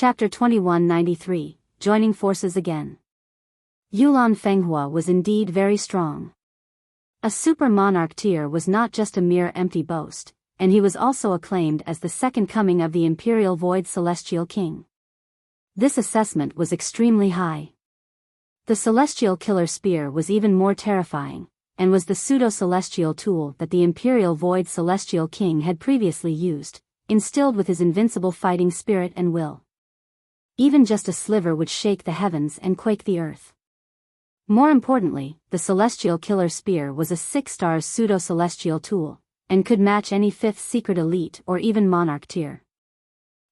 Chapter 2193, Joining Forces Again. Yulan Fenghua was indeed very strong. A super monarch tier was not just a mere empty boast, and he was also acclaimed as the second coming of the Imperial Void Celestial King. This assessment was extremely high. The Celestial Killer Spear was even more terrifying, and was the pseudo-celestial tool that the Imperial Void Celestial King had previously used, instilled with his invincible fighting spirit and will. Even just a sliver would shake the heavens and quake the earth. More importantly, the Celestial Killer Spear was a 6-star pseudo-celestial tool, and could match any 5th secret elite or even monarch tier.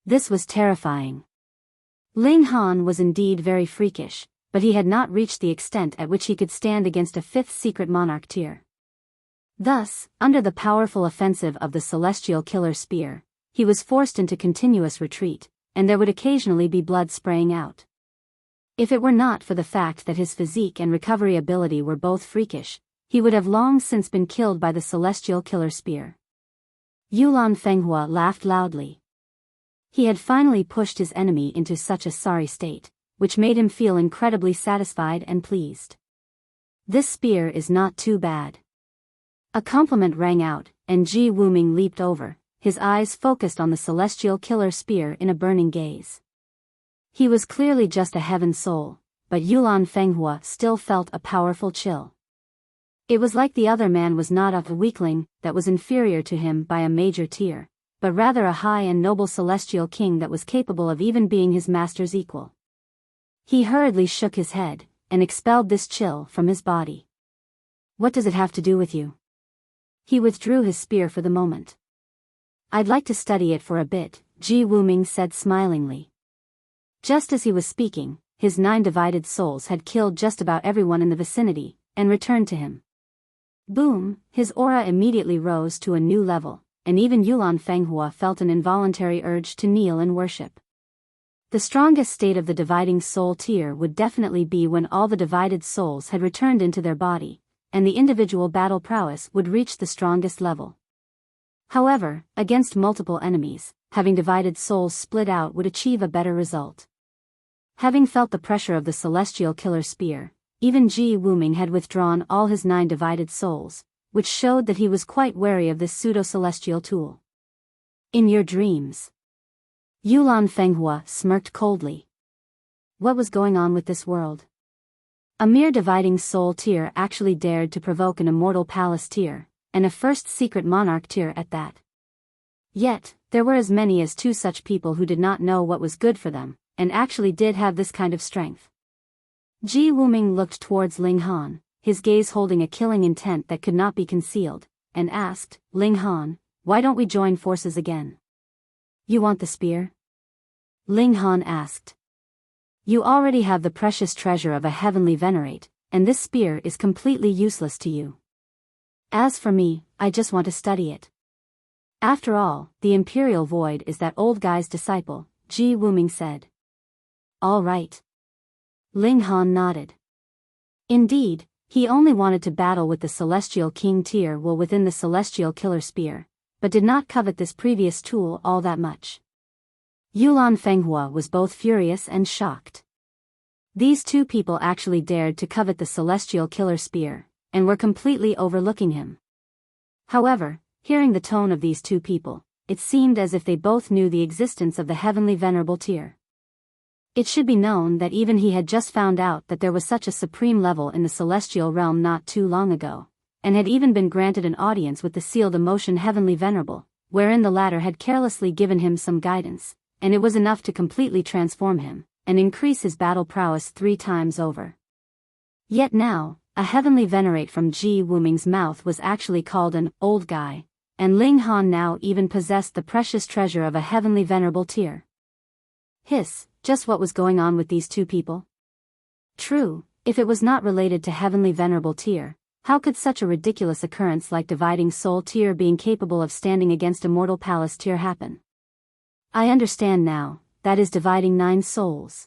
This was terrifying. Ling Han was indeed very freakish, but he had not reached the extent at which he could stand against a 5th secret monarch tier. Thus, under the powerful offensive of the Celestial Killer Spear, he was forced into continuous retreat, and there would occasionally be blood spraying out. If it were not for the fact that his physique and recovery ability were both freakish, he would have long since been killed by the Celestial Killer Spear. Yulan Fenghua laughed loudly. He had finally pushed his enemy into such a sorry state, which made him feel incredibly satisfied and pleased. This spear is not too bad. A compliment rang out, and Ji Wuming leaped over, his eyes focused on the Celestial Killer Spear in a burning gaze. He was clearly just a heaven soul, but Yulan Fenghua still felt a powerful chill. It was like the other man was not a weakling that was inferior to him by a major tier, but rather a high and noble celestial king that was capable of even being his master's equal. He hurriedly shook his head, and expelled this chill from his body. What does it have to do with you? He withdrew his spear for the moment. I'd like to study it for a bit, Ji Wuming said smilingly. Just as he was speaking, his 9 divided souls had killed just about everyone in the vicinity, and returned to him. Boom, his aura immediately rose to a new level, and even Yulan Fenghua felt an involuntary urge to kneel and worship. The strongest state of the dividing soul tier would definitely be when all the divided souls had returned into their body, and the individual battle prowess would reach the strongest level. However, against multiple enemies, having divided souls split out would achieve a better result. Having felt the pressure of the Celestial Killer Spear, even Ji Wuming had withdrawn all his 9 divided souls, which showed that he was quite wary of this pseudo-celestial tool. In your dreams. Yulan Fenghua smirked coldly. What was going on with this world? A mere dividing soul tier actually dared to provoke an immortal palace tier, and a 1st secret monarch tier at that. Yet, there were as many as 2 such people who did not know what was good for them, and actually did have this kind of strength. Ji Wuming looked towards Ling Han, his gaze holding a killing intent that could not be concealed, and asked, Ling Han, why don't we join forces again? You want the spear? Ling Han asked. You already have the precious treasure of a heavenly Venerate, and this spear is completely useless to you. As for me, I just want to study it. After all, the Imperial Void is that old guy's disciple, Ji Wuming said. All right. Ling Han nodded. Indeed, he only wanted to battle with the Celestial King tier while within the Celestial Killer Spear, but did not covet this previous tool all that much. Yulan Fenghua was both furious and shocked. These 2 people actually dared to covet the Celestial Killer Spear, and were completely overlooking him. However, hearing the tone of these 2 people, it seemed as if they both knew the existence of the Heavenly Venerable tier. It should be known that even he had just found out that there was such a supreme level in the celestial realm not too long ago, and had even been granted an audience with the sealed emotion Heavenly Venerable, wherein the latter had carelessly given him some guidance, and it was enough to completely transform him, and increase his battle prowess 3 times over. Yet now, a heavenly Venerate from Ji Wuming's mouth was actually called an old guy, and Ling Han now even possessed the precious treasure of a heavenly Venerable tier. Hiss, just what was going on with these 2 people? True, if it was not related to heavenly Venerable tier, how could such a ridiculous occurrence like dividing soul tier being capable of standing against immortal palace tier happen? I understand now, that is dividing 9 souls.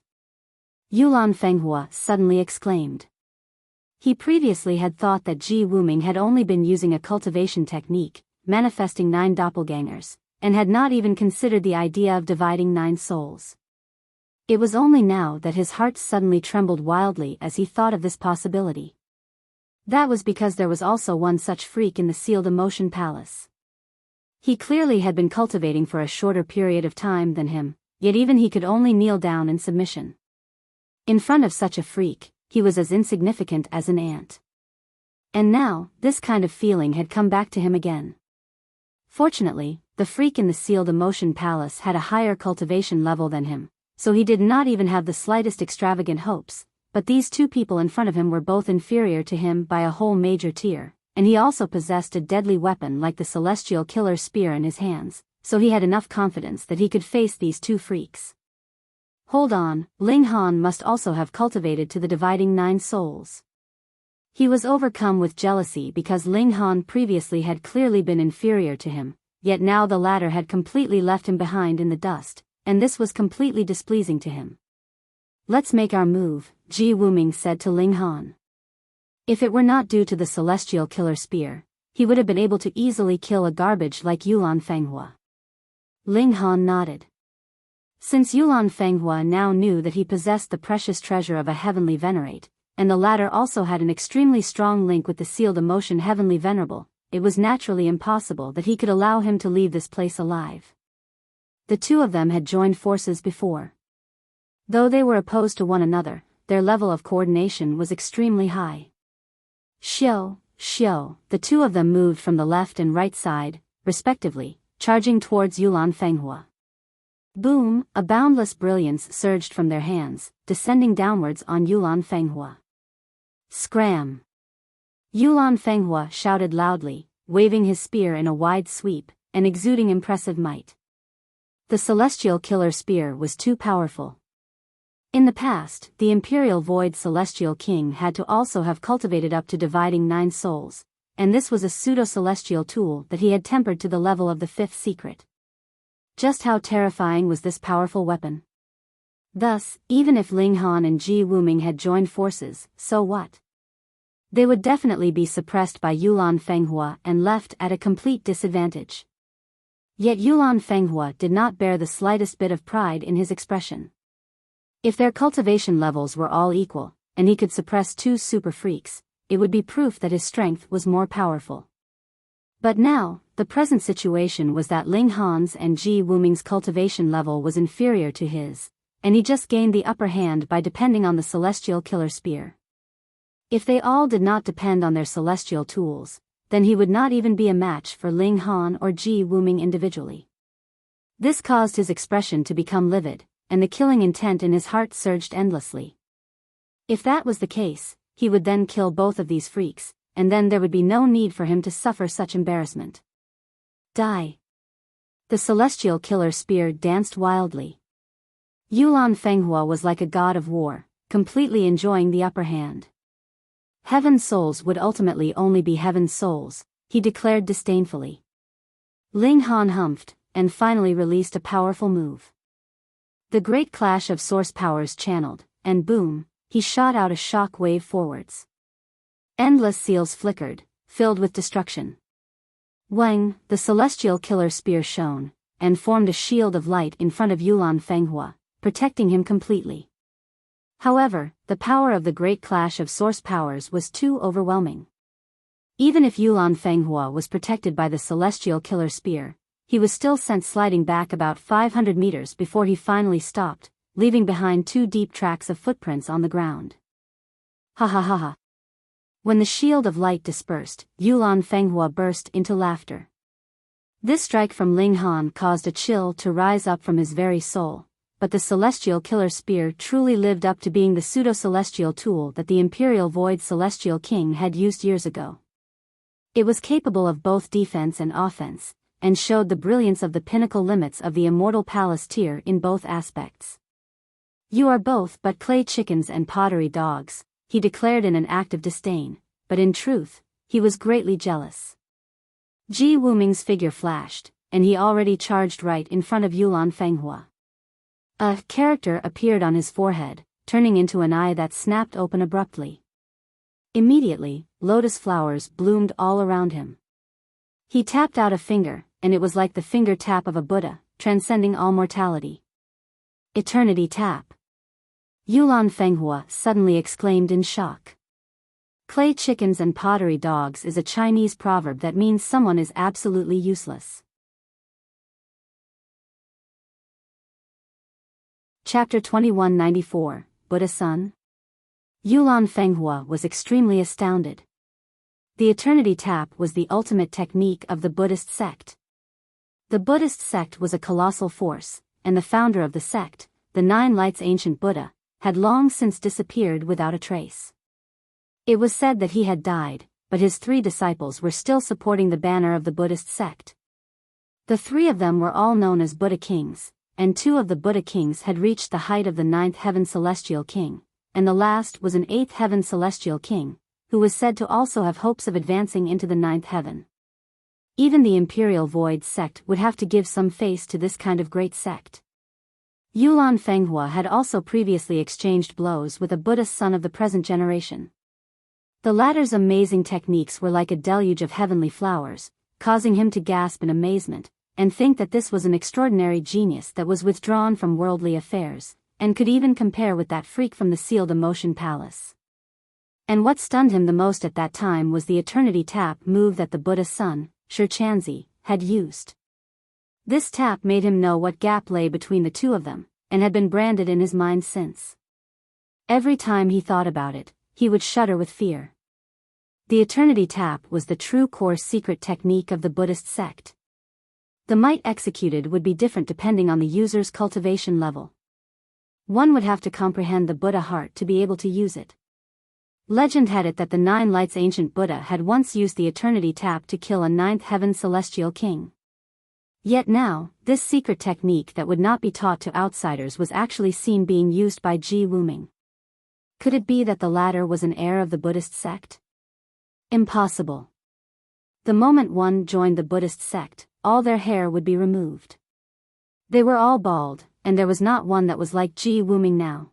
Yulan Fenghua suddenly exclaimed. He previously had thought that Ji Wuming had only been using a cultivation technique, manifesting 9 doppelgangers, and had not even considered the idea of dividing 9 souls. It was only now that his heart suddenly trembled wildly as he thought of this possibility. That was because there was also one such freak in the sealed emotion palace. He clearly had been cultivating for a shorter period of time than him, yet even he could only kneel down in submission. In front of such a freak, he was as insignificant as an ant. And now, this kind of feeling had come back to him again. Fortunately, the freak in the sealed emotion palace had a higher cultivation level than him, so he did not even have the slightest extravagant hopes, but these two people in front of him were both inferior to him by a whole major tier, and he also possessed a deadly weapon like the celestial killer spear in his hands, so he had enough confidence that he could face these two freaks. Hold on, Ling Han must also have cultivated to the dividing 9 souls. He was overcome with jealousy because Ling Han previously had clearly been inferior to him, yet now the latter had completely left him behind in the dust, and this was completely displeasing to him. Let's make our move, Ji Wuming said to Ling Han. If it were not due to the celestial killer spear, he would have been able to easily kill a garbage like Yulan Fenghua. Ling Han nodded. Since Yulan Fenghua now knew that he possessed the precious treasure of a heavenly venerate, and the latter also had an extremely strong link with the sealed emotion heavenly venerable, it was naturally impossible that he could allow him to leave this place alive. The two of them had joined forces before. Though they were opposed to one another, their level of coordination was extremely high. Xiao, the two of them moved from the left and right side, respectively, charging towards Yulan Fenghua. Boom, a boundless brilliance surged from their hands, descending downwards on Yulan Fenghua. Scram! Yulan Fenghua shouted loudly, waving his spear in a wide sweep, and exuding impressive might. The celestial killer spear was too powerful. In the past, the Imperial Void Celestial King had to also have cultivated up to dividing 9 souls, and this was a pseudo-celestial tool that he had tempered to the level of the 5th secret. Just how terrifying was this powerful weapon? Thus, even if Ling Han and Ji Wuming had joined forces, so what? They would definitely be suppressed by Yulan Fenghua and left at a complete disadvantage. Yet Yulan Fenghua did not bear the slightest bit of pride in his expression. If their cultivation levels were all equal, and he could suppress 2 super freaks, it would be proof that his strength was more powerful. But now, the present situation was that Ling Han's and Ji Wuming's cultivation level was inferior to his, and he just gained the upper hand by depending on the celestial killer spear. If they all did not depend on their celestial tools, then he would not even be a match for Ling Han or Ji Wuming individually. This caused his expression to become livid, and the killing intent in his heart surged endlessly. If that was the case, he would then kill both of these freaks, and then there would be no need for him to suffer such embarrassment. Die! The celestial killer spear danced wildly. Yulan Fenghua was like a god of war, completely enjoying the upper hand. Heaven's souls would ultimately only be heaven's souls, he declared disdainfully. Ling Han humphed, and finally released a powerful move. The great clash of source powers channeled, and boom, he shot out a shock wave forwards. Endless seals flickered, filled with destruction. Wang, the celestial killer spear shone, and formed a shield of light in front of Yulan Fenghua, protecting him completely. However, the power of the great clash of source powers was too overwhelming. Even if Yulan Fenghua was protected by the celestial killer spear, he was still sent sliding back about 500 meters before he finally stopped, leaving behind 2 deep tracks of footprints on the ground. Ha ha ha ha. When the shield of light dispersed, Yulan Fenghua burst into laughter. This strike from Ling Han caused a chill to rise up from his very soul, but the celestial killer spear truly lived up to being the pseudo-celestial tool that the Imperial Void Celestial King had used years ago. It was capable of both defense and offense, and showed the brilliance of the pinnacle limits of the Immortal Palace tier in both aspects. You are both but clay chickens and pottery dogs, he declared in an act of disdain, but in truth, he was greatly jealous. Ji Wuming's figure flashed, and he already charged right in front of Yulan Fenghua. A character appeared on his forehead, turning into an eye that snapped open abruptly. Immediately, lotus flowers bloomed all around him. He tapped out a finger, and it was like the finger tap of a Buddha, transcending all mortality. Eternity Tap. Yulan Fenghua suddenly exclaimed in shock. Clay chickens and pottery dogs is a Chinese proverb that means someone is absolutely useless. Chapter 2194, Buddha Son? Yulan Fenghua was extremely astounded. The Eternity Tap was the ultimate technique of the Buddhist sect. The Buddhist sect was a colossal force, and the founder of the sect, the Nine Lights ancient Buddha, had long since disappeared without a trace. It was said that he had died, but his 3 disciples were still supporting the banner of the Buddhist sect. The 3 of them were all known as Buddha kings, and 2 of the Buddha kings had reached the height of the 9th heaven celestial king, and the last was an 8th heaven celestial king, who was said to also have hopes of advancing into the 9th heaven. Even the Imperial Void sect would have to give some face to this kind of great sect. Yulan Fenghua had also previously exchanged blows with a Buddhist son of the present generation. The latter's amazing techniques were like a deluge of heavenly flowers, causing him to gasp in amazement, and think that this was an extraordinary genius that was withdrawn from worldly affairs, and could even compare with that freak from the sealed emotion palace. And what stunned him the most at that time was the Eternity Tap move that the Buddha's son, Shichanzi, had used. This tap made him know what gap lay between the 2 of them, and had been branded in his mind since. Every time he thought about it, he would shudder with fear. The Eternity Tap was the true core secret technique of the Buddhist sect. The might executed would be different depending on the user's cultivation level. One would have to comprehend the Buddha heart to be able to use it. Legend had it that the 9 Lights ancient Buddha had once used the Eternity Tap to kill a 9th heaven celestial king. Yet now, this secret technique that would not be taught to outsiders was actually seen being used by Ji Wuming. Could it be that the latter was an heir of the Buddhist sect? Impossible. The moment one joined the Buddhist sect, all their hair would be removed. They were all bald, and there was not one that was like Ji Wuming now.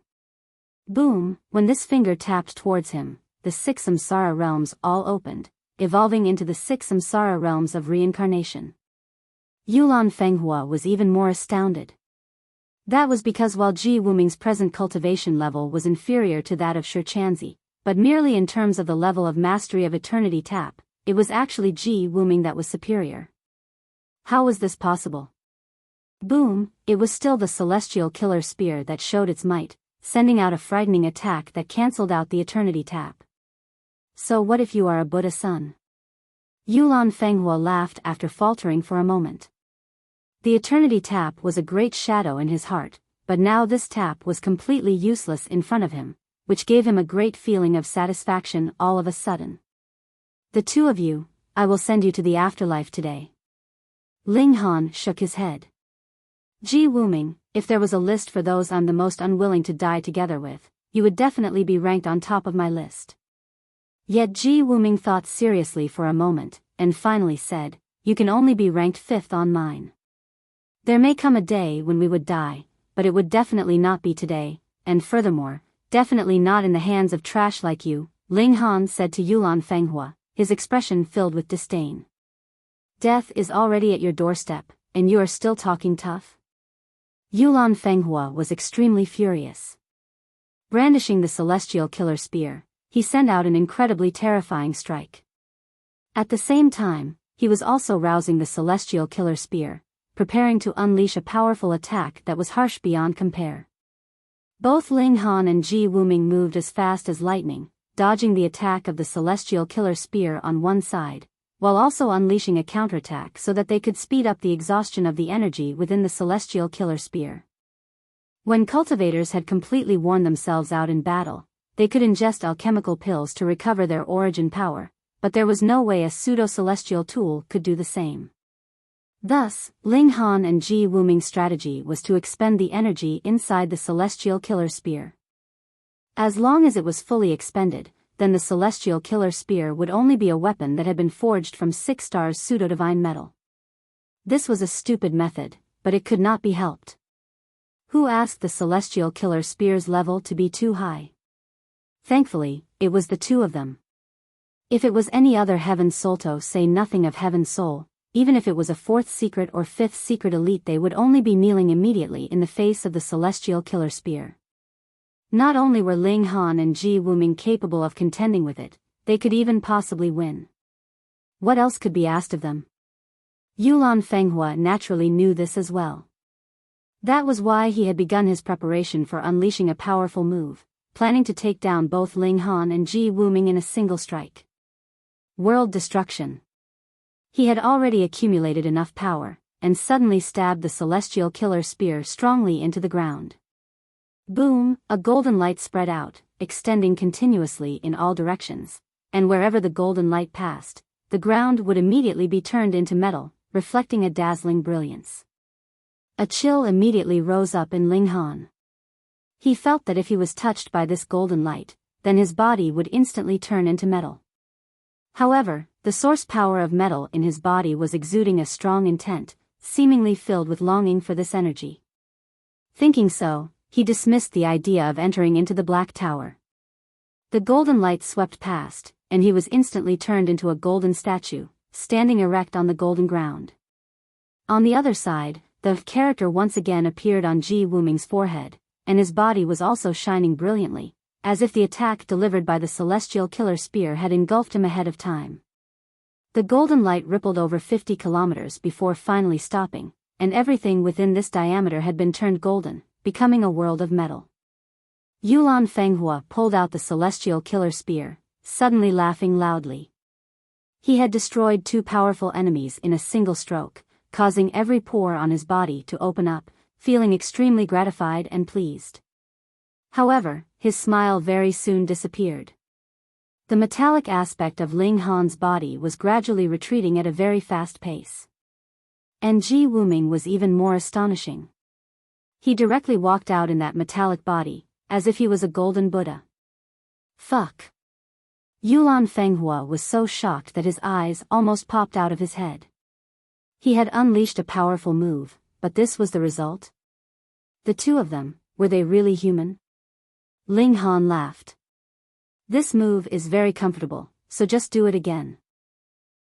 Boom, when this finger tapped towards him, the 6 samsara realms all opened, evolving into the 6 samsara realms of reincarnation. Yulan Fenghua was even more astounded. That was because while Ji Wuming's present cultivation level was inferior to that of Shichanzi, but merely in terms of the level of mastery of Eternity Tap, it was actually Ji Wuming that was superior. How was this possible? Boom, it was still the celestial killer spear that showed its might, sending out a frightening attack that cancelled out the Eternity Tap. So what if you are a Buddha son? Yulan Fenghua laughed after faltering for a moment. The Eternity Tap was a great shadow in his heart, but now this tap was completely useless in front of him, which gave him a great feeling of satisfaction all of a sudden. The 2 of you, I will send you to the afterlife today. Ling Han shook his head. Ji Wuming, if there was a list for those I'm the most unwilling to die together with, you would definitely be ranked on top of my list. Yet Ji Wuming thought seriously for a moment, and finally said, you can only be ranked 5th on mine. There may come a day when we would die, but it would definitely not be today, and furthermore, definitely not in the hands of trash like you, Ling Han said to Yulan Fenghua, his expression filled with disdain. Death is already at your doorstep, and you are still talking tough? Yulan Fenghua was extremely furious. Brandishing the celestial killer spear, he sent out an incredibly terrifying strike. At the same time, he was also rousing the celestial killer spear, preparing to unleash a powerful attack that was harsh beyond compare. Both Ling Han and Ji Wuming moved as fast as lightning, dodging the attack of the celestial killer spear on one side, while also unleashing a counterattack so that they could speed up the exhaustion of the energy within the celestial killer spear. When cultivators had completely worn themselves out in battle, they could ingest alchemical pills to recover their origin power, but there was no way a pseudo-celestial tool could do the same. Thus, Ling Han and Ji Wuming's strategy was to expend the energy inside the celestial killer spear. As long as it was fully expended, then the celestial killer spear would only be a weapon that had been forged from 6 stars pseudo-divine metal. This was a stupid method, but it could not be helped. Who asked the celestial killer spear's level to be too high? Thankfully, it was the 2 of them. If it was any other heaven soul, to say nothing of heaven soul, even if it was a fourth secret or fifth secret elite, they would only be kneeling immediately in the face of the celestial killer spear. Not only were Ling Han and Ji Wuming capable of contending with it, they could even possibly win. What else could be asked of them? Yulan Fenghua naturally knew this as well. That was why he had begun his preparation for unleashing a powerful move, planning to take down both Ling Han and Ji Wuming in a single strike. World destruction. He had already accumulated enough power, and suddenly stabbed the celestial killer spear strongly into the ground. Boom! A golden light spread out, extending continuously in all directions, and wherever the golden light passed, the ground would immediately be turned into metal, reflecting a dazzling brilliance. A chill immediately rose up in Ling Han. He felt that if he was touched by this golden light, then his body would instantly turn into metal. However, the source power of metal in his body was exuding a strong intent, seemingly filled with longing for this energy. Thinking so, he dismissed the idea of entering into the Black Tower. The golden light swept past, and he was instantly turned into a golden statue, standing erect on the golden ground. On the other side, the character once again appeared on Ji Wuming's forehead, and his body was also shining brilliantly, as if the attack delivered by the celestial killer spear had engulfed him ahead of time. The golden light rippled over 50 kilometers before finally stopping, and everything within this diameter had been turned golden, becoming a world of metal. Yulan Fenghua pulled out the celestial killer spear, suddenly laughing loudly. He had destroyed two powerful enemies in a single stroke, causing every pore on his body to open up, feeling extremely gratified and pleased. However, his smile very soon disappeared. The metallic aspect of Ling Han's body was gradually retreating at a very fast pace. And Ji Wuming was even more astonishing. He directly walked out in that metallic body, as if he was a golden Buddha. Fuck! Yulan Fenghua was so shocked that his eyes almost popped out of his head. He had unleashed a powerful move, but this was the result? The two of them, were they really human? Ling Han laughed. This move is very comfortable, so just do it again.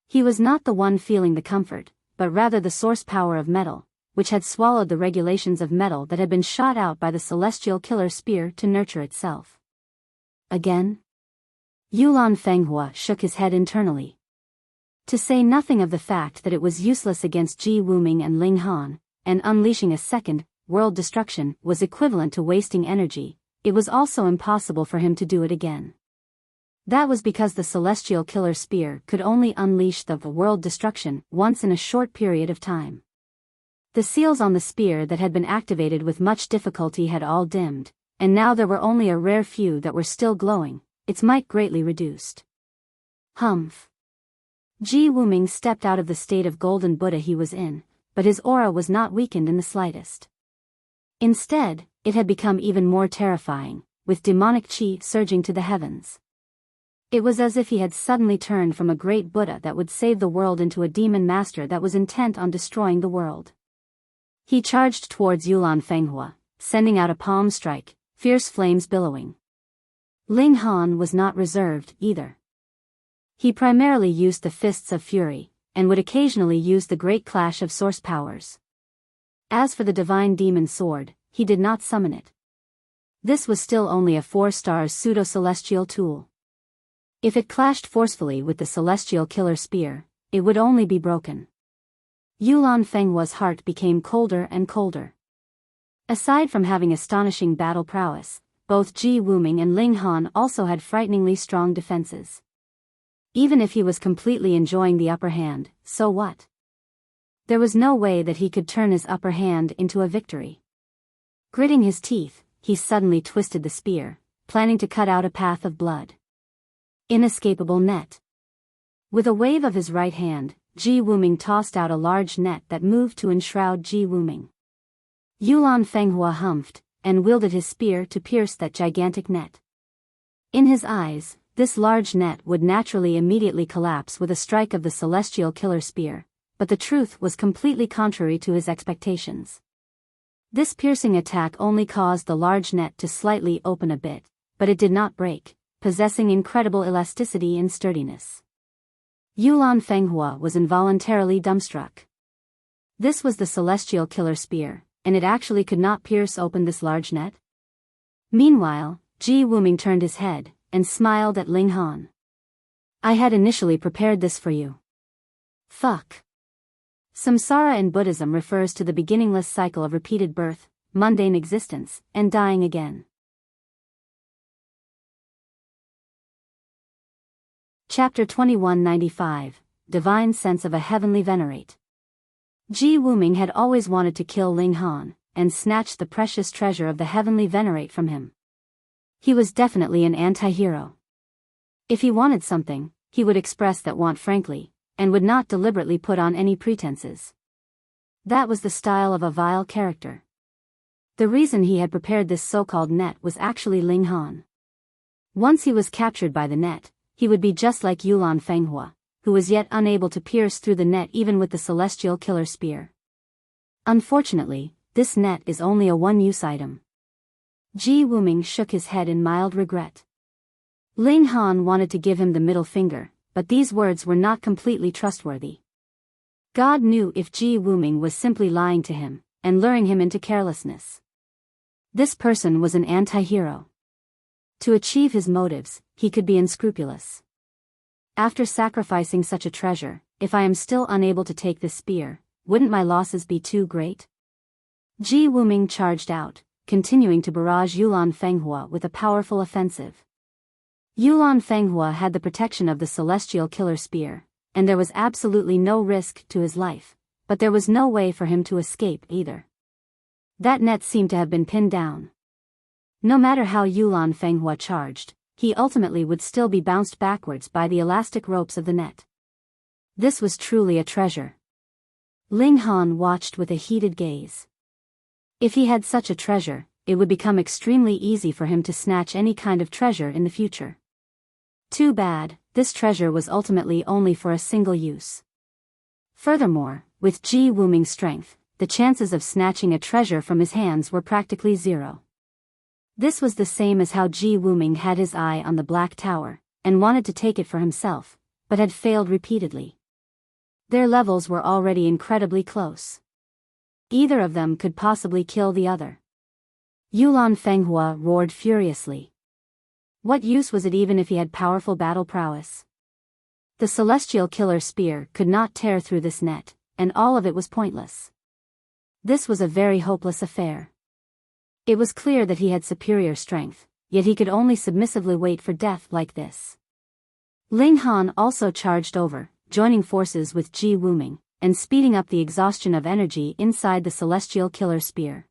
He was not the one feeling the comfort, but rather the source power of metal, which had swallowed the regulations of metal that had been shot out by the celestial killer spear to nurture itself. Again? Yulan Fenghua shook his head internally. To say nothing of the fact that it was useless against Ji Wuming and Ling Han, and unleashing a second, world destruction, was equivalent to wasting energy, it was also impossible for him to do it again. That was because the celestial killer spear could only unleash the world destruction once in a short period of time. The seals on the spear that had been activated with much difficulty had all dimmed, and now there were only a rare few that were still glowing, its might greatly reduced. Humph. Ji Wuming stepped out of the state of golden Buddha he was in, but his aura was not weakened in the slightest. Instead, it had become even more terrifying, with demonic chi surging to the heavens. It was as if he had suddenly turned from a great Buddha that would save the world into a demon master that was intent on destroying the world. He charged towards Yulan Fenghua, sending out a palm strike, fierce flames billowing. Ling Han was not reserved, either. He primarily used the fists of fury, and would occasionally use the great clash of source powers. As for the divine demon sword, he did not summon it. This was still only a 4-star pseudo-celestial tool. If it clashed forcefully with the celestial killer spear, it would only be broken. Yulan Fenghua's heart became colder and colder. Aside from having astonishing battle prowess, both Ji Wuming and Ling Han also had frighteningly strong defenses. Even if he was completely enjoying the upper hand, so what? There was no way that he could turn his upper hand into a victory. Gritting his teeth, he suddenly twisted the spear, planning to cut out a path of blood. Inescapable net. With a wave of his right hand, Ji Wuming tossed out a large net that moved to enshroud Ji Wuming. Yulan Fenghua humphed, and wielded his spear to pierce that gigantic net. In his eyes, this large net would naturally immediately collapse with a strike of the celestial killer spear, but the truth was completely contrary to his expectations. This piercing attack only caused the large net to slightly open a bit, but it did not break, possessing incredible elasticity and sturdiness. Yulan Fenghua was involuntarily dumbstruck. This was the celestial killer spear, and it actually could not pierce open this large net? Meanwhile, Ji Wuming turned his head, and smiled at Ling Han. I had initially prepared this for you. Fuck. Samsara in Buddhism refers to the beginningless cycle of repeated birth, mundane existence, and dying again. Chapter 2195, Divine Sense of a Heavenly Venerate. Ji Wuming had always wanted to kill Ling Han, and snatch the precious treasure of the Heavenly Venerate from him. He was definitely an anti-hero. If he wanted something, he would express that want frankly, and would not deliberately put on any pretenses. That was the style of a vile character. The reason he had prepared this so-called net was actually Ling Han. Once he was captured by the net, he would be just like Yulan Fenghua, who was yet unable to pierce through the net even with the celestial killer spear. Unfortunately, this net is only a one-use item. Ji Wuming shook his head in mild regret. Ling Han wanted to give him the middle finger, but these words were not completely trustworthy. God knew if Ji Wuming was simply lying to him, and luring him into carelessness. This person was an anti-hero. To achieve his motives, he could be unscrupulous. After sacrificing such a treasure, if I am still unable to take this spear, wouldn't my losses be too great? Ji Wuming charged out, continuing to barrage Yulan Fenghua with a powerful offensive. Yulan Fenghua had the protection of the celestial killer spear, and there was absolutely no risk to his life, but there was no way for him to escape either. That net seemed to have been pinned down. No matter how Yulan Fenghua charged, he ultimately would still be bounced backwards by the elastic ropes of the net. This was truly a treasure. Ling Han watched with a heated gaze. If he had such a treasure, it would become extremely easy for him to snatch any kind of treasure in the future. Too bad, this treasure was ultimately only for a single use. Furthermore, with Ji Wuming's strength, the chances of snatching a treasure from his hands were practically zero. This was the same as how Ji Wuming had his eye on the Black Tower, and wanted to take it for himself, but had failed repeatedly. Their levels were already incredibly close. Either of them could possibly kill the other. Yulan Fenghua roared furiously. What use was it even if he had powerful battle prowess? The celestial killer spear could not tear through this net, and all of it was pointless. This was a very hopeless affair. It was clear that he had superior strength, yet he could only submissively wait for death like this. Ling Han also charged over, joining forces with Ji Wuming, and speeding up the exhaustion of energy inside the celestial killer spear.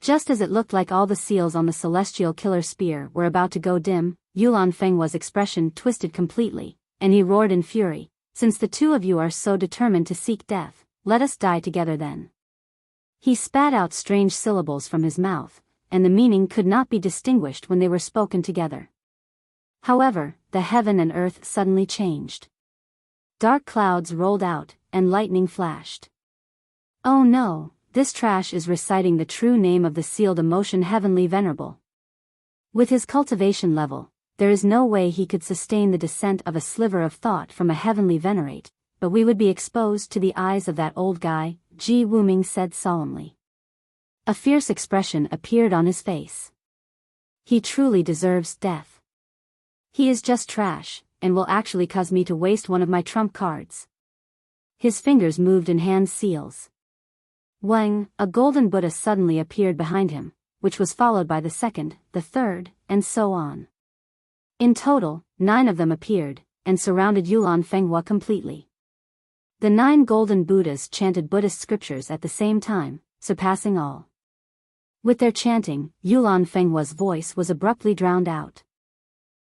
Just as it looked like all the seals on the celestial killer spear were about to go dim, Yulan Fenghua's expression twisted completely, and he roared in fury, "Since the two of you are so determined to seek death, let us die together then." He spat out strange syllables from his mouth, and the meaning could not be distinguished when they were spoken together. However, the heaven and earth suddenly changed. Dark clouds rolled out, and lightning flashed. Oh no, this trash is reciting the true name of the sealed emotion Heavenly Venerable. With his cultivation level, there is no way he could sustain the descent of a sliver of thought from a Heavenly Venerate, but we would be exposed to the eyes of that old guy, Ji Wuming said solemnly. A fierce expression appeared on his face. He truly deserves death. He is just trash, and will actually cause me to waste one of my trump cards. His fingers moved in hand seals. Huang, a golden Buddha suddenly appeared behind him, which was followed by the second, the third, and so on. In total, 9 of them appeared, and surrounded Yulan Fenghua completely. The 9 golden Buddhas chanted Buddhist scriptures at the same time, surpassing all. With their chanting, Yulan Fenghua's voice was abruptly drowned out.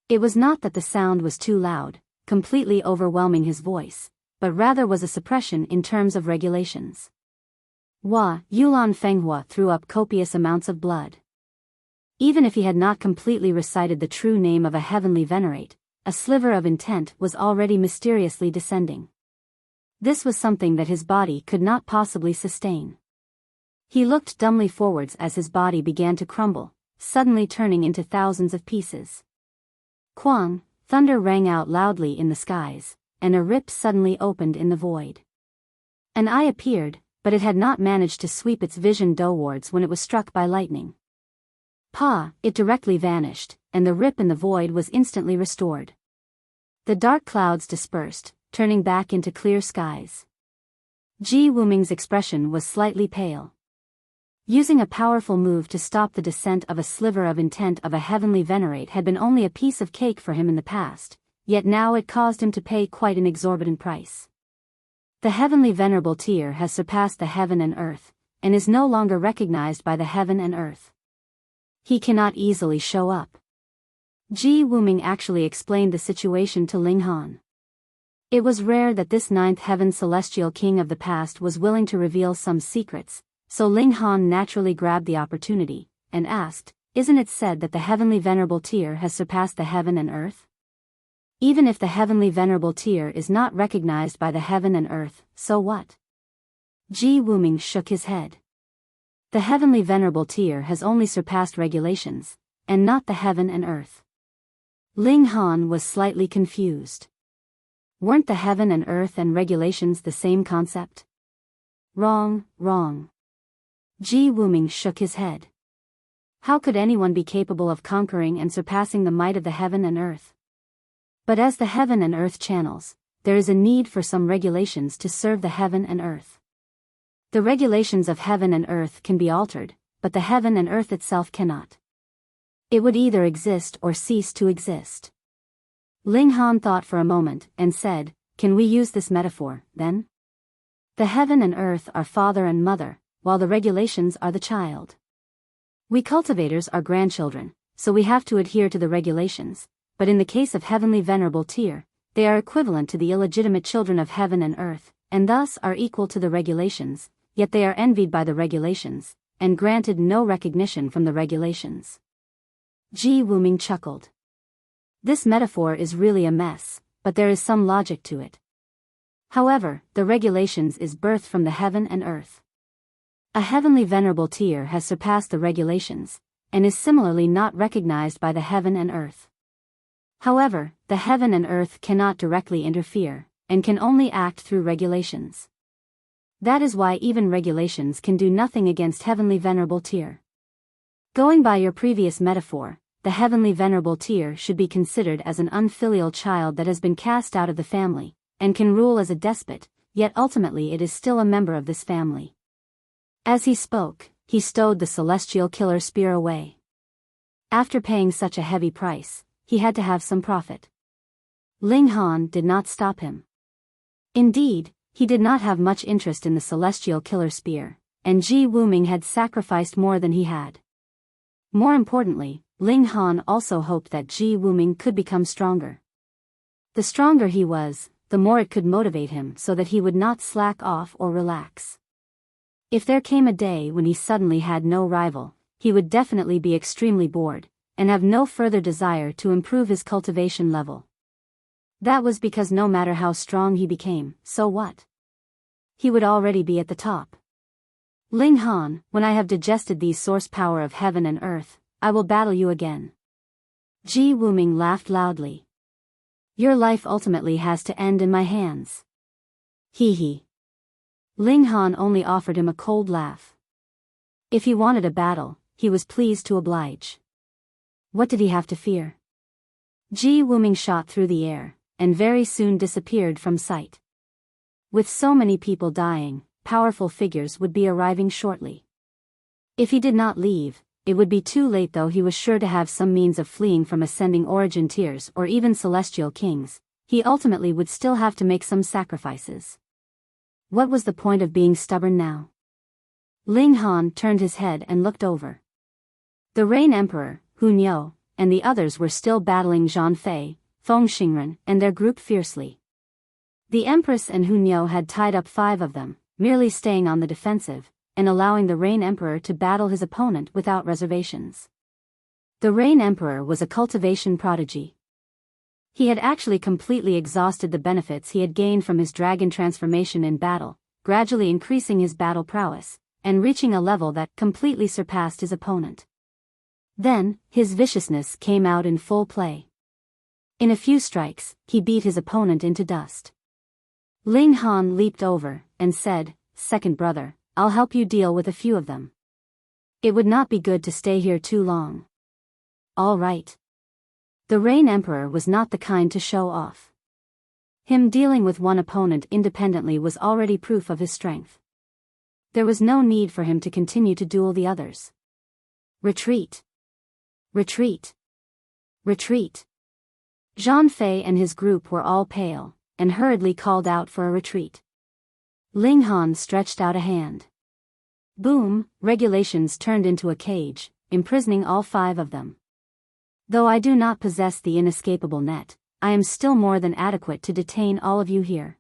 It was not that the sound was too loud, completely overwhelming his voice, but rather was a suppression in terms of regulations. Yulan Fenghua threw up copious amounts of blood. Even if he had not completely recited the true name of a Heavenly Venerate, a sliver of intent was already mysteriously descending. This was something that his body could not possibly sustain. He looked dumbly forwards as his body began to crumble, suddenly turning into thousands of pieces. Huang, thunder rang out loudly in the skies, and a rip suddenly opened in the void. An eye appeared, but it had not managed to sweep its vision downwards when it was struck by lightning. It directly vanished, and the rip in the void was instantly restored. The dark clouds dispersed, turning back into clear skies. Ji Wuming's expression was slightly pale. Using a powerful move to stop the descent of a sliver of intent of a heavenly venerate had been only a piece of cake for him in the past, yet now it caused him to pay quite an exorbitant price. The heavenly venerable tier has surpassed the heaven and earth, and is no longer recognized by the heaven and earth. He cannot easily show up. Ji Wuming actually explained the situation to Ling Han. It was rare that this ninth heaven celestial king of the past was willing to reveal some secrets, so Ling Han naturally grabbed the opportunity, and asked, "Isn't it said that the heavenly venerable tier has surpassed the heaven and earth? Even if the heavenly venerable tier is not recognized by the heaven and earth, so what?" Ji Wuming shook his head. The heavenly venerable tier has only surpassed regulations, and not the heaven and earth. Ling Han was slightly confused. Weren't the heaven and earth and regulations the same concept? Wrong. Ji Wuming shook his head. How could anyone be capable of conquering and surpassing the might of the heaven and earth? But as the heaven and earth channels, there is a need for some regulations to serve the heaven and earth. The regulations of heaven and earth can be altered, but the heaven and earth itself cannot. It would either exist or cease to exist. Ling Han thought for a moment and said, "Can we use this metaphor, then? The heaven and earth are father and mother, while the regulations are the child. We cultivators are grandchildren, so we have to adhere to the regulations, but in the case of heavenly venerable tier, they are equivalent to the illegitimate children of heaven and earth, and thus are equal to the regulations, yet they are envied by the regulations, and granted no recognition from the regulations." Ji Wuming chuckled. This metaphor is really a mess, but there is some logic to it. However, the regulations is birthed from the heaven and earth. A heavenly venerable tier has surpassed the regulations, and is similarly not recognized by the heaven and earth. However, the heaven and earth cannot directly interfere, and can only act through regulations. That is why even regulations can do nothing against heavenly venerable tier. Going by your previous metaphor, the heavenly venerable tier should be considered as an unfilial child that has been cast out of the family, and can rule as a despot, yet ultimately it is still a member of this family. As he spoke, he stowed the celestial killer spear away. After paying such a heavy price, he had to have some profit. Ling Han did not stop him. Indeed, he did not have much interest in the celestial killer spear, and Ji Wuming had sacrificed more than he had. More importantly, Ling Han also hoped that Ji Wuming could become stronger. The stronger he was, the more it could motivate him so that he would not slack off or relax. If there came a day when he suddenly had no rival, he would definitely be extremely bored, and have no further desire to improve his cultivation level. That was because no matter how strong he became, so what? He would already be at the top. Ling Han, when I have digested the source power of heaven and earth, I will battle you again. Ji Wuming laughed loudly. Your life ultimately has to end in my hands. Hee. Ling Han only offered him a cold laugh. If he wanted a battle, he was pleased to oblige. What did he have to fear? Ji Wuming shot through the air, and very soon disappeared from sight. With so many people dying, powerful figures would be arriving shortly. If he did not leave, it would be too late, though he was sure to have some means of fleeing from ascending origin tiers or even celestial kings. He ultimately would still have to make some sacrifices. What was the point of being stubborn now? Ling Han turned his head and looked over. The Rain Emperor, Huang, and the others were still battling Zhang Fei, Feng Xingren, and their group fiercely. The Empress and Huang had tied up 5 of them, merely staying on the defensive, and allowing the Rain Emperor to battle his opponent without reservations. The Rain Emperor was a cultivation prodigy. He had actually completely exhausted the benefits he had gained from his dragon transformation in battle, gradually increasing his battle prowess, and reaching a level that completely surpassed his opponent. Then, his viciousness came out in full play. In a few strikes, he beat his opponent into dust. Ling Han leaped over, and said, "Second brother, I'll help you deal with a few of them. It would not be good to stay here too long." "All right." The Rain Emperor was not the kind to show off. Him dealing with one opponent independently was already proof of his strength. There was no need for him to continue to duel the others. "Retreat! Retreat! Retreat!" Zhang Fei and his group were all pale, and hurriedly called out for a retreat. Ling Han stretched out a hand. Boom, regulations turned into a cage, imprisoning all 5 of them. Though I do not possess the inescapable net, I am still more than adequate to detain all of you here.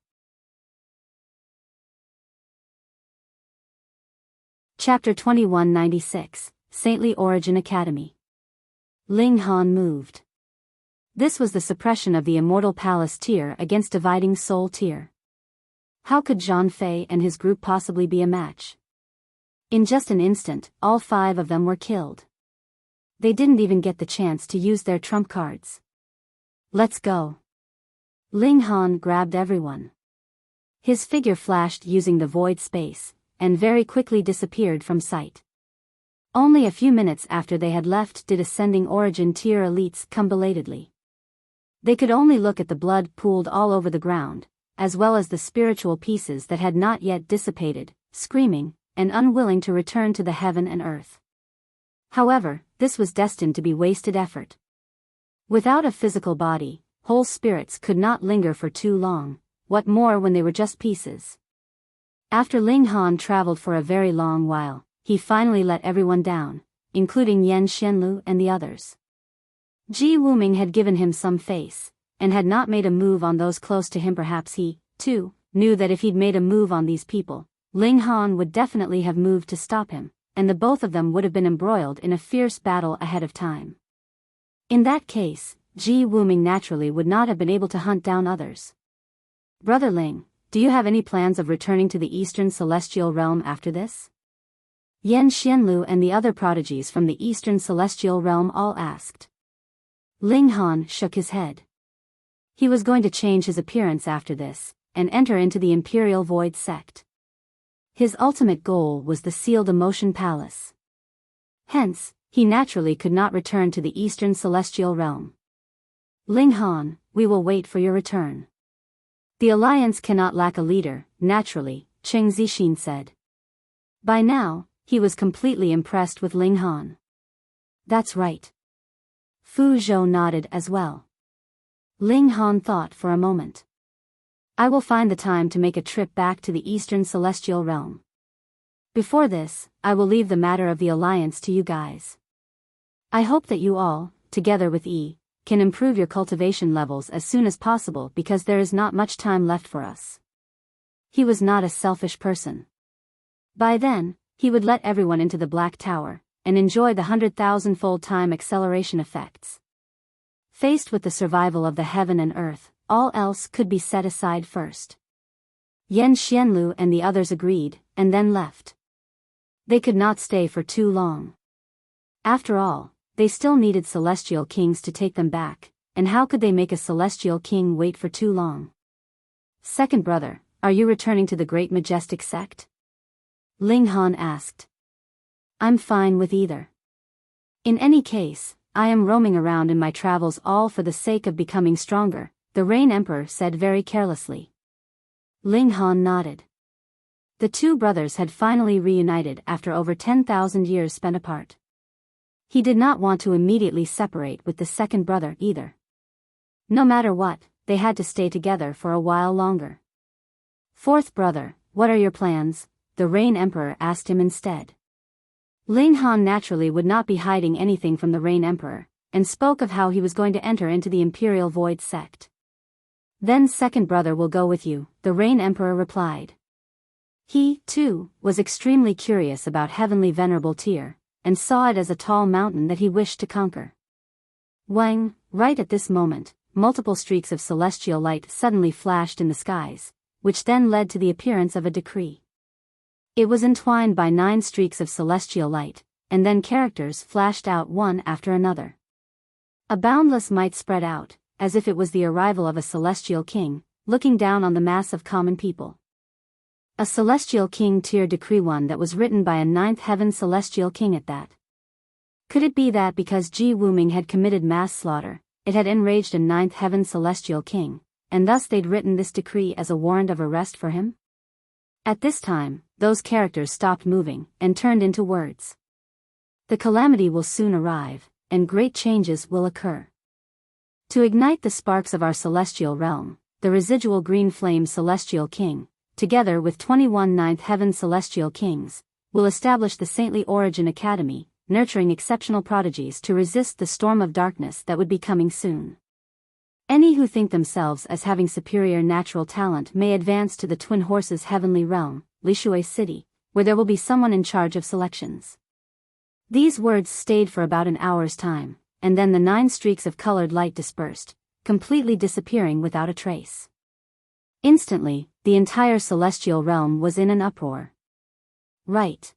Chapter 2196, Saintly Origin Academy. Ling Han moved. This was the suppression of the Immortal Palace tier against Dividing Soul tier. How could Zhang Fei and his group possibly be a match? In just an instant, all 5 of them were killed. They didn't even get the chance to use their trump cards. "Let's go." Ling Han grabbed everyone. His figure flashed using the void space, and very quickly disappeared from sight. Only a few minutes after they had left did Ascending Origin tier elites come belatedly. They could only look at the blood pooled all over the ground, as well as the spiritual pieces that had not yet dissipated, screaming, and unwilling to return to the heaven and earth. However, this was destined to be wasted effort. Without a physical body, whole spirits could not linger for too long, what more when they were just pieces. After Ling Han traveled for a very long while, he finally let everyone down, including Yan Xianlu and the others. Ji Wuming had given him some face, and had not made a move on those close to him. Perhaps he, too, knew that if he'd made a move on these people, Ling Han would definitely have moved to stop him, and the both of them would have been embroiled in a fierce battle ahead of time. In that case, Ji Wuming naturally would not have been able to hunt down others. "Brother Ling, do you have any plans of returning to the Eastern Celestial Realm after this?" Yan Xianlu and the other prodigies from the Eastern Celestial Realm all asked. Ling Han shook his head. He was going to change his appearance after this, and enter into the Imperial Void sect. His ultimate goal was the Sealed Emotion Palace. Hence, he naturally could not return to the Eastern Celestial Realm. "Ling Han, we will wait for your return. The Alliance cannot lack a leader, naturally," Cheng Zixin said. By now, he was completely impressed with Ling Han. "That's right." Fu Zhou nodded as well. Ling Han thought for a moment. "I will find the time to make a trip back to the Eastern Celestial Realm. Before this, I will leave the matter of the Alliance to you guys. I hope that you all, together with Yi, can improve your cultivation levels as soon as possible because there is not much time left for us." He was not a selfish person. By then, he would let everyone into the Black Tower, and enjoy the 100,000-fold time acceleration effects. Faced with the survival of the heaven and earth, all else could be set aside first. Yan Xianlu and the others agreed, and then left. They could not stay for too long. After all, they still needed celestial kings to take them back, and how could they make a celestial king wait for too long? "Second brother, are you returning to the Great Majestic Sect?" Ling Han asked. "I'm fine with either. In any case, I am roaming around in my travels all for the sake of becoming stronger," the Rain Emperor said very carelessly. Ling Han nodded. The 2 brothers had finally reunited after over 10,000 years spent apart. He did not want to immediately separate with the second brother either. No matter what, they had to stay together for a while longer. "Fourth brother, what are your plans?" the Rain Emperor asked him instead. Ling Han naturally would not be hiding anything from the Rain Emperor, and spoke of how he was going to enter into the Imperial Void sect. "Then second brother will go with you," the Rain Emperor replied. He, too, was extremely curious about Heavenly Venerable Tier, and saw it as a tall mountain that he wished to conquer. Wang, right at this moment, multiple streaks of celestial light suddenly flashed in the skies, which then led to the appearance of a decree. It was entwined by 9 streaks of celestial light, and then characters flashed out one after another. A boundless might spread out, as if it was the arrival of a celestial king, looking down on the mass of common people. A celestial king tier decree, one that was written by a ninth heaven celestial king at that. Could it be that because Ji Wuming had committed mass slaughter, it had enraged a ninth heaven celestial king, and thus they'd written this decree as a warrant of arrest for him? At this time, those characters stopped moving, and turned into words. The calamity will soon arrive, and great changes will occur. To ignite the sparks of our celestial realm, the residual green flame celestial king, together with 21 ninth heaven celestial kings, will establish the Saintly Origin Academy, nurturing exceptional prodigies to resist the storm of darkness that would be coming soon. Any who think themselves as having superior natural talent may advance to the Twin Horses heavenly realm, Lishui City, where there will be someone in charge of selections. These words stayed for about an hour's time, and then the 9 streaks of colored light dispersed, completely disappearing without a trace. Instantly, the entire celestial realm was in an uproar. Right.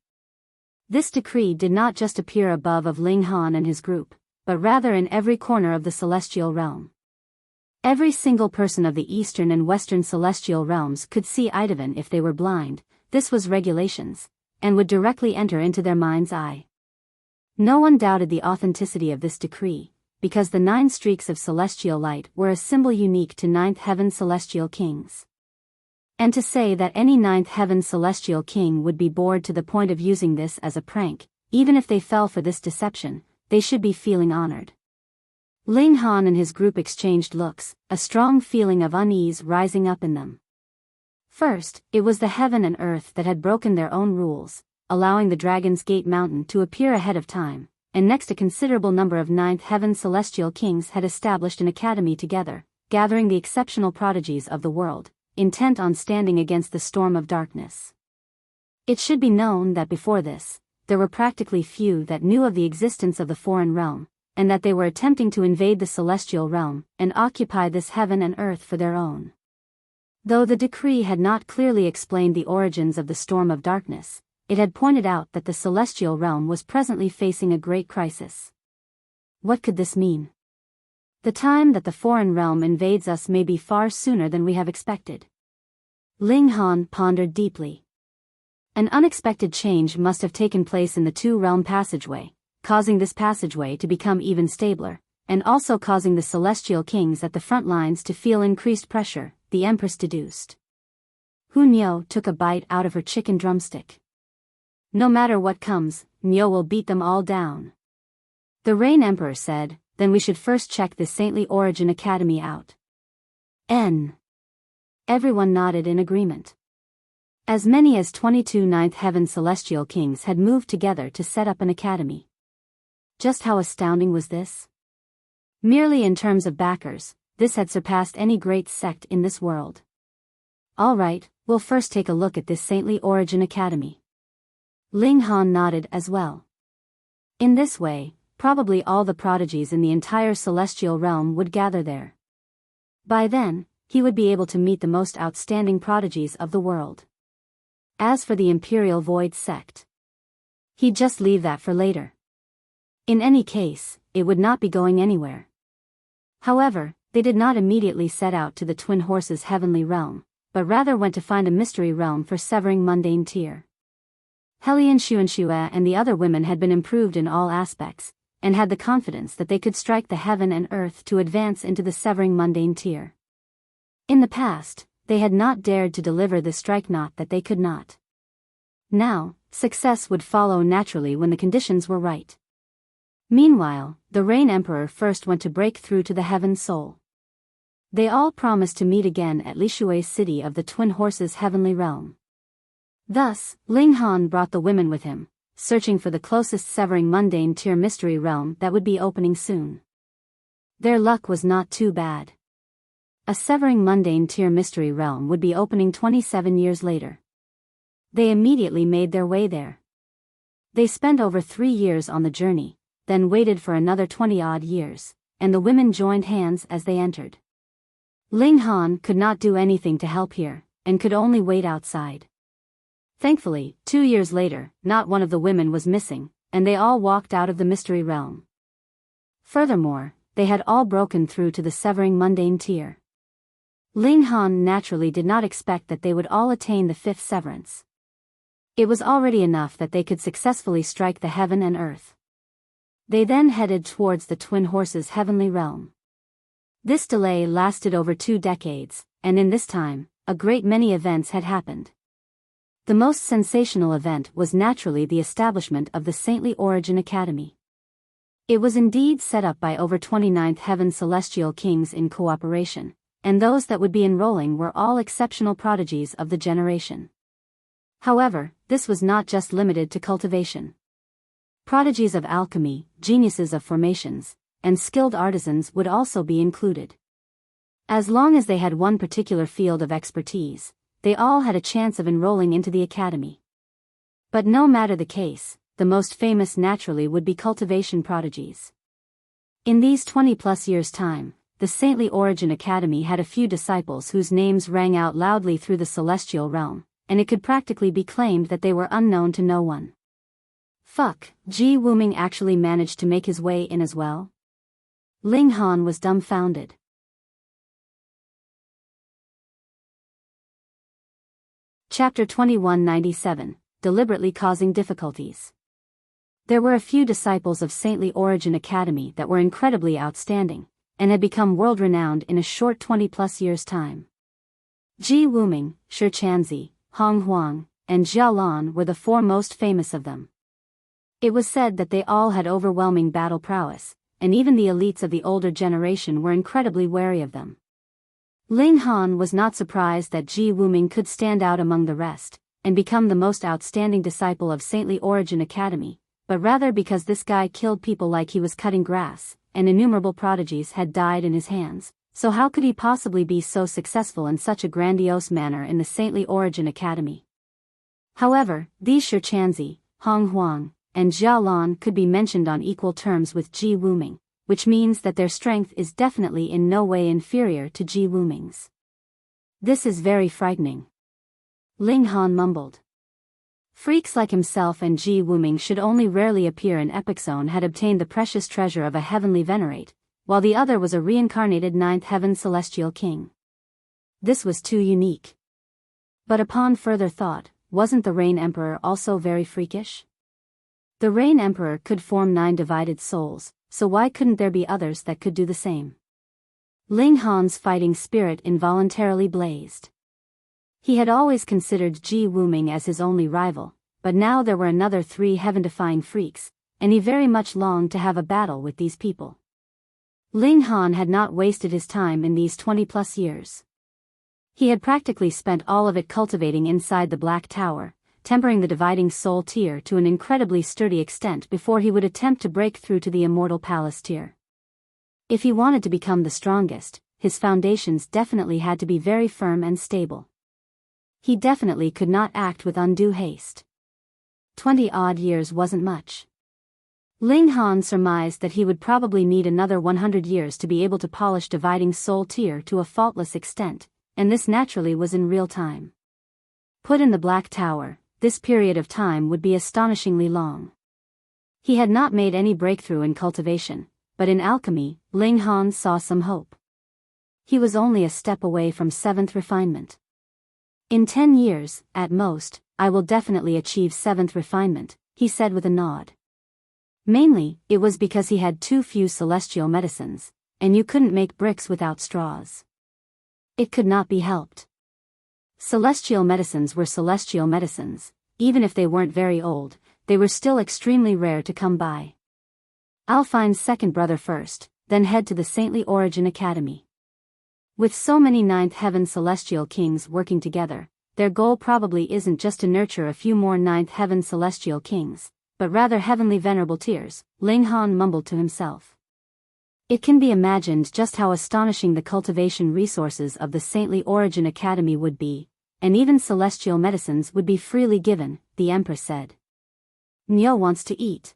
This decree did not just appear above of Ling Han and his group, but rather in every corner of the celestial realm. Every single person of the eastern and western celestial realms could see Idavan if they were blind. This was regulations, and would directly enter into their mind's eye. No one doubted the authenticity of this decree, because the 9 streaks of celestial light were a symbol unique to ninth heaven celestial kings. And to say that any ninth heaven celestial king would be bored to the point of using this as a prank, even if they fell for this deception, they should be feeling honored. Ling Han and his group exchanged looks, a strong feeling of unease rising up in them. First, it was the heaven and earth that had broken their own rules, allowing the Dragon's Gate Mountain to appear ahead of time, and next a considerable number of ninth heaven celestial kings had established an academy together, gathering the exceptional prodigies of the world, intent on standing against the storm of darkness. It should be known that before this, there were practically few that knew of the existence of the foreign realm, and that they were attempting to invade the celestial realm and occupy this heaven and earth for their own. Though the decree had not clearly explained the origins of the storm of darkness, it had pointed out that the celestial realm was presently facing a great crisis. What could this mean? The time that the foreign realm invades us may be far sooner than we have expected. Ling Han pondered deeply. An unexpected change must have taken place in the two-realm passageway, causing this passageway to become even stabler, and also causing the celestial kings at the front lines to feel increased pressure, the Empress deduced. Hu Niu took a bite out of her chicken drumstick. No matter what comes, Niu will beat them all down. The Rain Emperor said, then we should first check the Saintly Origin Academy out. Everyone nodded in agreement. As many as 22 ninth heaven celestial kings had moved together to set up an academy. Just how astounding was this? Merely in terms of backers, this had surpassed any great sect in this world. All right, we'll first take a look at this Saintly Origin Academy. Ling Han nodded as well. In this way, probably all the prodigies in the entire celestial realm would gather there. By then, he would be able to meet the most outstanding prodigies of the world. As for the Imperial Void sect, he'd just leave that for later. In any case, it would not be going anywhere. However, they did not immediately set out to the Twin Horses heavenly realm, but rather went to find a mystery realm for severing mundane tier. Helian Xuanxue and the other women had been improved in all aspects, and had the confidence that they could strike the heaven and earth to advance into the severing mundane tier. In the past, they had not dared to deliver the strike knot that they could not. Now, success would follow naturally when the conditions were right. Meanwhile, the Rain Emperor first went to break through to the Heaven Soul. They all promised to meet again at Lishui City of the Twin Horses heavenly realm. Thus, Ling Han brought the women with him, searching for the closest severing mundane tier mystery realm that would be opening soon. Their luck was not too bad. A severing mundane tier mystery realm would be opening 27 years later. They immediately made their way there. They spent over 3 years on the journey, then waited for another 20-odd years, and the women joined hands as they entered. Ling Han could not do anything to help here, and could only wait outside. Thankfully, 2 years later, not one of the women was missing, and they all walked out of the mystery realm. Furthermore, they had all broken through to the severing mundane tier. Ling Han naturally did not expect that they would all attain the 5th severance. It was already enough that they could successfully strike the heaven and earth. They then headed towards the Twin Horses' heavenly realm. This delay lasted over 2 decades, and in this time, a great many events had happened. The most sensational event was naturally the establishment of the Saintly Origin Academy. It was indeed set up by over 29th Heaven Celestial Kings in cooperation, and those that would be enrolling were all exceptional prodigies of the generation. However, this was not just limited to cultivation. Prodigies of alchemy, geniuses of formations, and skilled artisans would also be included. As long as they had one particular field of expertise, they all had a chance of enrolling into the academy. But no matter the case, the most famous naturally would be cultivation prodigies. In these 20+ years' time, the Saintly Origin Academy had a few disciples whose names rang out loudly through the celestial realm, and it could practically be claimed that they were unknown to no one. Fuck, Ji Wuming actually managed to make his way in as well? Ling Han was dumbfounded. Chapter 2197, Deliberately Causing Difficulties. There were a few disciples of Saintly Origin Academy that were incredibly outstanding, and had become world-renowned in a short 20+ years' time. Ji Wuming, Shi Chanzi, Huang, and Jia Lan were the 4 most famous of them. It was said that they all had overwhelming battle prowess, and even the elites of the older generation were incredibly wary of them. Ling Han was not surprised that Ji Wuming could stand out among the rest, and become the most outstanding disciple of Saintly Origin Academy, but rather because this guy killed people like he was cutting grass, and innumerable prodigies had died in his hands, so how could he possibly be so successful in such a grandiose manner in the Saintly Origin Academy? However, these Shi Chanzi, Huang, and Jia Lan could be mentioned on equal terms with Ji Wuming, which means that their strength is definitely in no way inferior to Ji Wuming's. This is very frightening. Ling Han mumbled. Freaks like himself and Ji Wuming should only rarely appear in Epic Zone had obtained the precious treasure of a heavenly Venerate, while the other was a reincarnated 9th Heaven Celestial King. This was too unique. But upon further thought, wasn't the Rain Emperor also very freakish? The Rain Emperor could form 9 divided souls, so why couldn't there be others that could do the same? Ling Han's fighting spirit involuntarily blazed. He had always considered Ji Wuming as his only rival, but now there were another 3 heaven-defying freaks, and he very much longed to have a battle with these people. Ling Han had not wasted his time in these 20+ years. He had practically spent all of it cultivating inside the Black Tower, tempering the dividing soul tier to an incredibly sturdy extent before he would attempt to break through to the Immortal Palace tier. If he wanted to become the strongest, his foundations definitely had to be very firm and stable. He definitely could not act with undue haste. 20-odd years wasn't much. Ling Han surmised that he would probably need another 100 years to be able to polish dividing soul tier to a faultless extent, and this naturally was in real time. Put in the Black Tower, this period of time would be astonishingly long. He had not made any breakthrough in cultivation, but in alchemy, Ling Han saw some hope. He was only a step away from 7th refinement. In 10 years, at most, I will definitely achieve 7th refinement, he said with a nod. Mainly, it was because he had too few celestial medicines, and you couldn't make bricks without straws. It could not be helped. Celestial medicines were celestial medicines, even if they weren't very old, they were still extremely rare to come by. I'll find second brother first, then head to the Saintly Origin Academy. With so many 9th Heaven Celestial Kings working together, their goal probably isn't just to nurture a few more 9th Heaven Celestial Kings, but rather heavenly venerable tiers, Ling Han mumbled to himself. It can be imagined just how astonishing the cultivation resources of the Saintly Origin Academy would be, and even celestial medicines would be freely given, the Empress said. Nyo wants to eat.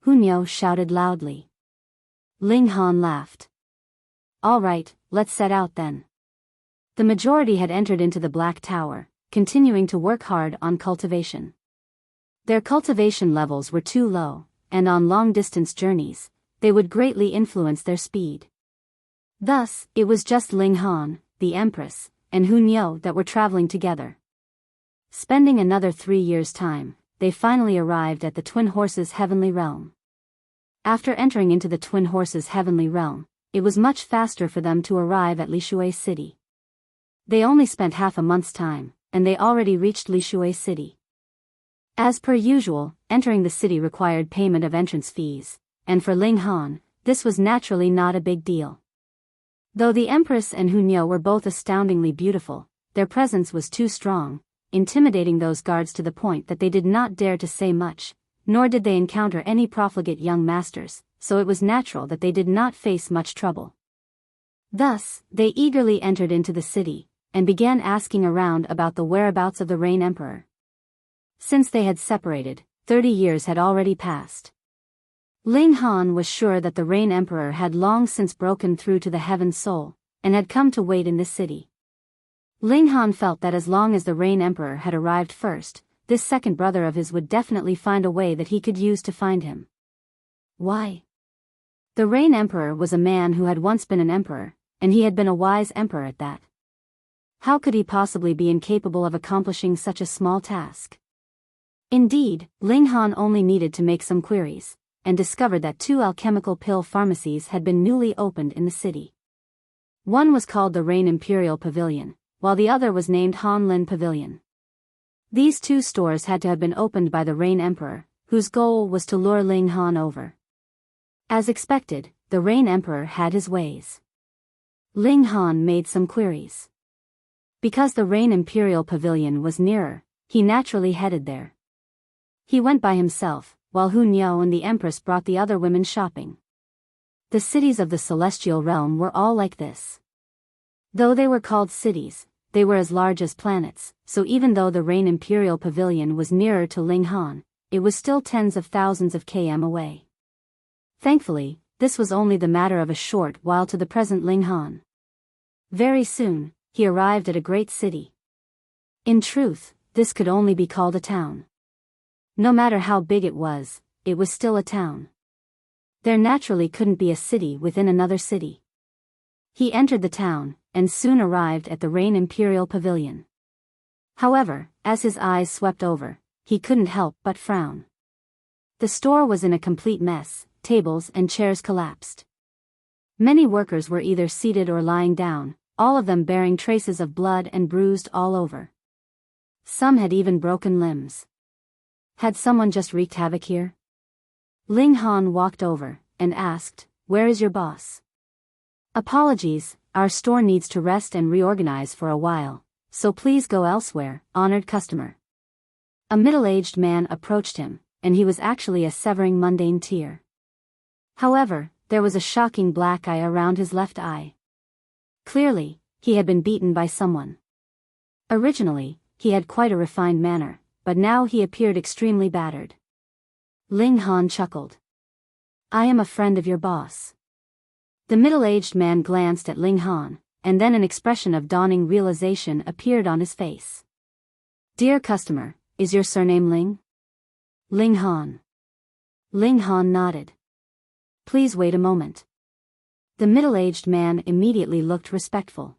Hunyo shouted loudly. Ling Han laughed. All right, let's set out then. The majority had entered into the Black Tower, continuing to work hard on cultivation. Their cultivation levels were too low, and on long-distance journeys, they would greatly influence their speed. Thus, it was just Ling Han, the Empress, and Hu Niu that were traveling together. Spending another 3 years' time, they finally arrived at the Twin Horses' heavenly realm. After entering into the Twin Horses' heavenly realm, it was much faster for them to arrive at Lishui City. They only spent half a month's time, and they already reached Lishui City. As per usual, entering the city required payment of entrance fees, and for Ling Han, this was naturally not a big deal. Though the Empress and Hu Niu were both astoundingly beautiful, their presence was too strong, intimidating those guards to the point that they did not dare to say much, nor did they encounter any profligate young masters, so it was natural that they did not face much trouble. Thus, they eagerly entered into the city, and began asking around about the whereabouts of the Rain Emperor. Since they had separated, 30 years had already passed. Ling Han was sure that the Rain Emperor had long since broken through to the Heaven Soul, and had come to wait in this city. Ling Han felt that as long as the Rain Emperor had arrived first, this second brother of his would definitely find a way that he could use to find him. Why? The Rain Emperor was a man who had once been an emperor, and he had been a wise emperor at that. How could he possibly be incapable of accomplishing such a small task? Indeed, Ling Han only needed to make some queries, and discovered that 2 alchemical pill pharmacies had been newly opened in the city. One was called the Rain Imperial Pavilion, while the other was named Han Lin Pavilion. These 2 stores had to have been opened by the Rain Emperor, whose goal was to lure Ling Han over. As expected, the Rain Emperor had his ways. Ling Han made some queries. Because the Rain Imperial Pavilion was nearer, he naturally headed there. He went by himself, while Hu Niu and the Empress brought the other women shopping. The cities of the celestial realm were all like this. Though they were called cities, they were as large as planets, so even though the Rain Imperial Pavilion was nearer to Ling Han, it was still tens of thousands of km away. Thankfully, this was only the matter of a short while to the present Ling Han. Very soon, he arrived at a great city. In truth, this could only be called a town. No matter how big it was still a town. There naturally couldn't be a city within another city. He entered the town, and soon arrived at the Rain Imperial Pavilion. However, as his eyes swept over, he couldn't help but frown. The store was in a complete mess, tables and chairs collapsed. Many workers were either seated or lying down, all of them bearing traces of blood and bruised all over. Some had even broken limbs. Had someone just wreaked havoc here? Ling Han walked over, and asked, "Where is your boss?" "Apologies, our store needs to rest and reorganize for a while, so please go elsewhere, honored customer." A middle-aged man approached him, and he was actually a severing mundane tear. However, there was a shocking black eye around his left eye. Clearly, he had been beaten by someone. Originally, he had quite a refined manner, but now he appeared extremely battered. Ling Han chuckled. "I am a friend of your boss." The middle-aged man glanced at Ling Han, and then an expression of dawning realization appeared on his face. "Dear customer, is your surname Ling?" "Ling Han." Ling Han nodded. "Please wait a moment." The middle-aged man immediately looked respectful.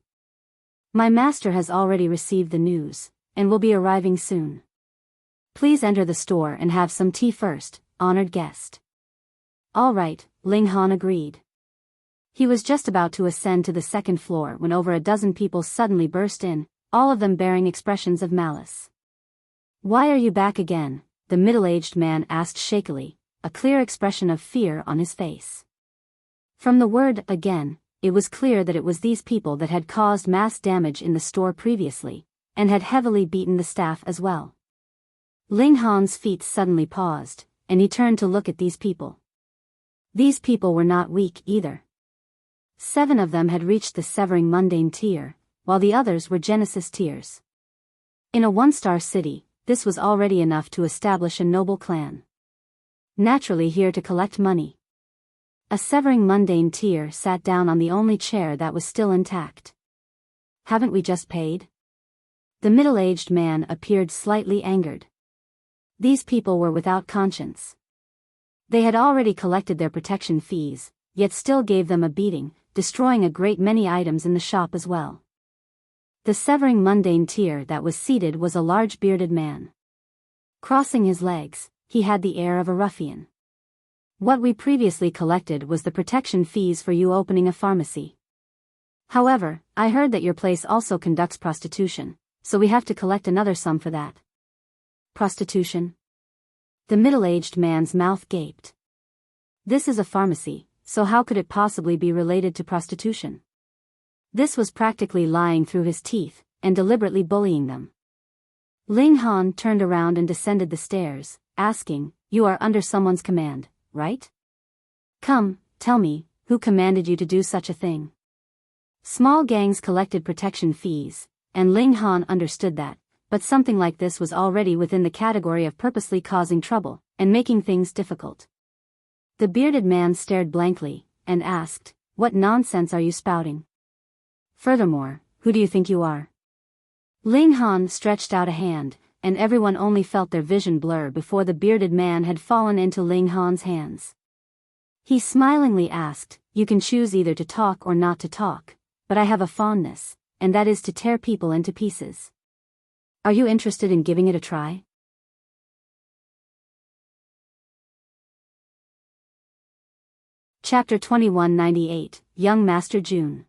"My master has already received the news, and will be arriving soon. Please enter the store and have some tea first, honored guest." "All right," Ling Han agreed. He was just about to ascend to the second floor when over a dozen people suddenly burst in, all of them bearing expressions of malice. "Why are you back again?" the middle-aged man asked shakily, a clear expression of fear on his face. From the word "again," it was clear that it was these people that had caused mass damage in the store previously, and had heavily beaten the staff as well. Ling Han's feet suddenly paused, and he turned to look at these people. These people were not weak either. 7 of them had reached the severing mundane tier, while the others were Genesis tiers. In a 1-star city, this was already enough to establish a noble clan. Naturally here to collect money. A severing mundane tier sat down on the only chair that was still intact. "Haven't we just paid?" The middle-aged man appeared slightly angered. These people were without conscience. They had already collected their protection fees, yet still gave them a beating, destroying a great many items in the shop as well. The severing mundane tier that was seated was a large bearded man. Crossing his legs, he had the air of a ruffian. What we previously collected was the protection fees for you opening a pharmacy. However, I heard that your place also conducts prostitution, so we have to collect another sum for that. Prostitution? The middle-aged man's mouth gaped. This is a pharmacy, so how could it possibly be related to prostitution? This was practically lying through his teeth, and deliberately bullying them. Ling Han turned around and descended the stairs, asking, "You are under someone's command, right? Come, tell me, who commanded you to do such a thing?" Small gangs collected protection fees, and Ling Han understood that, but something like this was already within the category of purposely causing trouble, and making things difficult. The bearded man stared blankly, and asked, "What nonsense are you spouting? Furthermore, who do you think you are?" Ling Han stretched out a hand, and everyone only felt their vision blur before the bearded man had fallen into Ling Han's hands. He smilingly asked, "You can choose either to talk or not to talk, but I have a fondness, and that is to tear people into pieces. Are you interested in giving it a try?" Chapter 2198, Young Master Jun.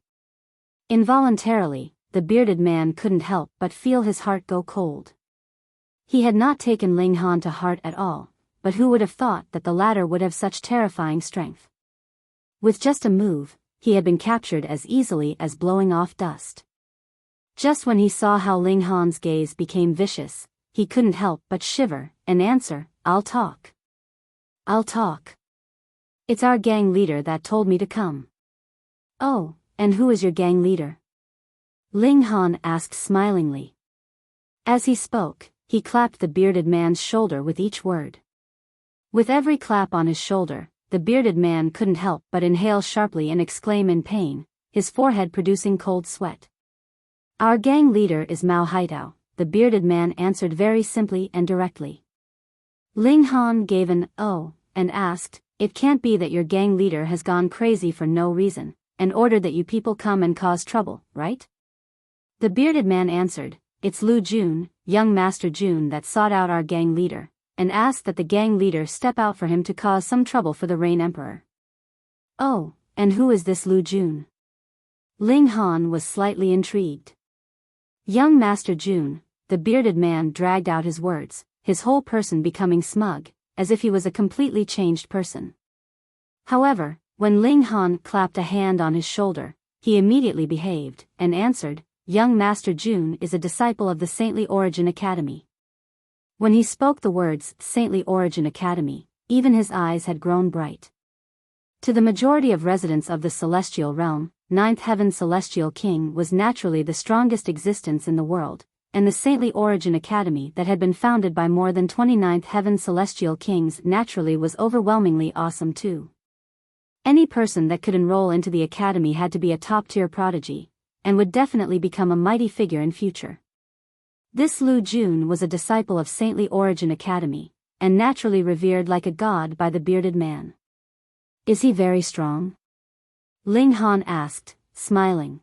Involuntarily, the bearded man couldn't help but feel his heart go cold. He had not taken Ling Han to heart at all, but who would have thought that the latter would have such terrifying strength? With just a move, he had been captured as easily as blowing off dust. Just when he saw how Ling Han's gaze became vicious, he couldn't help but shiver and answer, "I'll talk. I'll talk. It's our gang leader that told me to come." "Oh, and who is your gang leader?" Ling Han asked smilingly. As he spoke, he clapped the bearded man's shoulder with each word. With every clap on his shoulder, the bearded man couldn't help but inhale sharply and exclaim in pain, his forehead producing cold sweat. "Our gang leader is Mao Haidao," the bearded man answered very simply and directly. Ling Han gave an "oh," and asked, "It can't be that your gang leader has gone crazy for no reason, and ordered that you people come and cause trouble, right?" The bearded man answered, "It's Lu Jun, young Master Jun, that sought out our gang leader, and asked that the gang leader step out for him to cause some trouble for the Rain Emperor." "Oh, and who is this Lu Jun?" Ling Han was slightly intrigued. "Young Master Jun," the bearded man dragged out his words, his whole person becoming smug, as if he was a completely changed person. However, when Ling Han clapped a hand on his shoulder, he immediately behaved, and answered, "Young Master Jun is a disciple of the Saintly Origin Academy." When he spoke the words, Saintly Origin Academy, even his eyes had grown bright. To the majority of residents of the celestial realm, Ninth Heaven Celestial King was naturally the strongest existence in the world, and the Saintly Origin Academy that had been founded by more than 29th Heaven Celestial Kings naturally was overwhelmingly awesome too. Any person that could enroll into the academy had to be a top-tier prodigy, and would definitely become a mighty figure in future. This Lu Jun was a disciple of Saintly Origin Academy, and naturally revered like a god by the bearded man. "Is he very strong?" Ling Han asked, smiling.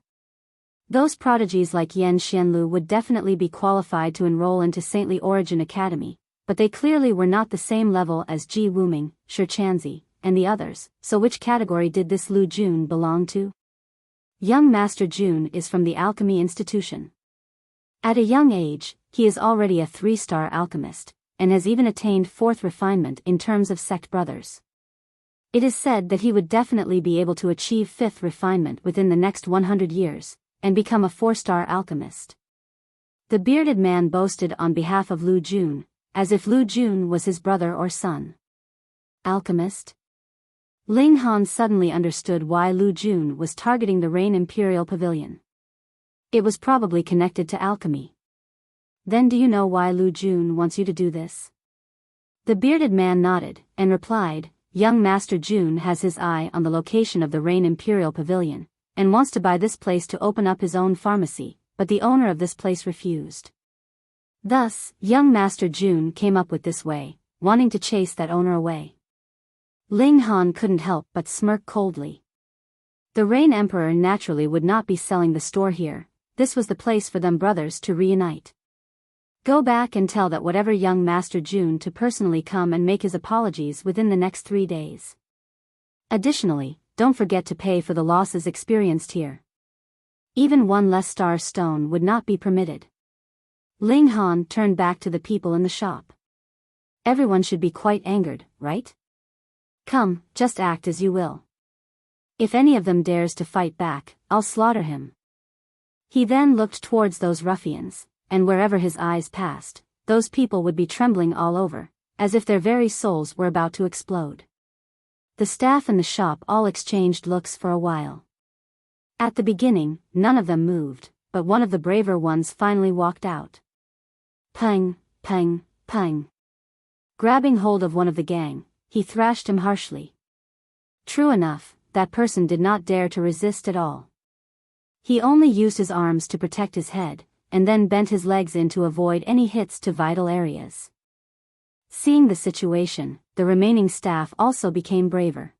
Those prodigies like Yan Xianlu would definitely be qualified to enroll into Saintly Origin Academy, but they clearly were not the same level as Ji Wuming, Shi Chanzi, and the others, so which category did this Lu Jun belong to? Young Master Jun is from the Alchemy Institution. At a young age, he is already a 3-star alchemist, and has even attained 4th refinement in terms of sect brothers. It is said that he would definitely be able to achieve 5th refinement within the next 100 years, and become a 4-star alchemist. The bearded man boasted on behalf of Lu Jun, as if Lu Jun was his brother or son. Alchemist? Ling Han suddenly understood why Lu Jun was targeting the Rain Imperial Pavilion. It was probably connected to alchemy. Then do you know why Lu Jun wants you to do this? The bearded man nodded, and replied, "Young Master Jun has his eye on the location of the Rain Imperial Pavilion, and wants to buy this place to open up his own pharmacy, but the owner of this place refused. Thus, young Master Jun came up with this way, wanting to chase that owner away." Ling Han couldn't help but smirk coldly. The Rain Emperor naturally would not be selling the store here. This was the place for them brothers to reunite. Go back and tell that whatever young Master Jun to personally come and make his apologies within the next 3 days. Additionally, don't forget to pay for the losses experienced here. Even one less star stone would not be permitted. Ling Han turned back to the people in the shop. Everyone should be quite angered, right? Come, just act as you will. If any of them dares to fight back, I'll slaughter him. He then looked towards those ruffians, and wherever his eyes passed, those people would be trembling all over, as if their very souls were about to explode. The staff in the shop all exchanged looks for a while. At the beginning, none of them moved, but one of the braver ones finally walked out. Pang, pang, pang. Grabbing hold of one of the gang, he thrashed him harshly. True enough, that person did not dare to resist at all. He only used his arms to protect his head, and then bent his legs in to avoid any hits to vital areas. Seeing the situation, the remaining staff also became braver.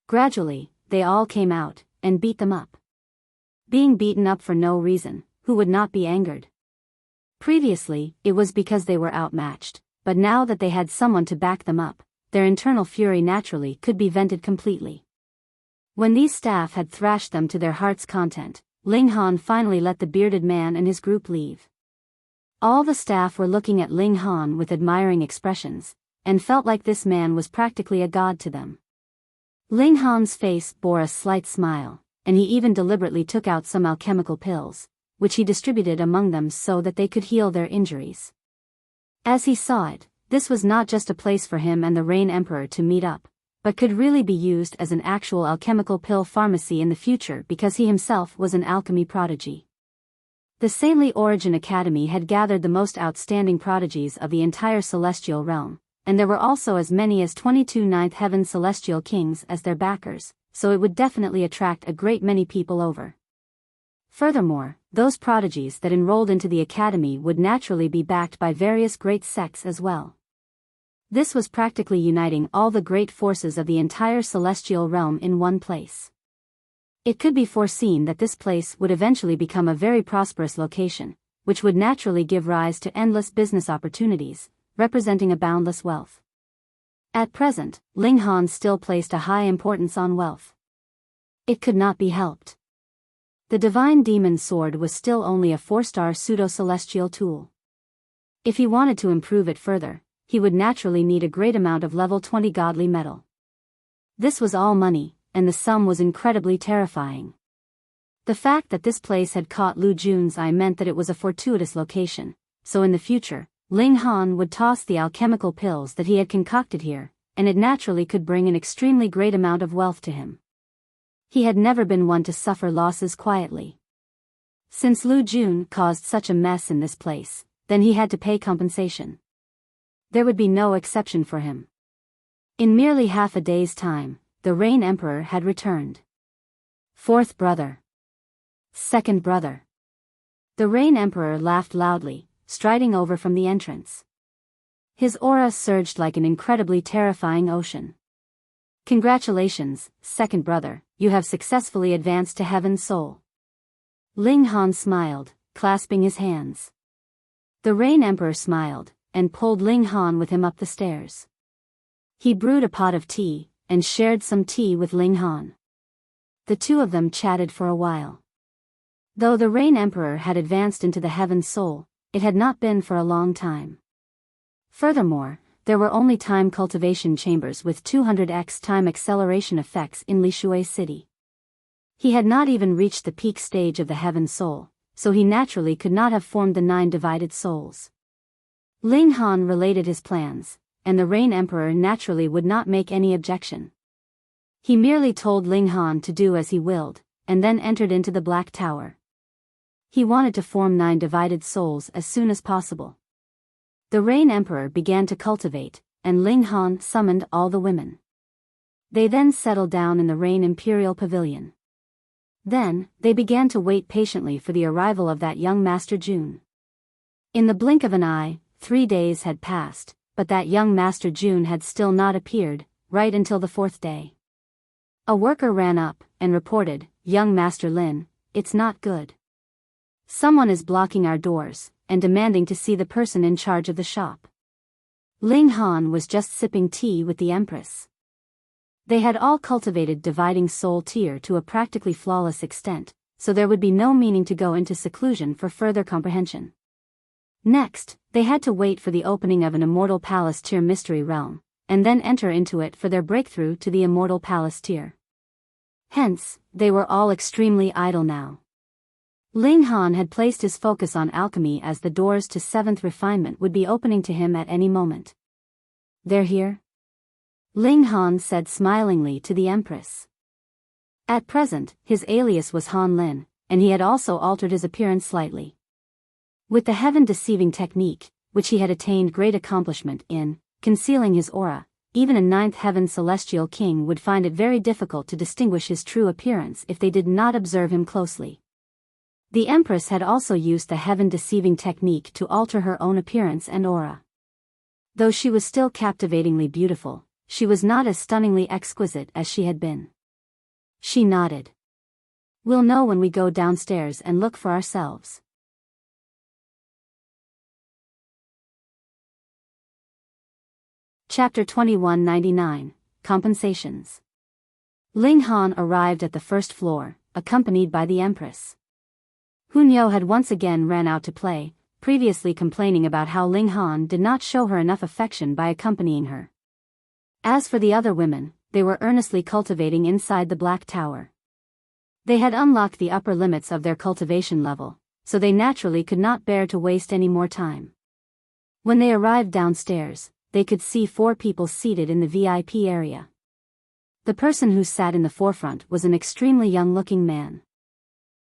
Gradually, they all came out, and beat them up. Being beaten up for no reason, who would not be angered? Previously, it was because they were outmatched, but now that they had someone to back them up, their internal fury naturally could be vented completely. When these staff had thrashed them to their heart's content, Ling Han finally let the bearded man and his group leave. All the staff were looking at Ling Han with admiring expressions, and felt like this man was practically a god to them. Ling Han's face bore a slight smile, and he even deliberately took out some alchemical pills, which he distributed among them so that they could heal their injuries. As he saw it, this was not just a place for him and the Rain Emperor to meet up, but could really be used as an actual alchemical pill pharmacy in the future because he himself was an alchemy prodigy. The Saintly Origin Academy had gathered the most outstanding prodigies of the entire celestial realm, and there were also as many as 22 Ninth Heaven celestial kings as their backers, so it would definitely attract a great many people over. Furthermore, those prodigies that enrolled into the academy would naturally be backed by various great sects as well. This was practically uniting all the great forces of the entire celestial realm in one place. It could be foreseen that this place would eventually become a very prosperous location, which would naturally give rise to endless business opportunities, representing a boundless wealth. At present, Ling Han still placed a high importance on wealth. It could not be helped. The divine demon sword was still only a 4-star pseudo-celestial tool. If he wanted to improve it further, he would naturally need a great amount of level 20 godly metal. This was all money, and the sum was incredibly terrifying. The fact that this place had caught Lu Jun's eye meant that it was a fortuitous location, so in the future, Ling Han would toss the alchemical pills that he had concocted here, and it naturally could bring an extremely great amount of wealth to him. He had never been one to suffer losses quietly. Since Lu Jun caused such a mess in this place, then he had to pay compensation. There would be no exception for him. In merely half a day's time, the Rain Emperor had returned. Fourth brother. Second brother. The Rain Emperor laughed loudly, striding over from the entrance. His aura surged like an incredibly terrifying ocean. Congratulations, second brother, you have successfully advanced to Heaven's Soul. Ling Han smiled, clasping his hands. The Rain Emperor smiled, and pulled Ling Han with him up the stairs. He brewed a pot of tea, and shared some tea with Ling Han. The two of them chatted for a while. Though the Rain Emperor had advanced into the Heaven's Soul, it had not been for a long time. Furthermore, there were only time cultivation chambers with 200x time acceleration effects in Lishui City. He had not even reached the peak stage of the Heaven's Soul, so he naturally could not have formed the 9 divided souls. Ling Han related his plans, and the Rain Emperor naturally would not make any objection. He merely told Ling Han to do as he willed, and then entered into the Black Tower. He wanted to form 9 divided souls as soon as possible. The Rain Emperor began to cultivate, and Ling Han summoned all the women. They then settled down in the Rain Imperial Pavilion. Then, they began to wait patiently for the arrival of that young Master Jun. In the blink of an eye, 3 days had passed, but that young Master Jun had still not appeared, right until the fourth day. A worker ran up and reported, "Young Master Lin, it's not good. Someone is blocking our doors and demanding to see the person in charge of the shop." Ling Han was just sipping tea with the Empress. They had all cultivated dividing soul tier to a practically flawless extent, so there would be no meaning to go into seclusion for further comprehension. Next, they had to wait for the opening of an Immortal Palace tier mystery realm, and then enter into it for their breakthrough to the Immortal Palace tier. Hence, they were all extremely idle now. Ling Han had placed his focus on alchemy as the doors to 7th refinement would be opening to him at any moment. "They're here?" Ling Han said smilingly to the Empress. At present, his alias was Han Lin, and he had also altered his appearance slightly. With the heaven-deceiving technique, which he had attained great accomplishment in, concealing his aura, even a 9th heaven celestial king would find it very difficult to distinguish his true appearance if they did not observe him closely. The Empress had also used the heaven-deceiving technique to alter her own appearance and aura. Though she was still captivatingly beautiful, she was not as stunningly exquisite as she had been. She nodded. "We'll know when we go downstairs and look for ourselves." Chapter 2199, Compensations. Ling Han arrived at the first floor, accompanied by the Empress. Huang had once again ran out to play, previously complaining about how Ling Han did not show her enough affection by accompanying her. As for the other women, they were earnestly cultivating inside the Black Tower. They had unlocked the upper limits of their cultivation level, so they naturally could not bear to waste any more time. When they arrived downstairs, they could see 4 people seated in the VIP area. The person who sat in the forefront was an extremely young-looking man.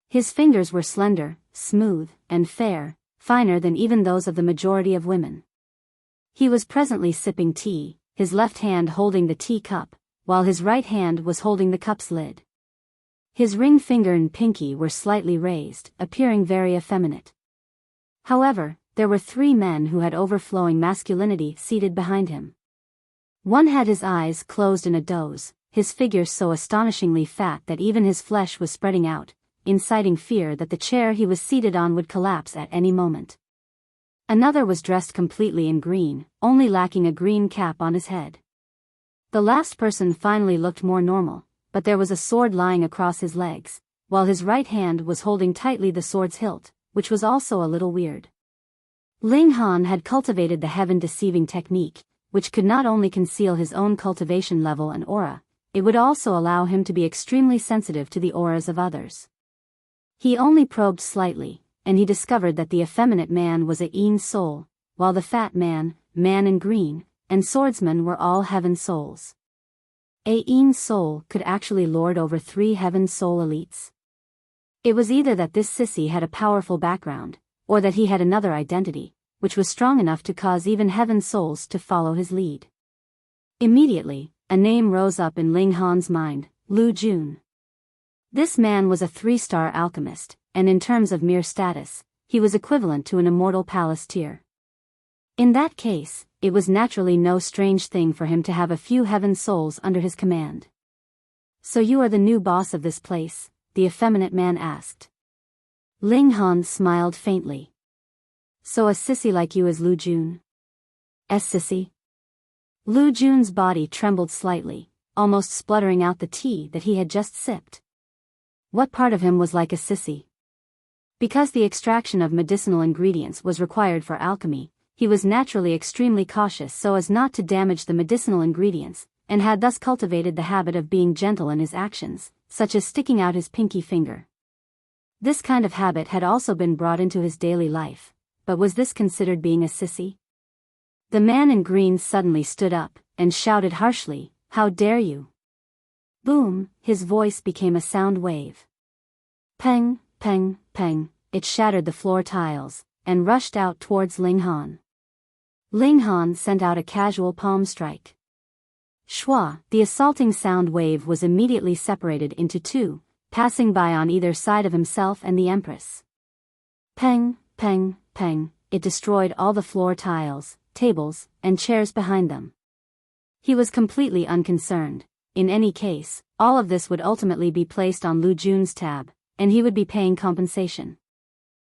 His fingers were slender, smooth, and fair, finer than even those of the majority of women. He was presently sipping tea, his left hand holding the tea cup, while his right hand was holding the cup's lid. His ring finger and pinky were slightly raised, appearing very effeminate. However, there were 3 men who had overflowing masculinity seated behind him. One had his eyes closed in a doze, his figure so astonishingly fat that even his flesh was spreading out, inciting fear that the chair he was seated on would collapse at any moment. Another was dressed completely in green, only lacking a green cap on his head. The last person finally looked more normal, but there was a sword lying across his legs, while his right hand was holding tightly the sword's hilt, which was also a little weird. Ling Han had cultivated the heaven-deceiving technique, which could not only conceal his own cultivation level and aura, it would also allow him to be extremely sensitive to the auras of others. He only probed slightly, and he discovered that the effeminate man was a Yin soul, while the fat man, man in green, and swordsman were all heaven souls. A Yin soul could actually lord over 3 heaven soul elites. It was either that this sissy had a powerful background, or that he had another identity, which was strong enough to cause even heaven souls to follow his lead. Immediately, a name rose up in Ling Han's mind, Lu Jun. This man was a 3-star alchemist, and in terms of mere status, he was equivalent to an Immortal Palace tier. In that case, it was naturally no strange thing for him to have a few heaven souls under his command. "So you are the new boss of this place?" the effeminate man asked. Ling Han smiled faintly. "So a sissy like you is Lu Jun?" Sissy? Lu Jun's body trembled slightly, almost spluttering out the tea that he had just sipped. What part of him was like a sissy? Because the extraction of medicinal ingredients was required for alchemy, he was naturally extremely cautious so as not to damage the medicinal ingredients, and had thus cultivated the habit of being gentle in his actions, such as sticking out his pinky finger. This kind of habit had also been brought into his daily life, but was this considered being a sissy? The man in green suddenly stood up, and shouted harshly, "How dare you!" Boom, his voice became a sound wave. Peng, peng, peng, it shattered the floor tiles, and rushed out towards Ling Han. Ling Han sent out a casual palm strike. Shwa, the assaulting sound wave was immediately separated into 2, passing by on either side of himself and the Empress. Peng, peng, peng, it destroyed all the floor tiles, tables, and chairs behind them. He was completely unconcerned. In any case, all of this would ultimately be placed on Lu Jun's tab, and he would be paying compensation.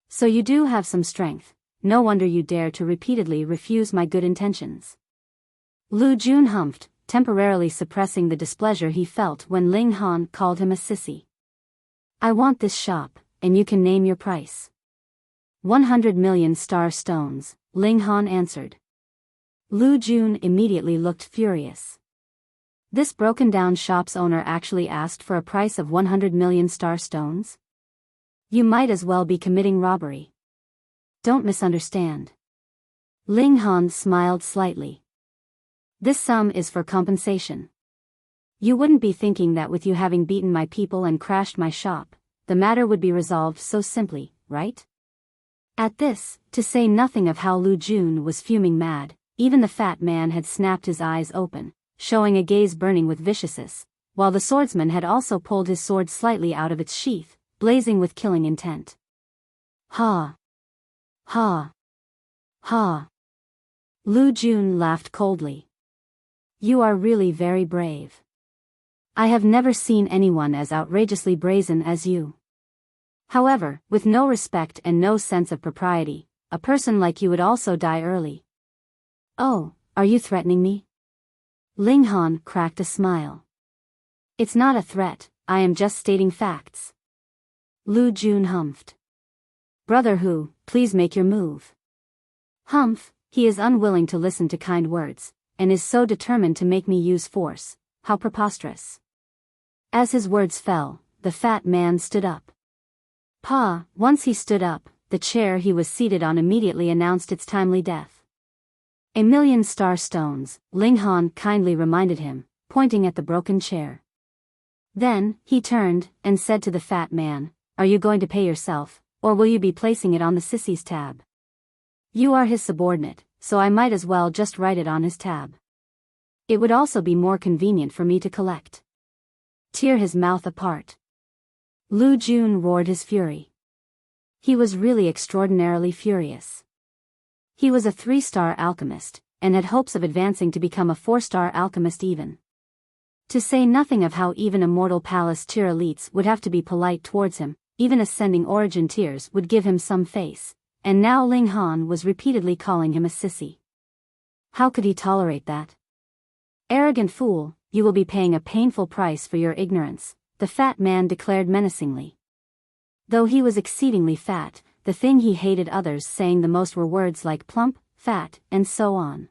So you do have some strength. No wonder you dare to repeatedly refuse my good intentions. Lu Jun humphed, temporarily suppressing the displeasure he felt when Ling Han called him a sissy. I want this shop, and you can name your price. 100 million star stones, Ling Han answered. Lu Jun immediately looked furious. This broken-down shop's owner actually asked for a price of 100 million star stones? You might as well be committing robbery. Don't misunderstand. Ling Han smiled slightly. This sum is for compensation. You wouldn't be thinking that with you having beaten my people and crashed my shop, the matter would be resolved so simply, right? At this, to say nothing of how Lu Jun was fuming mad, even the fat man had snapped his eyes open, showing a gaze burning with viciousness, while the swordsman had also pulled his sword slightly out of its sheath, blazing with killing intent. Ha! Ha! Ha! Lu Jun laughed coldly. You are really very brave. I have never seen anyone as outrageously brazen as you. However, with no respect and no sense of propriety, a person like you would also die early. Oh, are you threatening me? Ling Han cracked a smile. It's not a threat, I am just stating facts. Lu Jun humphed. Brother Hu, please make your move. Humph, he is unwilling to listen to kind words, and is so determined to make me use force. How preposterous. As his words fell, the fat man stood up. Once he stood up, the chair he was seated on immediately announced its timely death. 1,000,000 star stones, Ling Han kindly reminded him, pointing at the broken chair. Then, he turned, and said to the fat man, Are you going to pay yourself, or will you be placing it on the sissy's tab? You are his subordinate, so I might as well just write it on his tab. It would also be more convenient for me to collect. Tear his mouth apart. Lu Jun roared his fury. He was really extraordinarily furious. He was a 3-star alchemist, and had hopes of advancing to become a 4-star alchemist even. To say nothing of how even immortal palace tier elites would have to be polite towards him, even ascending origin tiers would give him some face, and now Ling Han was repeatedly calling him a sissy. How could he tolerate that? Arrogant fool, you will be paying a painful price for your ignorance, the fat man declared menacingly. Though he was exceedingly fat, the thing he hated others saying the most were words like plump, fat, and so on.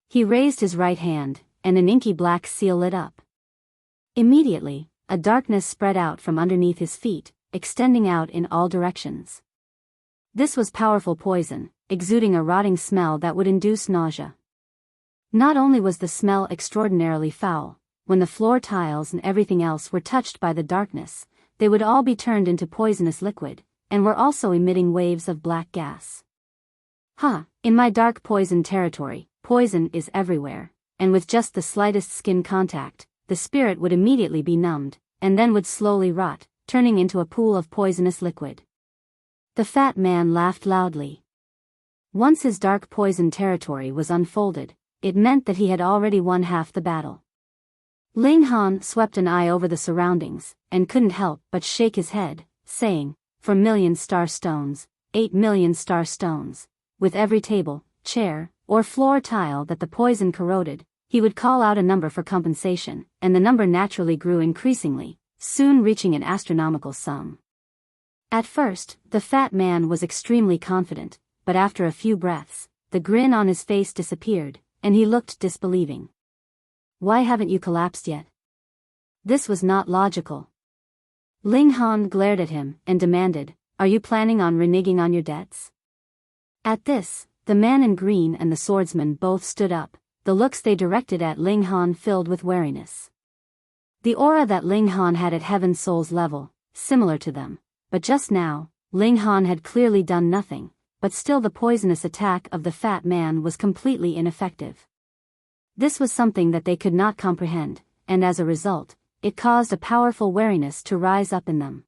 He raised his right hand, and an inky black seal lit up. Immediately, a darkness spread out from underneath his feet, extending out in all directions. This was powerful poison, exuding a rotting smell that would induce nausea. Not only was the smell extraordinarily foul, when the floor tiles and everything else were touched by the darkness, they would all be turned into poisonous liquid, and were also emitting waves of black gas. In my dark poison territory, poison is everywhere, and with just the slightest skin contact, the spirit would immediately be numbed, and then would slowly rot, turning into a pool of poisonous liquid. The fat man laughed loudly. Once his dark poison territory was unfolded, it meant that he had already won half the battle. Ling Han swept an eye over the surroundings, and couldn't help but shake his head, saying, For 1,000,000 star stones, 8,000,000 star stones. With every table, chair, or floor tile that the poison corroded, he would call out a number for compensation, and the number naturally grew increasingly, soon reaching an astronomical sum. At first, the fat man was extremely confident, but after a few breaths, the grin on his face disappeared, and he looked disbelieving. Why haven't you collapsed yet? This was not logical. Ling Han glared at him and demanded, Are you planning on reneging on your debts? At this, the man in green and the swordsman both stood up, the looks they directed at Ling Han filled with wariness. The aura that Ling Han had at Heaven Soul's level, similar to them, but just now, Ling Han had clearly done nothing, but still the poisonous attack of the fat man was completely ineffective. This was something that they could not comprehend, and as a result, it caused a powerful wariness to rise up in them.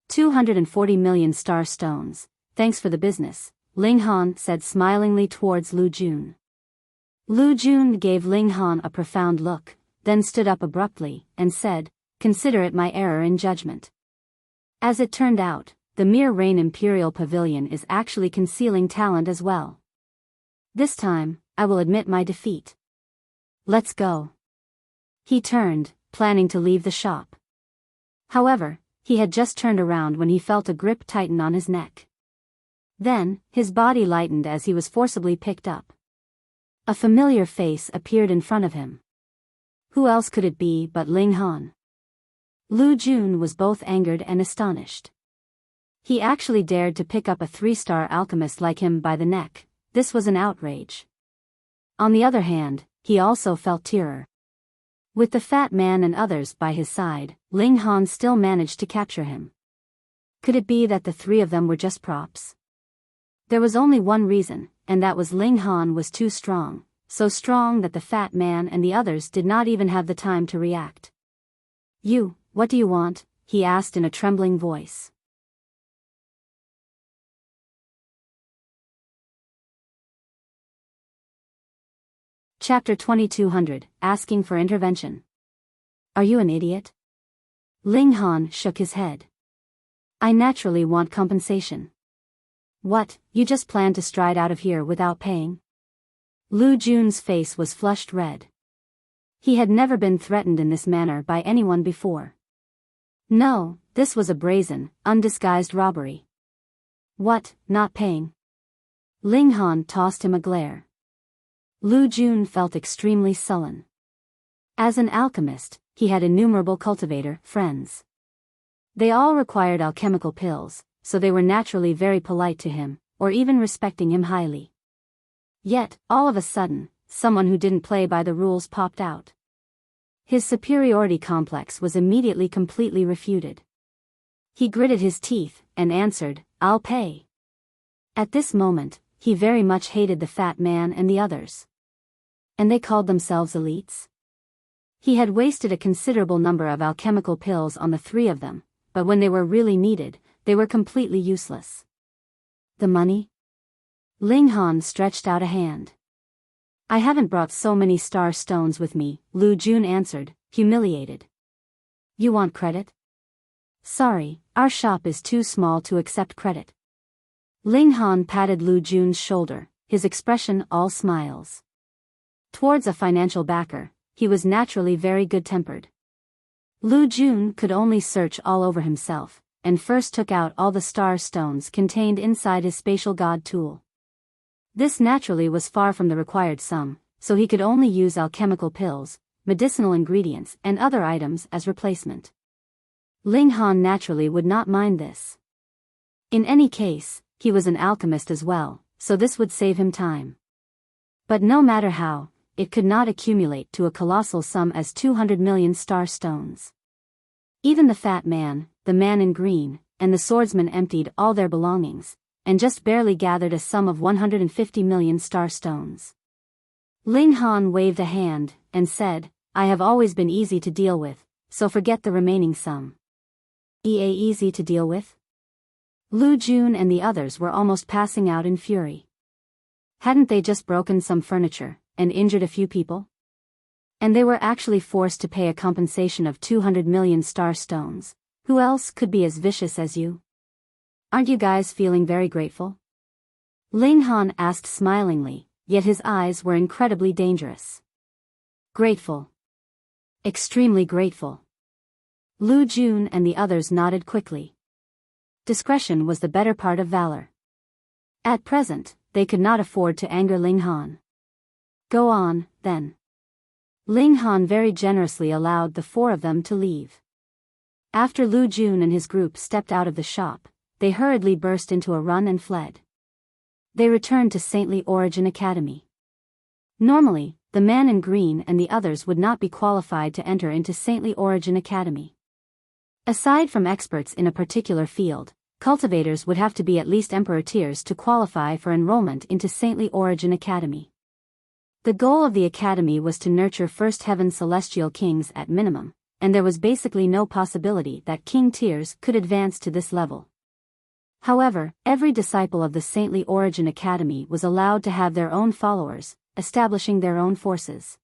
240 million star stones, thanks for the business, Ling Han said smilingly towards Lu Jun. Lu Jun gave Ling Han a profound look, then stood up abruptly, and said, "Consider it my error in judgment. As it turned out, the Mere Rain Imperial Pavilion is actually concealing talent as well. This time, I will admit my defeat. Let's go." He turned, planning to leave the shop. However, he had just turned around when he felt a grip tighten on his neck. Then, his body lightened as he was forcibly picked up. A familiar face appeared in front of him. Who else could it be but Ling Han? Lu Jun was both angered and astonished. He actually dared to pick up a 3-star alchemist like him by the neck. This was an outrage. On the other hand, he also felt terror. With the fat man and others by his side, Ling Han still managed to capture him. Could it be that the three of them were just props? There was only one reason, and that was Ling Han was too strong, so strong that the fat man and the others did not even have the time to react. "You, what do you want?" he asked in a trembling voice. Chapter 2200, Asking for Intervention. "Are you an idiot?" Ling Han shook his head. "I naturally want compensation." "What, you just plan to stride out of here without paying?" Lu Jun's face was flushed red. He had never been threatened in this manner by anyone before. No, this was a brazen, undisguised robbery. "What, not paying?" Ling Han tossed him a glare. Lu Jun felt extremely sullen. As an alchemist, he had innumerable cultivator friends. They all required alchemical pills, so they were naturally very polite to him, or even respecting him highly. Yet, all of a sudden, someone who didn't play by the rules popped out. His superiority complex was immediately completely refuted. He gritted his teeth, and answered, "I'll pay." At this moment, he very much hated the fat man and the others. And they called themselves elites? He had wasted a considerable number of alchemical pills on the three of them, but when they were really needed, they were completely useless. The money? Ling Han stretched out a hand. "I haven't brought so many star stones with me," Lu Jun answered, humiliated. "You want credit?" "Sorry, our shop is too small to accept credit." Ling Han patted Lu Jun's shoulder, his expression all smiles. Towards a financial backer, he was naturally very good-tempered. Lu Jun could only search all over himself, and first took out all the star stones contained inside his spatial god tool. This naturally was far from the required sum, so he could only use alchemical pills, medicinal ingredients and other items as replacement. Ling Han naturally would not mind this. In any case, he was an alchemist as well, so this would save him time. But no matter how, it could not accumulate to a colossal sum as 200 million star stones. Even the fat man, the man in green, and the swordsman emptied all their belongings, and just barely gathered a sum of 150 million star stones. Ling Han waved a hand, and said, "I have always been easy to deal with, so forget the remaining sum." Easy to deal with? Lu Jun and the others were almost passing out in fury. Hadn't they just broken some furniture, and injured a few people? And they were actually forced to pay a compensation of 200 million star stones. Who else could be as vicious as you? Aren't you guys feeling very grateful? Ling Han asked smilingly, yet his eyes were incredibly dangerous. Grateful. Extremely grateful. Lu Jun and the others nodded quickly. Discretion was the better part of valor. At present, they could not afford to anger Ling Han. "Go on, then." Ling Han very generously allowed the four of them to leave. After Lu Jun and his group stepped out of the shop, they hurriedly burst into a run and fled. They returned to Saintly Origin Academy. Normally, the man in green and the others would not be qualified to enter into Saintly Origin Academy. Aside from experts in a particular field, cultivators would have to be at least Emperor tiers to qualify for enrollment into Saintly Origin Academy. The goal of the academy was to nurture First Heaven Celestial Kings at minimum, and there was basically no possibility that King tiers could advance to this level. However, every disciple of the Saintly Origin Academy was allowed to have their own followers, establishing their own forces.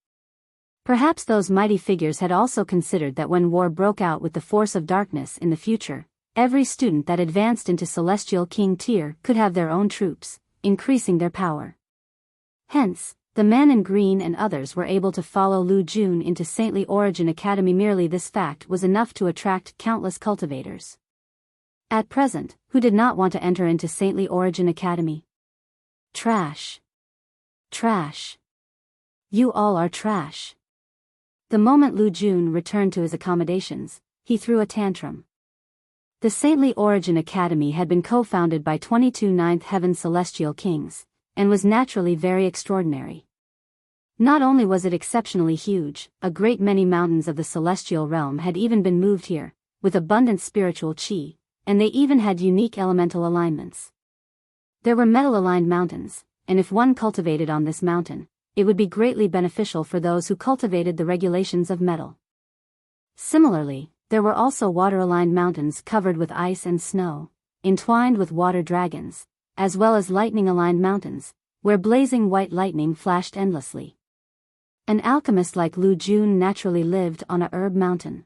Perhaps those mighty figures had also considered that when war broke out with the force of darkness in the future, every student that advanced into Celestial King tier could have their own troops, increasing their power. Hence, the man in green and others were able to follow Lu Jun into Saintly Origin Academy. Merely this fact was enough to attract countless cultivators. At present, who did not want to enter into Saintly Origin Academy? Trash. Trash. You all are trash. The moment Lu Jun returned to his accommodations, he threw a tantrum. The Saintly Origin Academy had been co-founded by 22 Ninth Heaven Celestial Kings, and was naturally very extraordinary. Not only was it exceptionally huge, a great many mountains of the celestial realm had even been moved here, with abundant spiritual chi, and they even had unique elemental alignments. There were metal-aligned mountains, and if one cultivated on this mountain, it would be greatly beneficial for those who cultivated the regulations of metal. Similarly, there were also water-aligned mountains covered with ice and snow, entwined with water dragons, as well as lightning-aligned mountains, where blazing white lightning flashed endlessly. An alchemist like Lu Jun naturally lived on a herb mountain.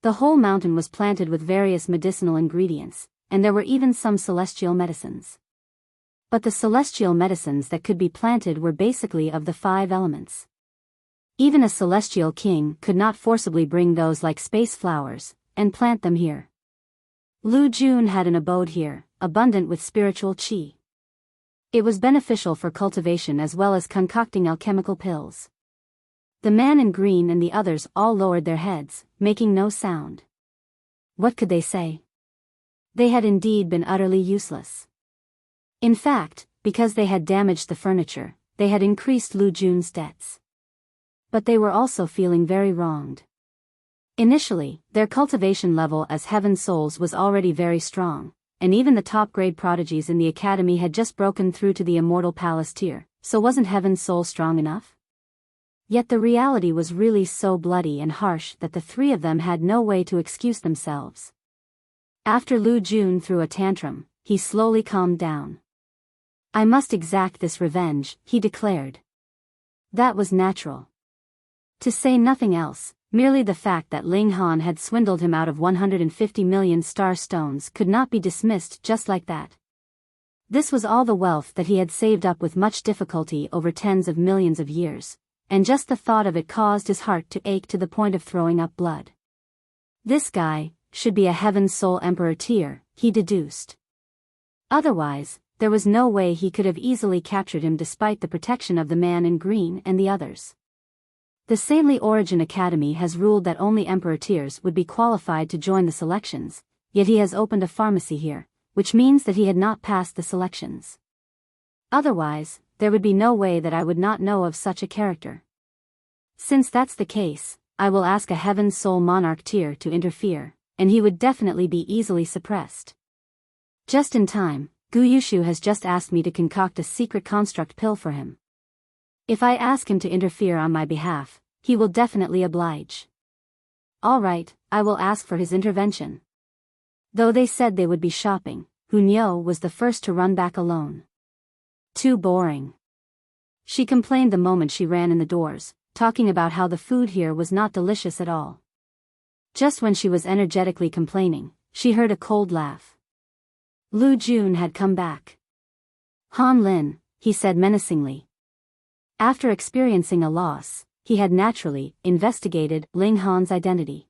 The whole mountain was planted with various medicinal ingredients, and there were even some celestial medicines. But the celestial medicines that could be planted were basically of the 5 elements. Even a celestial king could not forcibly bring those like space flowers, and plant them here. Lu Jun had an abode here, abundant with spiritual chi. It was beneficial for cultivation as well as concocting alchemical pills. The man in green and the others all lowered their heads, making no sound. What could they say? They had indeed been utterly useless. In fact, because they had damaged the furniture, they had increased Lu Jun's debts. But they were also feeling very wronged. Initially, their cultivation level as heaven souls was already very strong, and even the top-grade prodigies in the academy had just broken through to the immortal palace tier, so wasn't heaven's soul strong enough? Yet the reality was really so bloody and harsh that the 3 of them had no way to excuse themselves. After Lu Jun threw a tantrum, he slowly calmed down. I must exact this revenge, he declared. That was natural. To say nothing else, merely the fact that Ling Han had swindled him out of 150 million star stones could not be dismissed just like that. This was all the wealth that he had saved up with much difficulty over tens of millions of years, and just the thought of it caused his heart to ache to the point of throwing up blood. This guy should be a heaven soul emperor tier, he deduced. Otherwise, there was no way he could have easily captured him despite the protection of the man in green and the others. The Saintly Origin Academy has ruled that only Emperor tiers would be qualified to join the selections, yet he has opened a pharmacy here, which means that he had not passed the selections. Otherwise, there would be no way that I would not know of such a character. Since that's the case, I will ask a Heaven Soul Monarch tier to interfere, and he would definitely be easily suppressed. Just in time, Gu Yushu has just asked me to concoct a secret construct pill for him. If I ask him to interfere on my behalf, he will definitely oblige. All right, I will ask for his intervention. Though they said they would be shopping, Huang was the first to run back alone. Too boring. She complained the moment she ran in the doors, talking about how the food here was not delicious at all. Just when she was energetically complaining, she heard a cold laugh. Lu Jun had come back. Han Lin, he said menacingly. After experiencing a loss, he had naturally investigated Ling Han's identity.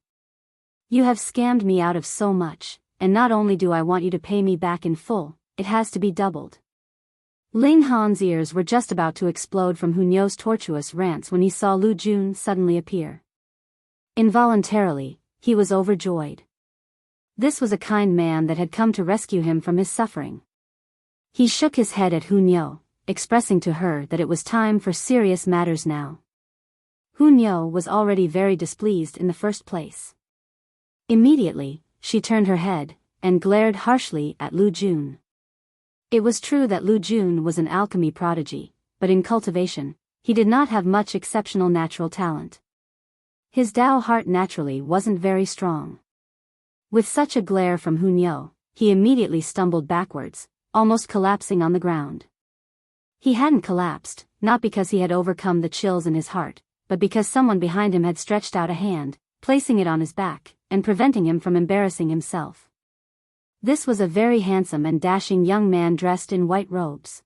You have scammed me out of so much, and not only do I want you to pay me back in full, it has to be doubled. Ling Han's ears were just about to explode from Huang's tortuous rants when he saw Lu Jun suddenly appear. Involuntarily, he was overjoyed. This was a kind man that had come to rescue him from his suffering. He shook his head at Huang, expressing to her that it was time for serious matters now. Huang was already very displeased in the first place. Immediately, she turned her head, and glared harshly at Lu Jun. It was true that Lu Jun was an alchemy prodigy, but in cultivation, he did not have much exceptional natural talent. His Tao heart naturally wasn't very strong. With such a glare from Huang, he immediately stumbled backwards, almost collapsing on the ground. He hadn't collapsed, not because he had overcome the chills in his heart, but because someone behind him had stretched out a hand, placing it on his back, and preventing him from embarrassing himself. This was a very handsome and dashing young man dressed in white robes.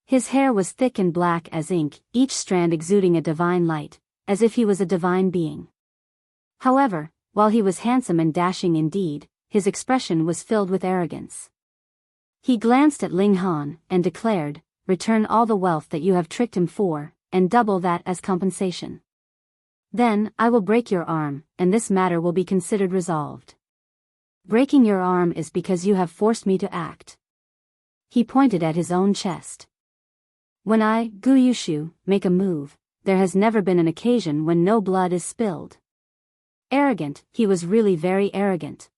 His hair was thick and black as ink, each strand exuding a divine light, as if he was a divine being. However, while he was handsome and dashing indeed, his expression was filled with arrogance. He glanced at Ling Han, and declared, "Return all the wealth that you have tricked him for, and double that as compensation. Then, I will break your arm, and this matter will be considered resolved. Breaking your arm is because you have forced me to act." He pointed at his own chest. "When I, Gu Yushu, make a move, there has never been an occasion when no blood is spilled." Arrogant, he was really very arrogant.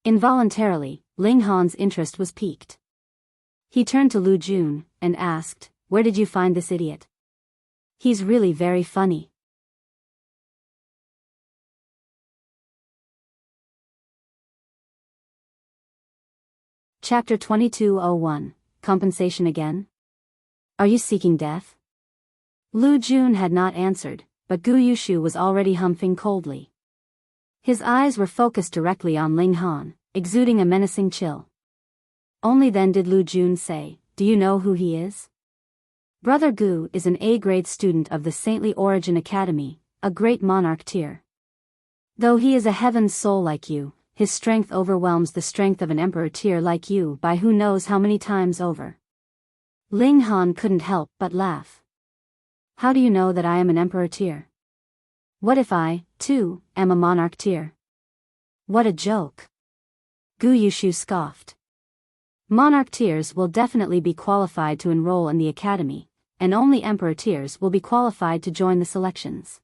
Involuntarily, Ling Han's interest was piqued. He turned to Lu Jun, and asked, "Where did you find this idiot? He's really very funny." Chapter 2201, Compensation Again? Are you seeking death? Lu Jun had not answered, but Gu Yushu was already humping coldly. His eyes were focused directly on Ling Han, exuding a menacing chill. Only then did Lu Jun say, "Do you know who he is? Brother Gu is an A-grade student of the Saintly Origin Academy, a great monarch tier. Though he is a heaven's soul like you, his strength overwhelms the strength of an emperor tier like you by who knows how many times over." Ling Han couldn't help but laugh. "How do you know that I am an emperor tier? What if I, too, am a monarch tier?" "What a joke." Gu Yushu scoffed. "Monarch tiers will definitely be qualified to enroll in the academy, and only emperor tiers will be qualified to join the selections.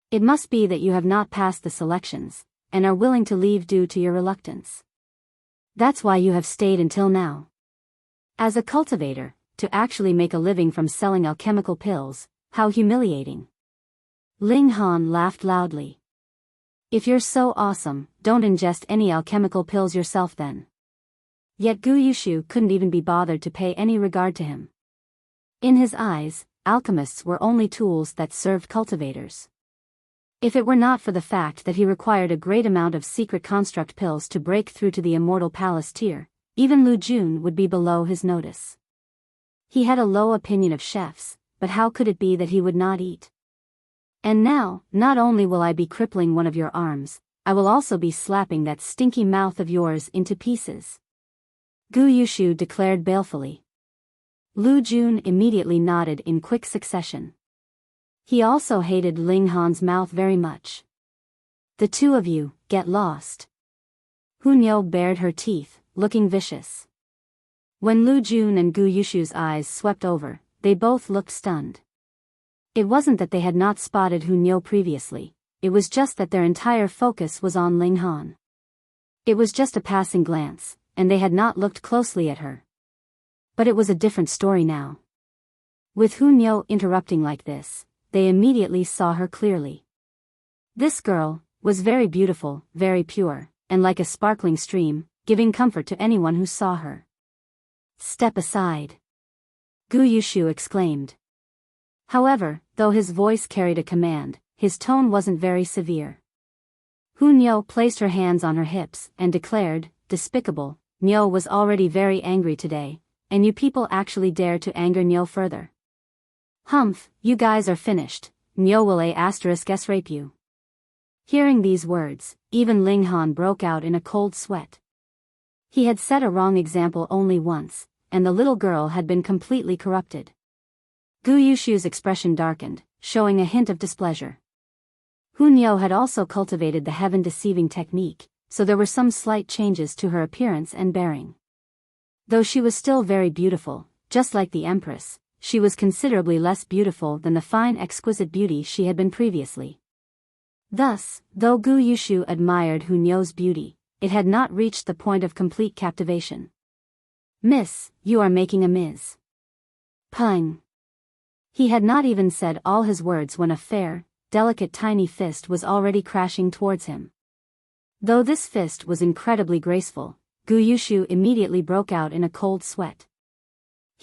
It must be that you have not passed the selections, and are willing to leave due to your reluctance. That's why you have stayed until now. As a cultivator, to actually make a living from selling alchemical pills, how humiliating." Ling Han laughed loudly. "If you're so awesome, don't ingest any alchemical pills yourself then." Yet Gu Yushu couldn't even be bothered to pay any regard to him. In his eyes, alchemists were only tools that served cultivators. If it were not for the fact that he required a great amount of secret construct pills to break through to the Immortal Palace tier, even Lu Jun would be below his notice. He had a low opinion of chefs, but how could it be that he would not eat? "And now, not only will I be crippling one of your arms, I will also be slapping that stinky mouth of yours into pieces," Gu Yushu declared balefully. Lu Jun immediately nodded in quick succession. He also hated Ling Han's mouth very much. "The two of you, get lost." Hunyeo bared her teeth, looking vicious. When Lu Jun and Gu Yushu's eyes swept over, they both looked stunned. It wasn't that they had not spotted Hunyeo previously, it was just that their entire focus was on Ling Han. It was just a passing glance, and they had not looked closely at her. But it was a different story now. With Hunyeo interrupting like this, they immediately saw her clearly. This girl was very beautiful, very pure, and like a sparkling stream, giving comfort to anyone who saw her. "Step aside," Gu Yushu exclaimed. However, though his voice carried a command, his tone wasn't very severe. Hunyeo placed her hands on her hips and declared, "Despicable, Nyo was already very angry today, and you people actually dare to anger Nyo further. Humph, you guys are finished, Nyo will *s rape you." Hearing these words, even Ling Han broke out in a cold sweat. He had set a wrong example only once, and the little girl had been completely corrupted. Gu Yushu's expression darkened, showing a hint of displeasure. Hunyeo had also cultivated the heaven-deceiving technique, so there were some slight changes to her appearance and bearing. Though she was still very beautiful, just like the Empress, she was considerably less beautiful than the fine exquisite beauty she had been previously. Thus, though Gu Yushu admired Hunyeo's beauty, it had not reached the point of complete captivation. "Miss, you are making a miss." Pung. He had not even said all his words when a fair, delicate tiny fist was already crashing towards him. Though this fist was incredibly graceful, Gu Yushu immediately broke out in a cold sweat.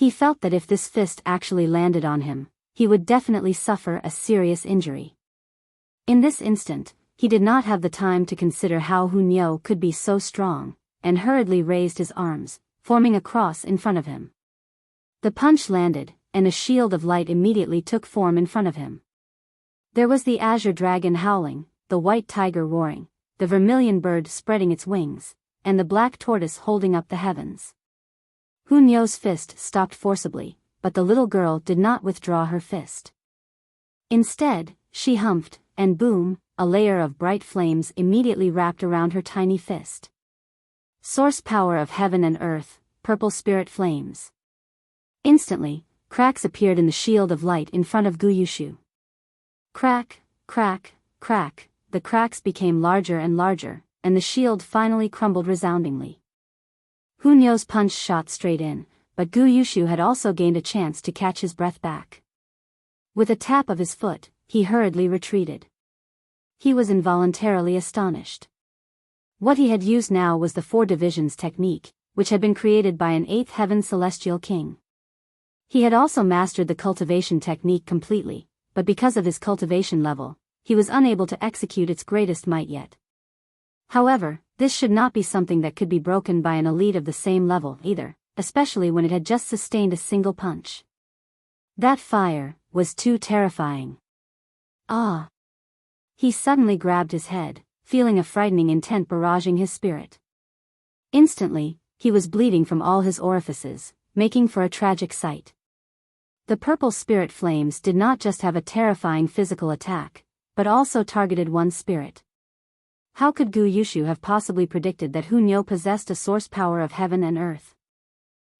He felt that if this fist actually landed on him, he would definitely suffer a serious injury. In this instant, he did not have the time to consider how Huang could be so strong, and hurriedly raised his arms, forming a cross in front of him. The punch landed, and a shield of light immediately took form in front of him. There was the azure dragon howling, the white tiger roaring, the vermilion bird spreading its wings, and the black tortoise holding up the heavens. Huang's fist stopped forcibly, but the little girl did not withdraw her fist. Instead, she humphed, and boom, a layer of bright flames immediately wrapped around her tiny fist. Source power of heaven and earth, purple spirit flames. Instantly, cracks appeared in the shield of light in front of Guiyushu. Crack, crack, crack, the cracks became larger and larger, and the shield finally crumbled resoundingly. Huang's punch shot straight in, but Guiyushu had also gained a chance to catch his breath back. With a tap of his foot, he hurriedly retreated. He was involuntarily astonished. What he had used now was the 4 divisions technique, which had been created by an 8th heaven celestial king. He had also mastered the cultivation technique completely, but because of his cultivation level, he was unable to execute its greatest might yet. However, this should not be something that could be broken by an elite of the same level either, especially when it had just sustained a single punch. That fire was too terrifying. Ah! He suddenly grabbed his head, feeling a frightening intent barraging his spirit. Instantly, he was bleeding from all his orifices, making for a tragic sight. The purple spirit flames did not just have a terrifying physical attack, but also targeted one's spirit. How could Guiyushu have possibly predicted that Huang possessed a source power of heaven and earth?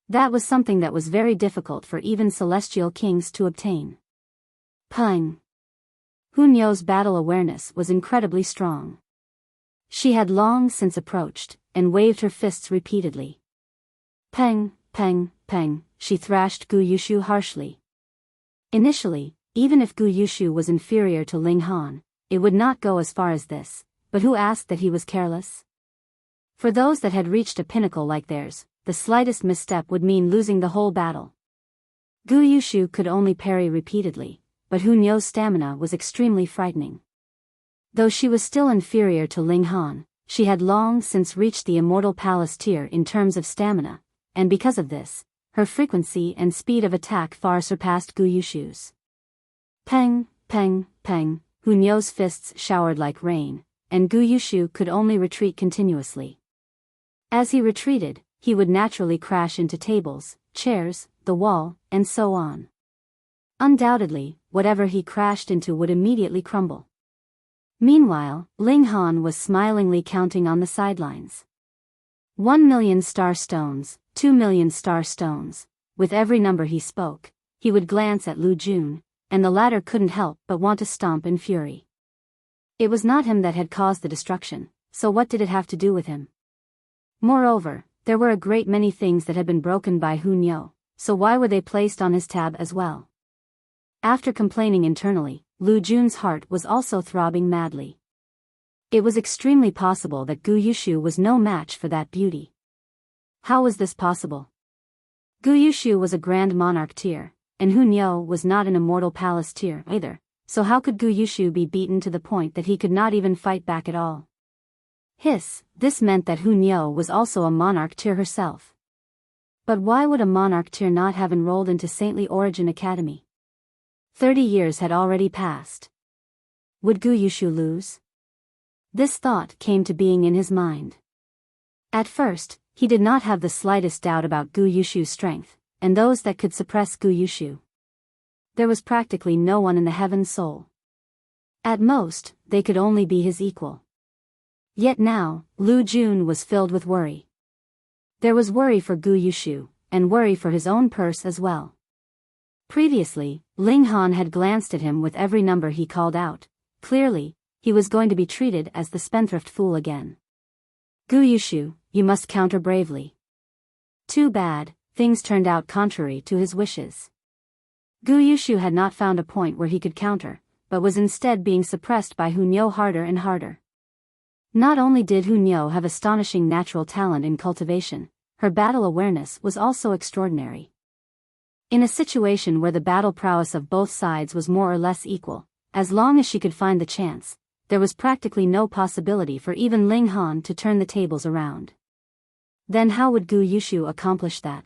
That was something that was very difficult for even celestial kings to obtain. Pang! Huang's battle awareness was incredibly strong. She had long since approached, and waved her fists repeatedly. Peng, peng, peng, she thrashed Guiyushu harshly. Initially, even if Guiyushu was inferior to Ling Han, it would not go as far as this, but who asked that he was careless? For those that had reached a pinnacle like theirs, the slightest misstep would mean losing the whole battle. Guiyushu could only parry repeatedly, but Huang's stamina was extremely frightening. Though she was still inferior to Ling Han, she had long since reached the Immortal Palace tier in terms of stamina, and because of this, her frequency and speed of attack far surpassed Guiyushu's. Peng, peng, peng, Huang's fists showered like rain, and Guiyushu could only retreat continuously. As he retreated, he would naturally crash into tables, chairs, the wall, and so on. Undoubtedly, whatever he crashed into would immediately crumble. Meanwhile, Ling Han was smilingly counting on the sidelines. 1,000,000 star stones, 2,000,000 star stones. With every number he spoke, he would glance at Lu Jun, and the latter couldn't help but want to stomp in fury. It was not him that had caused the destruction, so what did it have to do with him? Moreover, there were a great many things that had been broken by Huang, so why were they placed on his tab as well? After complaining internally, Lu Jun's heart was also throbbing madly. It was extremely possible that Guiyushu was no match for that beauty. How was this possible? Guiyushu was a Grand Monarch tier, and Huang was not an Immortal Palace tier either, so how could Guiyushu be beaten to the point that he could not even fight back at all? This meant that Huang was also a Monarch tier herself. But why would a Monarch tier not have enrolled into Saintly Origin Academy? 30 years had already passed. Would Guiyushu lose? This thought came to being in his mind. At first, he did not have the slightest doubt about Guiyushu's strength, and those that could suppress Guiyushu. There was practically no one in the Heaven Soul. At most, they could only be his equal. Yet now, Lu Jun was filled with worry. There was worry for Guiyushu, and worry for his own purse as well. Previously, Ling Han had glanced at him with every number he called out. Clearly, he was going to be treated as the spendthrift fool again. Guiyushu, you must counter bravely. Too bad, things turned out contrary to his wishes. Guiyushu had not found a point where he could counter, but was instead being suppressed by Huang harder and harder. Not only did Huang have astonishing natural talent in cultivation, her battle awareness was also extraordinary. In a situation where the battle prowess of both sides was more or less equal, as long as she could find the chance, there was practically no possibility for even Ling Han to turn the tables around. Then how would Gu Yushu accomplish that?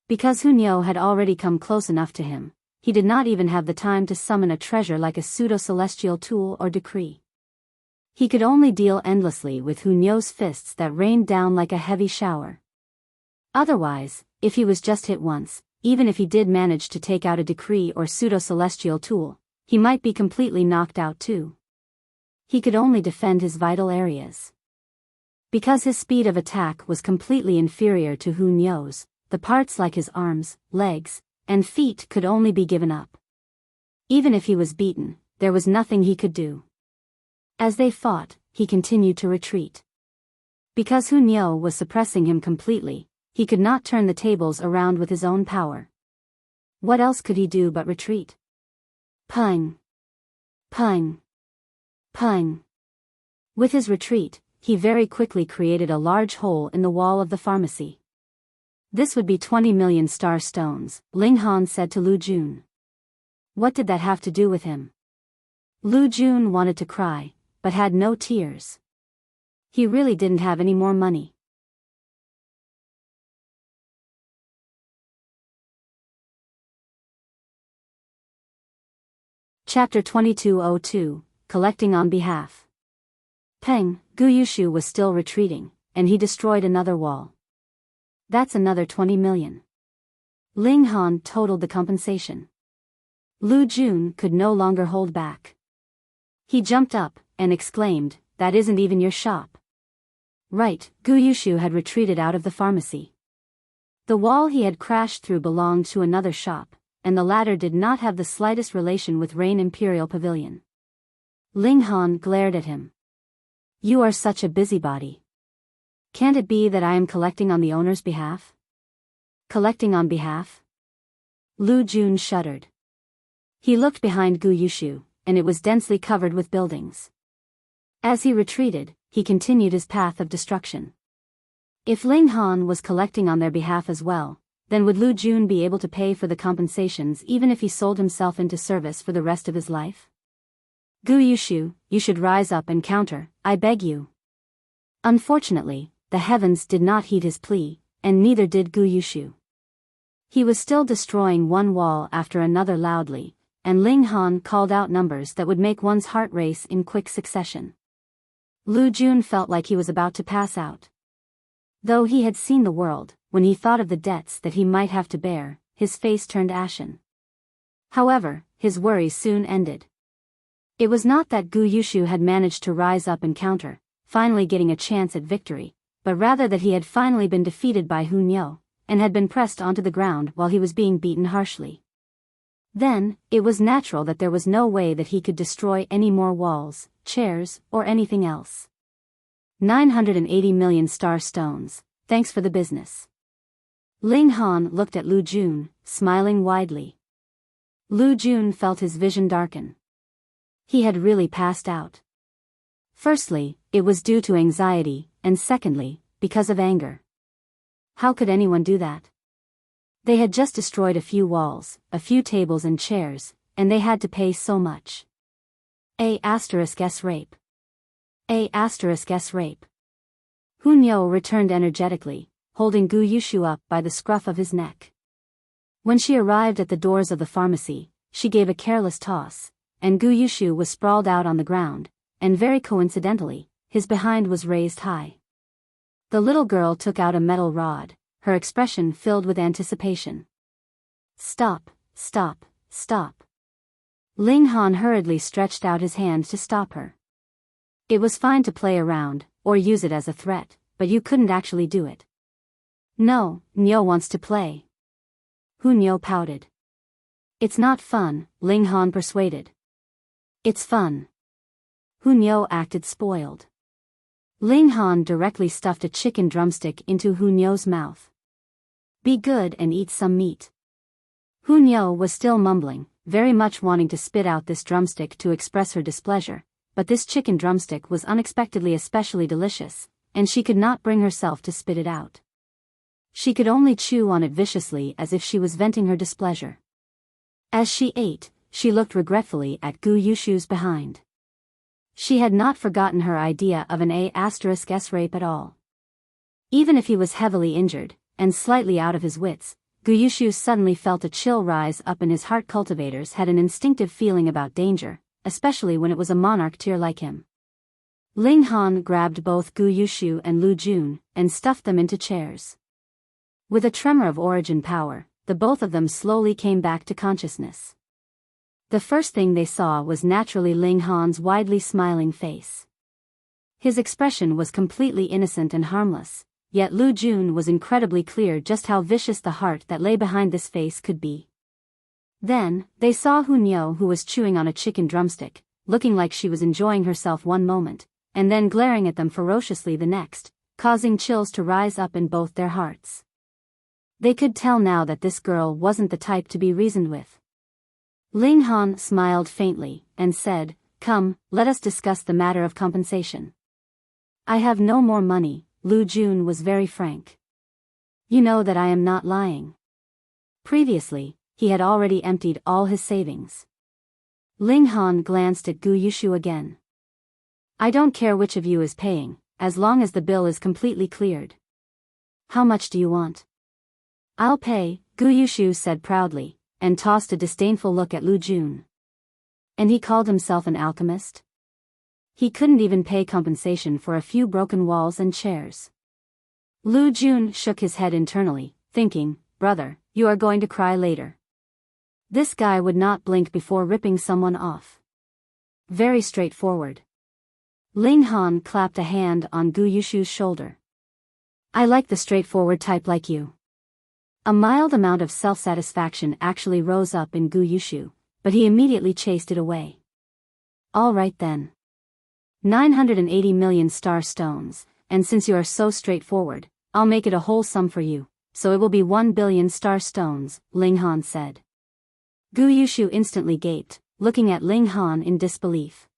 Because Hunyao had already come close enough to him, he did not even have the time to summon a treasure like a pseudo-celestial tool or decree. He could only deal endlessly with Hunyao's fists that rained down like a heavy shower. Otherwise, if he was just hit once, even if he did manage to take out a decree or pseudo-celestial tool, he might be completely knocked out too. He could only defend his vital areas. Because his speed of attack was completely inferior to Hunyao's, the parts like his arms, legs, and feet could only be given up. Even if he was beaten, there was nothing he could do. As they fought, he continued to retreat. Because Hunyao was suppressing him completely, he could not turn the tables around with his own power. What else could he do but retreat? Pang! Pang! Pang! With his retreat, he very quickly created a large hole in the wall of the pharmacy. This would be 20 million star stones, Ling Han said to Lu Jun. What did that have to do with him? Lu Jun wanted to cry, but had no tears. He really didn't have any more money. Chapter 2202, Collecting on Behalf. Peng, Gu Yushu was still retreating, and he destroyed another wall. That's another 20 million. Ling Han totaled the compensation. Lu Jun could no longer hold back. He jumped up, and exclaimed, "That isn't even your shop." Right, Gu Yushu had retreated out of the pharmacy. The wall he had crashed through belonged to another shop, and the latter did not have the slightest relation with Rain Imperial Pavilion. Ling Han glared at him. "You are such a busybody. Can't it be that I am collecting on the owner's behalf?" Collecting on behalf? Lu Jun shuddered. He looked behind Gu Yushu, and it was densely covered with buildings. As he retreated, he continued his path of destruction. If Ling Han was collecting on their behalf as well, then would Lu Jun be able to pay for the compensations even if he sold himself into service for the rest of his life? "Gu Yushu, you should rise up and counter, I beg you." Unfortunately, the heavens did not heed his plea, and neither did Gu Yushu. He was still destroying one wall after another loudly, and Ling Han called out numbers that would make one's heart race in quick succession. Lu Jun felt like he was about to pass out. Though he had seen the world, when he thought of the debts that he might have to bear, his face turned ashen. However, his worries soon ended. It was not that Gu Yushu had managed to rise up and counter, finally getting a chance at victory, but rather that he had finally been defeated by Hunyao, and had been pressed onto the ground while he was being beaten harshly. Then, it was natural that there was no way that he could destroy any more walls, chairs, or anything else. 980 million star stones, thanks for the business. Ling Han looked at Lu Jun, smiling widely. Lu Jun felt his vision darken. He had really passed out. Firstly, it was due to anxiety, and secondly, because of anger. How could anyone do that? They had just destroyed a few walls, a few tables and chairs, and they had to pay so much. *S rape. *S rape. Hunyao returned energetically, holding Gu Yushu up by the scruff of his neck. When she arrived at the doors of the pharmacy, she gave a careless toss, and Gu Yushu was sprawled out on the ground, and very coincidentally, his behind was raised high. The little girl took out a metal rod, her expression filled with anticipation. "Stop, stop, stop." Ling Han hurriedly stretched out his hand to stop her. "It was fine to play around, or use it as a threat, but you couldn't actually do it." "No, Nyo wants to play." Hunyao pouted. "It's not fun," Ling Han persuaded. "It's fun." Hunyao acted spoiled. Ling Han directly stuffed a chicken drumstick into Hunyao's mouth. "Be good and eat some meat." Hunyao was still mumbling, very much wanting to spit out this drumstick to express her displeasure, but this chicken drumstick was unexpectedly especially delicious, and she could not bring herself to spit it out. She could only chew on it viciously as if she was venting her displeasure. As she ate, she looked regretfully at Gu Yushu's behind. She had not forgotten her idea of an A*S rape at all. Even if he was heavily injured, and slightly out of his wits, Gu Yushu suddenly felt a chill rise up in his heart. Cultivators had an instinctive feeling about danger, especially when it was a monarch tier like him. Ling Han grabbed both Gu Yushu and Lu Jun, and stuffed them into chairs. With a tremor of origin power, the both of them slowly came back to consciousness. The first thing they saw was naturally Ling Han's widely smiling face. His expression was completely innocent and harmless, yet Lu Jun was incredibly clear just how vicious the heart that lay behind this face could be. Then, they saw Huang, who was chewing on a chicken drumstick, looking like she was enjoying herself one moment, and then glaring at them ferociously the next, causing chills to rise up in both their hearts. They could tell now that this girl wasn't the type to be reasoned with. Ling Han smiled faintly, and said, "Come, let us discuss the matter of compensation." "I have no more money," Lu Jun was very frank. "You know that I am not lying." Previously, he had already emptied all his savings. Ling Han glanced at Gu Yushu again. "I don't care which of you is paying, as long as the bill is completely cleared." "How much do you want?" "I'll pay," Gu Yushu said proudly, and tossed a disdainful look at Lu Jun. And he called himself an alchemist? He couldn't even pay compensation for a few broken walls and chairs. Lu Jun shook his head internally, thinking, "Brother, you are going to cry later." This guy would not blink before ripping someone off. Very straightforward. Ling Han clapped a hand on Gu Yushu's shoulder. "I like the straightforward type like you." A mild amount of self-satisfaction actually rose up in Gu Yushu, but he immediately chased it away. "All right then. 980 million star stones, and since you are so straightforward, I'll make it a whole sum for you, so it will be 1 billion star stones," Ling Han said. Gu Yushu instantly gaped, looking at Ling Han in disbelief.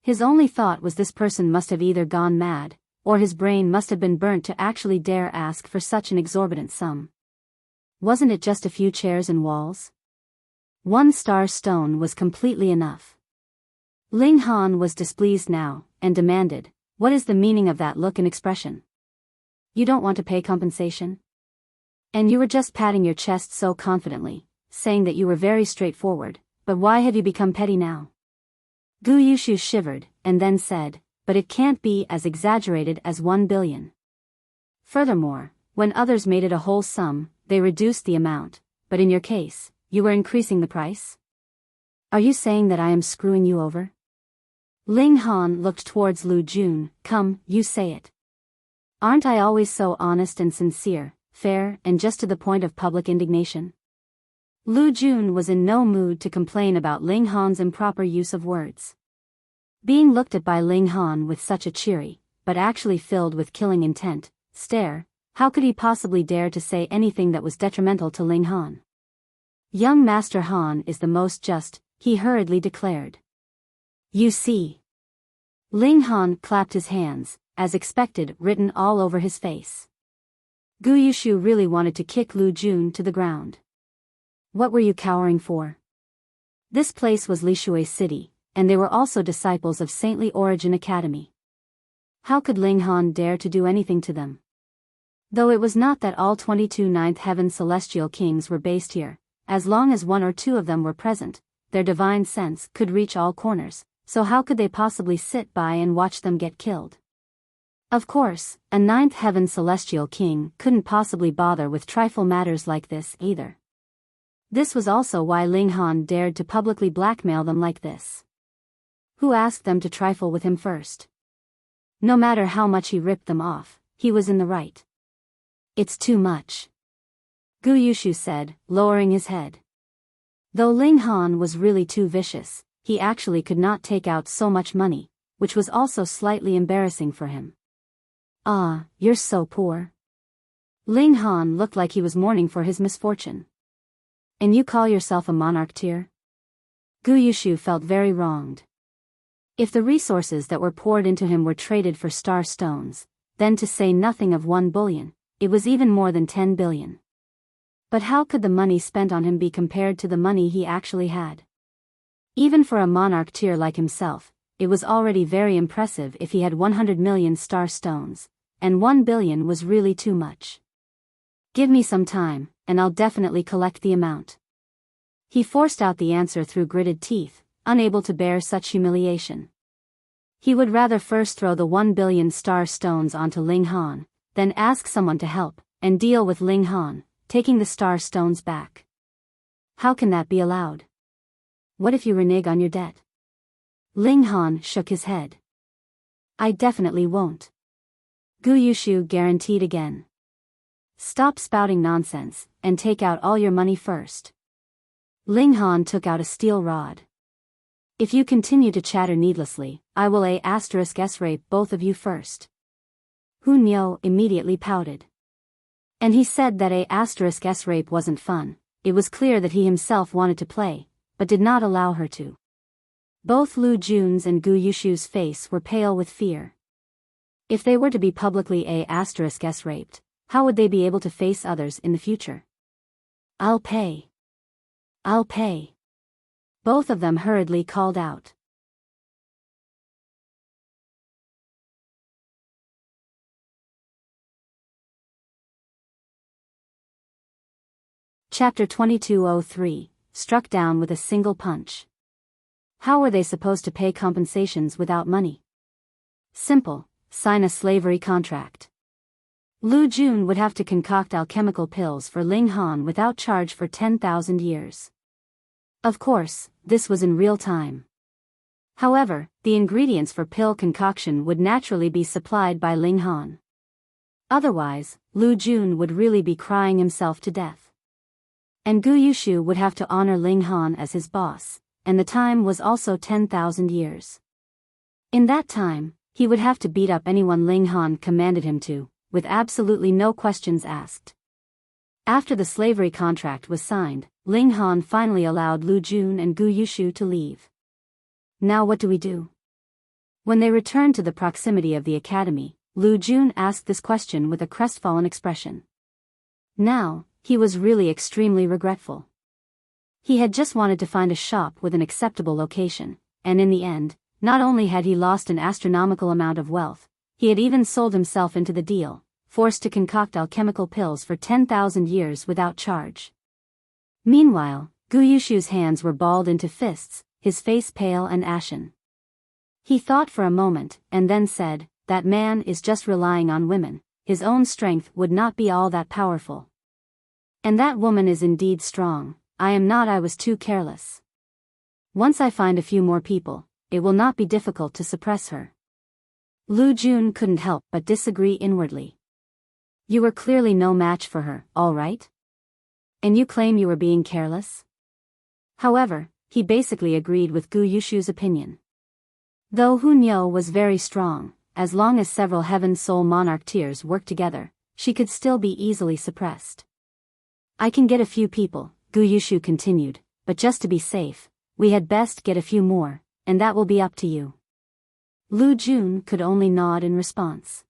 His only thought was this person must have either gone mad, or his brain must have been burnt to actually dare ask for such an exorbitant sum. Wasn't it just a few chairs and walls? 1 star stone was completely enough. Ling Han was displeased now, and demanded, "What is the meaning of that look and expression? You don't want to pay compensation? And you were just patting your chest so confidently, saying that you were very straightforward, but why have you become petty now?" Gu Yushu shivered, and then said, "But it can't be as exaggerated as 1 billion. Furthermore, when others made it a whole sum, they reduced the amount, but in your case, you were increasing the price? Are you saying that I am screwing you over?" Ling Han looked towards Lu Jun. "Come, you say it. Aren't I always so honest and sincere, fair and just to the point of public indignation?" Lu Jun was in no mood to complain about Ling Han's improper use of words. Being looked at by Ling Han with such a cheery, but actually filled with killing intent, stare, how could he possibly dare to say anything that was detrimental to Ling Han? "Young Master Han is the most just," he hurriedly declared. "You see." Ling Han clapped his hands, as expected, written all over his face. Gu Yushu really wanted to kick Lu Jun to the ground. What were you cowering for? This place was Lishui City, and they were also disciples of Saintly Origin Academy. How could Ling Han dare to do anything to them? Though it was not that all 22 Ninth Heaven Celestial Kings were based here, as long as 1 or 2 of them were present, their divine sense could reach all corners, so how could they possibly sit by and watch them get killed? Of course, a 9th Heaven Celestial King couldn't possibly bother with trifle matters like this either. This was also why Ling Han dared to publicly blackmail them like this. Who asked them to trifle with him first? No matter how much he ripped them off, he was in the right. "It's too much," Gu Yushu said, lowering his head. Though Ling Han was really too vicious, he actually could not take out so much money, which was also slightly embarrassing for him. "Ah, you're so poor." Ling Han looked like he was mourning for his misfortune. "And you call yourself a monarch tier?" Gu Yushu felt very wronged. If the resources that were poured into him were traded for star stones, then to say nothing of 1 billion, it was even more than 10 billion. But how could the money spent on him be compared to the money he actually had? Even for a monarch tier like himself, it was already very impressive if he had 100 million star stones, and 1 billion was really too much. Give me some time, and I'll definitely collect the amount. He forced out the answer through gritted teeth, unable to bear such humiliation. He would rather first throw the 1 billion star stones onto Ling Han, then ask someone to help, and deal with Ling Han, taking the star stones back. How can that be allowed? What if you renege on your debt? Ling Han shook his head. I definitely won't. Gu Yushu guaranteed again. Stop spouting nonsense, and take out all your money first. Ling Han took out a steel rod. If you continue to chatter needlessly, I will A*S rape both of you first. Hu Niu immediately pouted. And he said that A*S rape wasn't fun. It was clear that he himself wanted to play, but did not allow her to. Both Lu Jun's and Gu Yushu's face were pale with fear. If they were to be publicly A*S raped, how would they be able to face others in the future? I'll pay. I'll pay. Both of them hurriedly called out. Chapter 2203, Struck Down with a Single Punch. How were they supposed to pay compensations without money? Simple, sign a slavery contract. Lu Jun would have to concoct alchemical pills for Ling Han without charge for 10,000 years. Of course, this was in real time. However, the ingredients for pill concoction would naturally be supplied by Ling Han. Otherwise, Lu Jun would really be crying himself to death. And Gu Yushu would have to honor Ling Han as his boss, and the time was also 10,000 years. In that time, he would have to beat up anyone Ling Han commanded him to, with absolutely no questions asked. After the slavery contract was signed, Ling Han finally allowed Lu Jun and Gu Yushu to leave. Now what do we do? When they returned to the proximity of the academy, Lu Jun asked this question with a crestfallen expression. Now, he was really extremely regretful. He had just wanted to find a shop with an acceptable location, and in the end, not only had he lost an astronomical amount of wealth, he had even sold himself into the deal, forced to concoct alchemical pills for 10,000 years without charge. Meanwhile, Gu Yushu's hands were balled into fists, his face pale and ashen. He thought for a moment, and then said, that man is just relying on women, his own strength would not be all that powerful. And that woman is indeed strong, I am not. I was too careless. Once I find a few more people, it will not be difficult to suppress her. Lu Jun couldn't help but disagree inwardly. You were clearly no match for her, all right? And you claim you were being careless? However, he basically agreed with Gu Yushu's opinion. Though Hu Niu was very strong, as long as several Heaven Soul Monarch tiers worked together, she could still be easily suppressed. I can get a few people, Gu Yushu continued, but just to be safe, we had best get a few more, and that will be up to you. Lu Jun could only nod in response.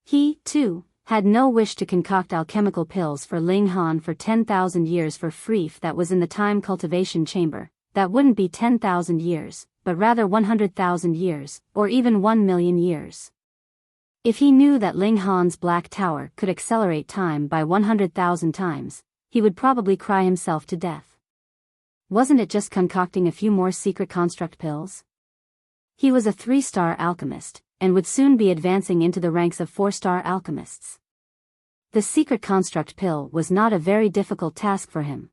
He, too, had no wish to concoct alchemical pills for Ling Han for 10,000 years for free. If that was in the time cultivation chamber, that wouldn't be 10,000 years, but rather 100,000 years, or even 1 million years. If he knew that Ling Han's Black Tower could accelerate time by 100,000 times, he would probably cry himself to death. Wasn't it just concocting a few more secret construct pills? He was a 3-star alchemist, and would soon be advancing into the ranks of 4-star alchemists. The secret construct pill was not a very difficult task for him.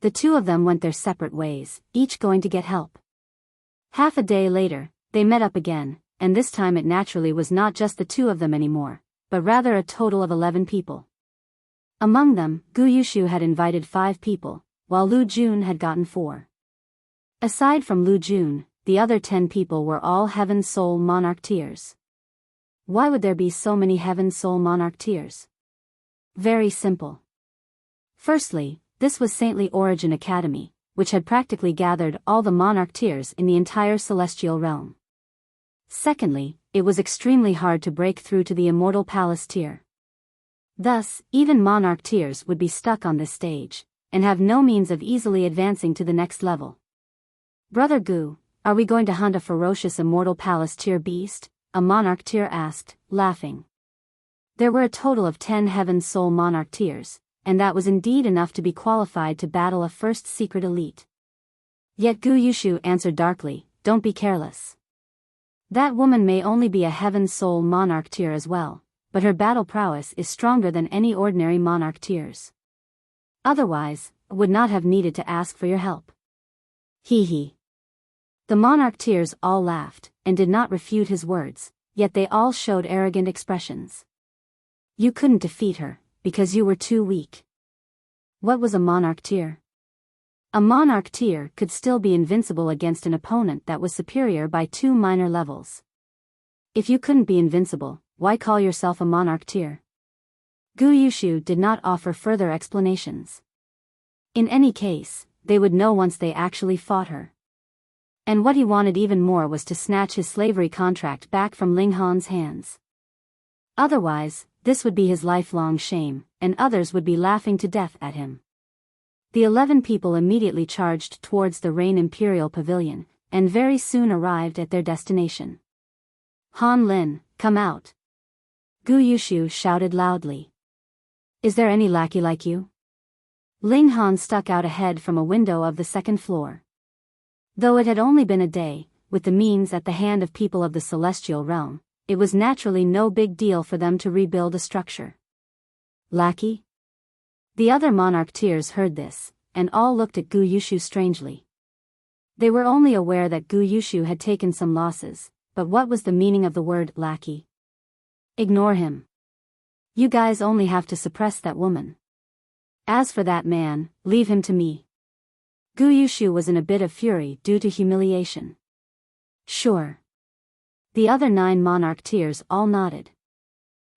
The two of them went their separate ways, each going to get help. Half a day later, they met up again, and this time it naturally was not just the two of them anymore, but rather a total of 11 people. Among them, Gu Yushu had invited 5 people, while Lu Jun had gotten 4. Aside from Lu Jun, the other 10 people were all Heaven Soul Monarch tiers. Why would there be so many Heaven Soul Monarch tiers? Very simple. Firstly, this was Saintly Origin Academy, which had practically gathered all the Monarch tiers in the entire celestial realm. Secondly, it was extremely hard to break through to the Immortal Palace tier. Thus, even monarch tiers would be stuck on this stage, and have no means of easily advancing to the next level. Brother Gu, are we going to hunt a ferocious immortal palace tier beast? A monarch tier asked, laughing. There were a total of 10 heaven soul monarch tiers, and that was indeed enough to be qualified to battle a first secret elite. Yet Gu Yushu answered darkly, don't be careless. That woman may only be a heaven soul monarch tier as well, but her battle prowess is stronger than any ordinary monarch tiers. Otherwise, would not have needed to ask for your help. Hee hee. The monarch tiers all laughed, and did not refute his words, yet they all showed arrogant expressions. You couldn't defeat her, because you were too weak. What was a monarch tier? A monarch tier could still be invincible against an opponent that was superior by 2 minor levels. If you couldn't be invincible, why call yourself a monarch tier? Gu Yushu did not offer further explanations. In any case, they would know once they actually fought her. And what he wanted even more was to snatch his slavery contract back from Ling Han's hands. Otherwise, this would be his lifelong shame, and others would be laughing to death at him. The 11 people immediately charged towards the Rain Imperial Pavilion, and very soon arrived at their destination. Han Lin, come out. Gu Yushu shouted loudly. Is there any lackey like you? Ling Han stuck out a head from a window of the second floor. Though it had only been a day, with the means at the hand of people of the celestial realm, it was naturally no big deal for them to rebuild a structure. Lackey? The other monarch tiers heard this, and all looked at Gu Yushu strangely. They were only aware that Gu Yushu had taken some losses, but what was the meaning of the word lackey? Ignore him. You guys only have to suppress that woman. As for that man, leave him to me. Gu Yushu was in a bit of fury due to humiliation. Sure. The other 9 monarch tiers all nodded.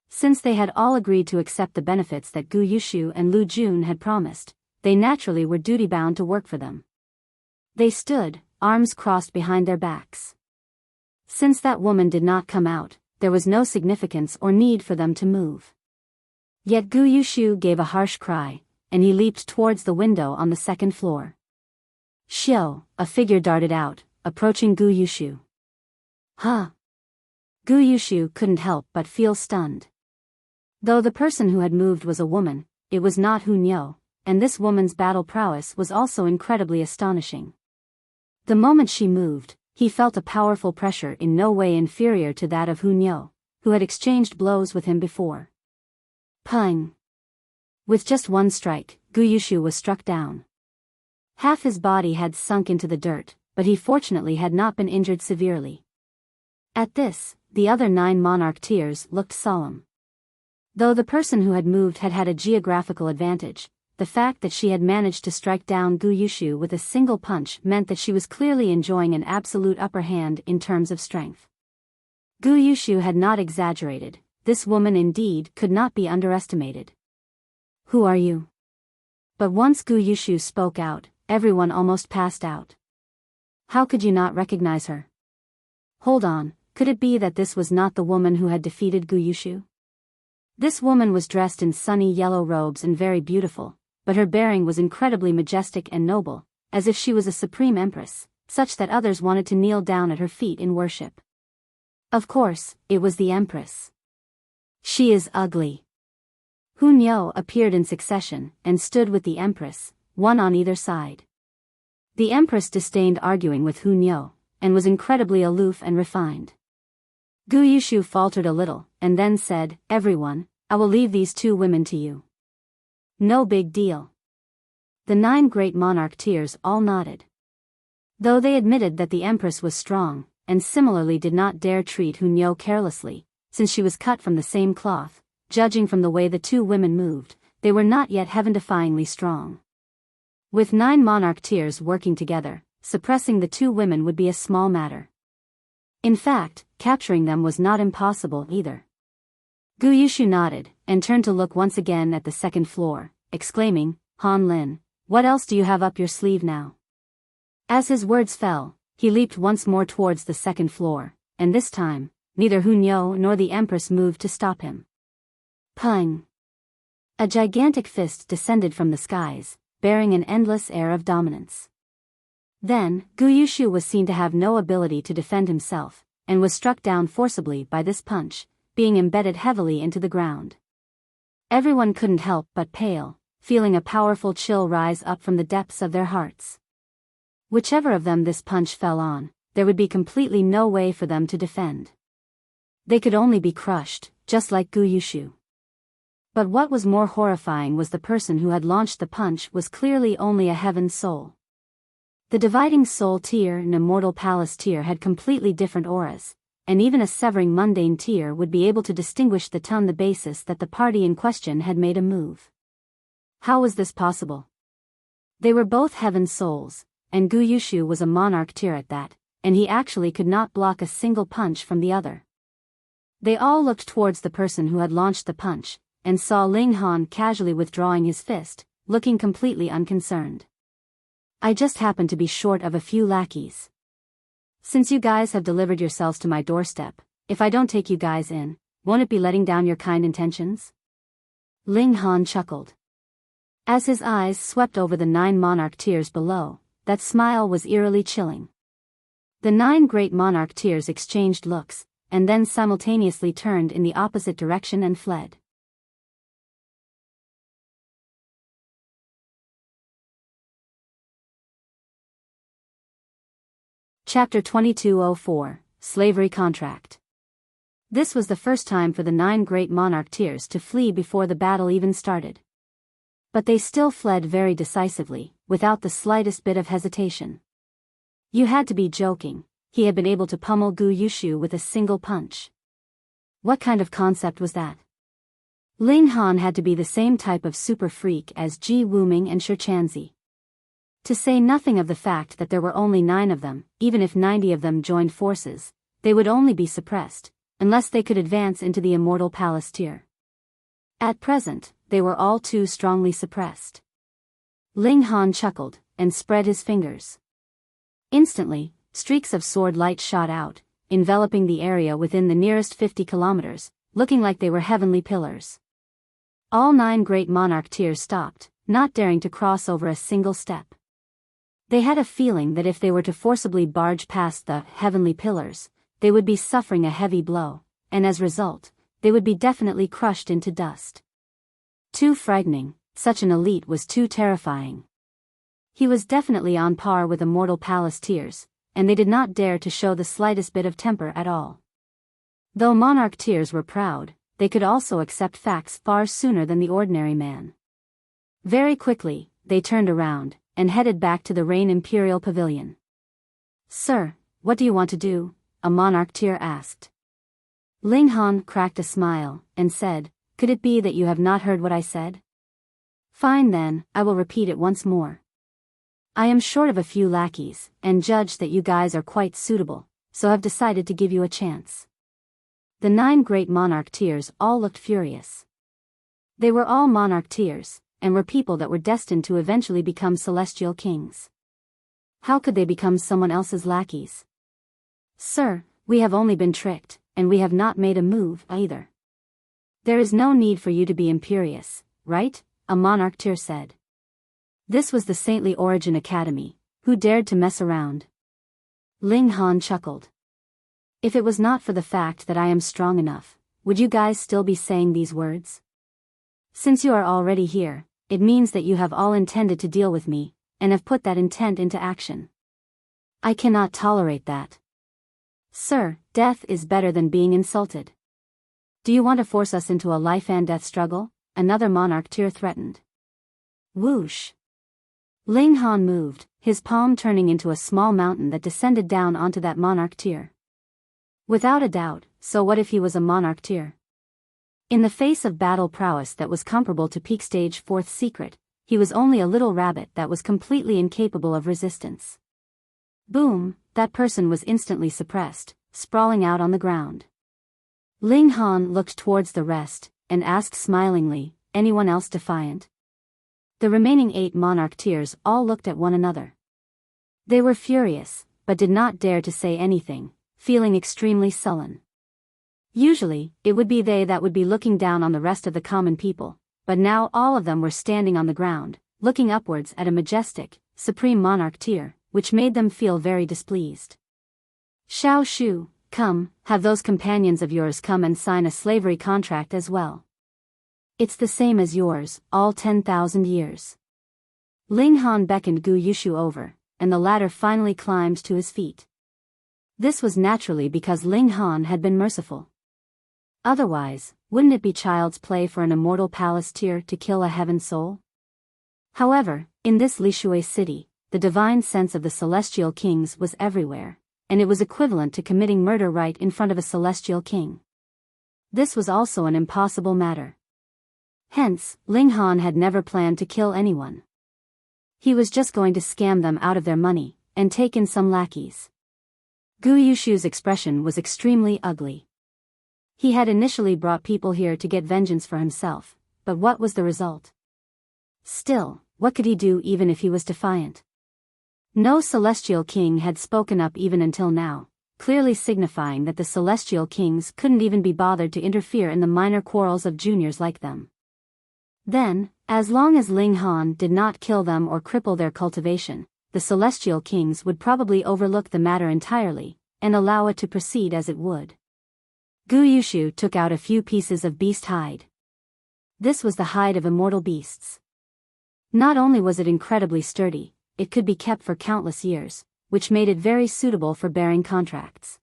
Since they had all agreed to accept the benefits that Gu Yushu and Lu Jun had promised, they naturally were duty-bound to work for them. They stood, arms crossed behind their backs. Since that woman did not come out, there was no significance or need for them to move. Yet Gu Yushu gave a harsh cry, and he leaped towards the window on the second floor. Xiao, a figure darted out, approaching Gu Yushu. Huh? Gu Yushu couldn't help but feel stunned. Though the person who had moved was a woman, it was not Huang, and this woman's battle prowess was also incredibly astonishing. The moment she moved, he felt a powerful pressure in no way inferior to that of Huang, who had exchanged blows with him before. Pang! With just one strike, Gu Yushu was struck down. Half his body had sunk into the dirt, but he fortunately had not been injured severely. At this, the other 9 monarch tiers looked solemn. Though the person who had moved had had a geographical advantage, the fact that she had managed to strike down Gu Yushu with a single punch meant that she was clearly enjoying an absolute upper hand in terms of strength. Gu Yushu had not exaggerated, this woman indeed could not be underestimated. Who are you? But once Gu Yushu spoke out, everyone almost passed out. How could you not recognize her? Hold on, could it be that this was not the woman who had defeated Gu Yushu? This woman was dressed in sunny yellow robes and very beautiful, but her bearing was incredibly majestic and noble, as if she was a supreme empress, such that others wanted to kneel down at her feet in worship. Of course, it was the empress. She is ugly. Huang appeared in succession, and stood with the empress, one on either side. The empress disdained arguing with Huang, and was incredibly aloof and refined. Gu Yushu faltered a little, and then said, "Everyone, I will leave these 2 women to you." No big deal. The 9 great monarch tiers all nodded. Though they admitted that the empress was strong, and similarly did not dare treat Huang carelessly, since she was cut from the same cloth, judging from the way the 2 women moved, they were not yet heaven-defyingly strong. With 9 monarch tiers working together, suppressing the 2 women would be a small matter. In fact, capturing them was not impossible either. Gu Yushu nodded, and turned to look once again at the second floor, exclaiming, Han Lin, what else do you have up your sleeve now? As his words fell, he leaped once more towards the second floor, and this time, neither Huang nor the empress moved to stop him. Pang! A gigantic fist descended from the skies, bearing an endless air of dominance. Then, Gu Yushu was seen to have no ability to defend himself, and was struck down forcibly by this punch, being embedded heavily into the ground. Everyone couldn't help but pale, feeling a powerful chill rise up from the depths of their hearts. Whichever of them this punch fell on, there would be completely no way for them to defend. They could only be crushed, just like Gu Yushu. But what was more horrifying was the person who had launched the punch was clearly only a heaven soul. The dividing soul tier and immortal palace tier had completely different auras, and even a severing mundane tier would be able to distinguish on the basis that the party in question had made a move. How was this possible? They were both heaven souls, and Gu Yushu was a monarch tier at that, and he actually could not block a single punch from the other. They all looked towards the person who had launched the punch, and saw Ling Han casually withdrawing his fist, looking completely unconcerned. I just happen to be short of a few lackeys. Since you guys have delivered yourselves to my doorstep, if I don't take you guys in, won't it be letting down your kind intentions? Ling Han chuckled. As his eyes swept over the 9 monarch tiers below, that smile was eerily chilling. The 9 great monarch tiers exchanged looks, and then simultaneously turned in the opposite direction and fled. Chapter 2204, Slavery Contract. This was the first time for the 9 great monarch tiers to flee before the battle even started. But they still fled very decisively, without the slightest bit of hesitation. You had to be joking, he had been able to pummel Gu Yushu with a single punch. What kind of concept was that? Ling Han had to be the same type of super freak as Ji Wuming and Shi Chanzi. To say nothing of the fact that there were only 9 of them, even if 90 of them joined forces, they would only be suppressed, unless they could advance into the immortal palace tier. At present, they were all too strongly suppressed. Ling Han chuckled, and spread his fingers. Instantly, streaks of sword light shot out, enveloping the area within the nearest 50 kilometers, looking like they were heavenly pillars. All 9 great monarch tiers stopped, not daring to cross over a single step. They had a feeling that if they were to forcibly barge past the heavenly pillars, they would be suffering a heavy blow, and as a result, they would be definitely crushed into dust. Too frightening, such an elite was too terrifying. He was definitely on par with immortal palace tiers, and they did not dare to show the slightest bit of temper at all. Though monarch tiers were proud, they could also accept facts far sooner than the ordinary man. Very quickly, they turned around, and headed back to the Rain Imperial Pavilion. Sir, what do you want to do? A monarch tier asked. Ling Han cracked a smile, and said, could it be that you have not heard what I said? Fine then, I will repeat it once more. I am short of a few lackeys, and judge that you guys are quite suitable, so have decided to give you a chance. The 9 great monarch tiers all looked furious. They were all monarch tiers, and were people that were destined to eventually become celestial kings. How could they become someone else's lackeys? Sir, we have only been tricked, and we have not made a move either. There is no need for you to be imperious, right? A monarch tier said. This was the Saintly Origin Academy, who dared to mess around. Ling Han chuckled. If it was not for the fact that I am strong enough, would you guys still be saying these words? Since you are already here, it means that you have all intended to deal with me, and have put that intent into action. I cannot tolerate that. Sir, death is better than being insulted. Do you want to force us into a life and death struggle? Another monarch tier threatened. Whoosh. Ling Han moved, his palm turning into a small mountain that descended down onto that monarch tier. Without a doubt, so what if he was a monarch tier? In the face of battle prowess that was comparable to peak stage 4th secret, he was only a little rabbit that was completely incapable of resistance. Boom, that person was instantly suppressed, sprawling out on the ground. Ling Han looked towards the rest, and asked smilingly, anyone else defiant? The remaining 8 monarch tiers all looked at one another. They were furious, but did not dare to say anything, feeling extremely sullen. Usually, it would be they that would be looking down on the rest of the common people, but now all of them were standing on the ground, looking upwards at a majestic, supreme monarch tier, which made them feel very displeased. Xiao Shu, come, have those companions of yours come and sign a slavery contract as well. It's the same as yours, all 10,000 years. Ling Han beckoned Gu Yushu over, and the latter finally climbed to his feet. This was naturally because Ling Han had been merciful. Otherwise, wouldn't it be child's play for an immortal palace tier to kill a heaven soul? However, in this Lishui city, the divine sense of the celestial kings was everywhere, and it was equivalent to committing murder right in front of a celestial king. This was also an impossible matter. Hence, Ling Han had never planned to kill anyone. He was just going to scam them out of their money, and take in some lackeys. Gu Yushu's expression was extremely ugly. He had initially brought people here to get vengeance for himself, but what was the result? Still, what could he do even if he was defiant? No celestial king had spoken up even until now, clearly signifying that the celestial kings couldn't even be bothered to interfere in the minor quarrels of juniors like them. Then, as long as Ling Han did not kill them or cripple their cultivation, the celestial kings would probably overlook the matter entirely, and allow it to proceed as it would. Gu Yushu took out a few pieces of beast hide. This was the hide of immortal beasts. Not only was it incredibly sturdy, it could be kept for countless years, which made it very suitable for bearing contracts.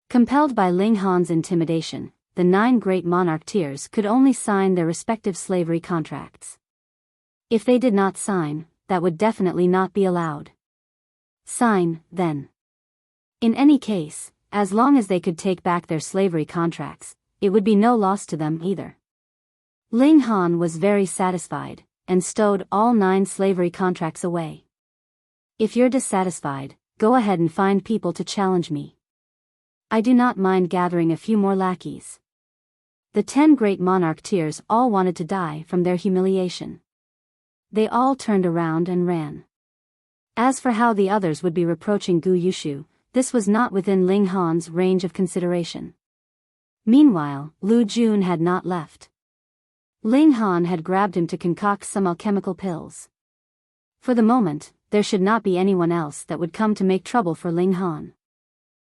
Compelled by Ling Han's intimidation, the 9 great monarch tiers could only sign their respective slavery contracts. If they did not sign, that would definitely not be allowed. Sign, then. In any case, as long as they could take back their slavery contracts, it would be no loss to them either. Ling Han was very satisfied, and stowed all 9 slavery contracts away. If you're dissatisfied, go ahead and find people to challenge me. I do not mind gathering a few more lackeys. The 10 great monarch tiers all wanted to die from their humiliation. They all turned around and ran. As for how the others would be reproaching Gu Yushu, this was not within Ling Han's range of consideration. Meanwhile, Lu Jun had not left. Ling Han had grabbed him to concoct some alchemical pills. For the moment, there should not be anyone else that would come to make trouble for Ling Han.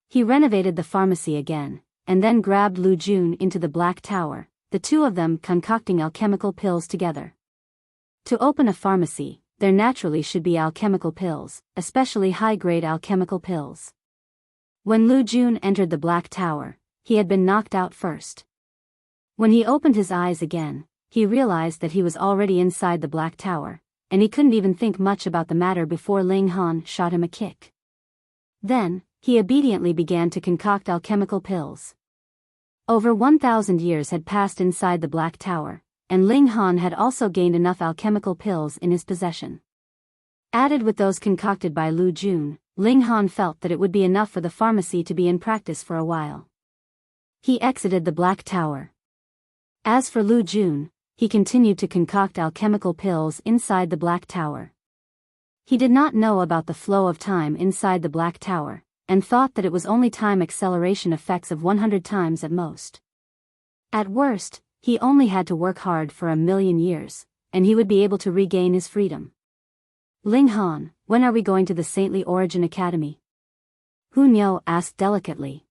He renovated the pharmacy again, and then grabbed Lu Jun into the Black Tower, the two of them concocting alchemical pills together. To open a pharmacy, there naturally should be alchemical pills, especially high-grade alchemical pills. When Lu Jun entered the Black Tower, he had been knocked out first. When he opened his eyes again, he realized that he was already inside the Black Tower, and he couldn't even think much about the matter before Ling Han shot him a kick. Then, he obediently began to concoct alchemical pills. Over 1,000 years had passed inside the Black Tower, and Ling Han had also gained enough alchemical pills in his possession. Added with those concocted by Lu Jun, Ling Han felt that it would be enough for the pharmacy to be in practice for a while. He exited the Black Tower. As for Lu Jun, he continued to concoct alchemical pills inside the Black Tower. He did not know about the flow of time inside the Black Tower, and thought that it was only time acceleration effects of 100 times at most. At worst, he only had to work hard for 1,000,000 years, and he would be able to regain his freedom. Ling Han, when are we going to the Saintly Origin Academy? Huang asked delicately.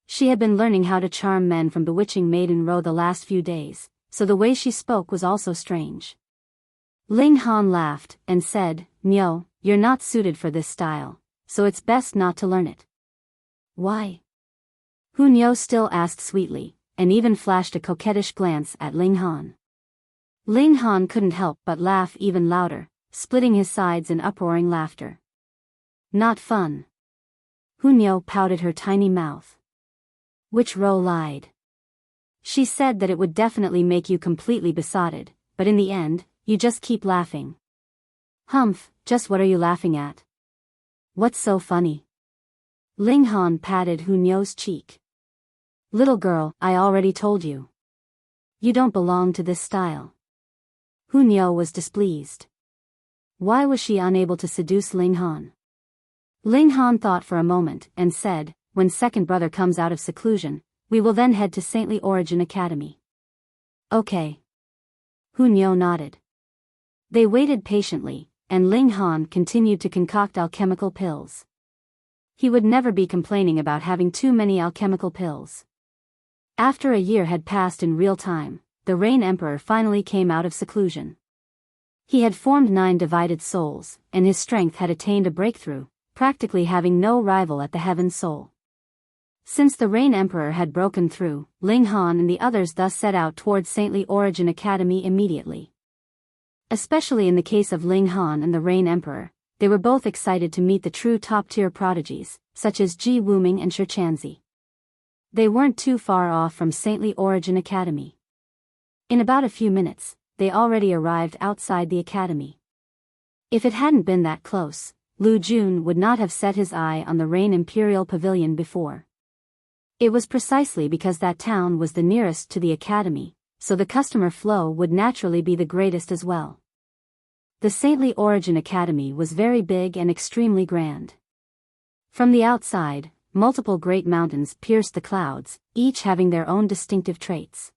She had been learning how to charm men from bewitching Maiden Ro the last few days, so the way she spoke was also strange. Ling Han laughed, and said, "No, you're not suited for this style, so it's best not to learn it." "Why?" Huang still asked sweetly, and even flashed a coquettish glance at Ling Han. Ling Han couldn't help but laugh even louder, splitting his sides in uproaring laughter. "Not fun." Huang pouted her tiny mouth. Which Ro lied. She said that it would definitely make you completely besotted, but in the end, you just keep laughing. "Humph, just what are you laughing at? What's so funny?" Ling Han patted Huang's cheek. "Little girl, I already told you. You don't belong to this style." Huang was displeased. Why was she unable to seduce Ling Han? Ling Han thought for a moment, and said, "When second brother comes out of seclusion, we will then head to Saintly Origin Academy." "Okay." Hunyao nodded. They waited patiently, and Ling Han continued to concoct alchemical pills. He would never be complaining about having too many alchemical pills. After a year had passed in real time, the Rain Emperor finally came out of seclusion. He had formed 9 divided souls, and his strength had attained a breakthrough, practically having no rival at the Heaven Soul. Since the Rain Emperor had broken through, Ling Han and the others thus set out towards Saintly Origin Academy immediately. Especially in the case of Ling Han and the Rain Emperor, they were both excited to meet the true top-tier prodigies, such as Ji Wuming and Shi Chanzi. They weren't too far off from Saintly Origin Academy. In about a few minutes, they already arrived outside the academy. If it hadn't been that close, Lu Jun would not have set his eye on the Rain Imperial Pavilion before. It was precisely because that town was the nearest to the academy, so the customer flow would naturally be the greatest as well. The Saintly Origin Academy was very big and extremely grand. From the outside, multiple great mountains pierced the clouds, each having their own distinctive traits.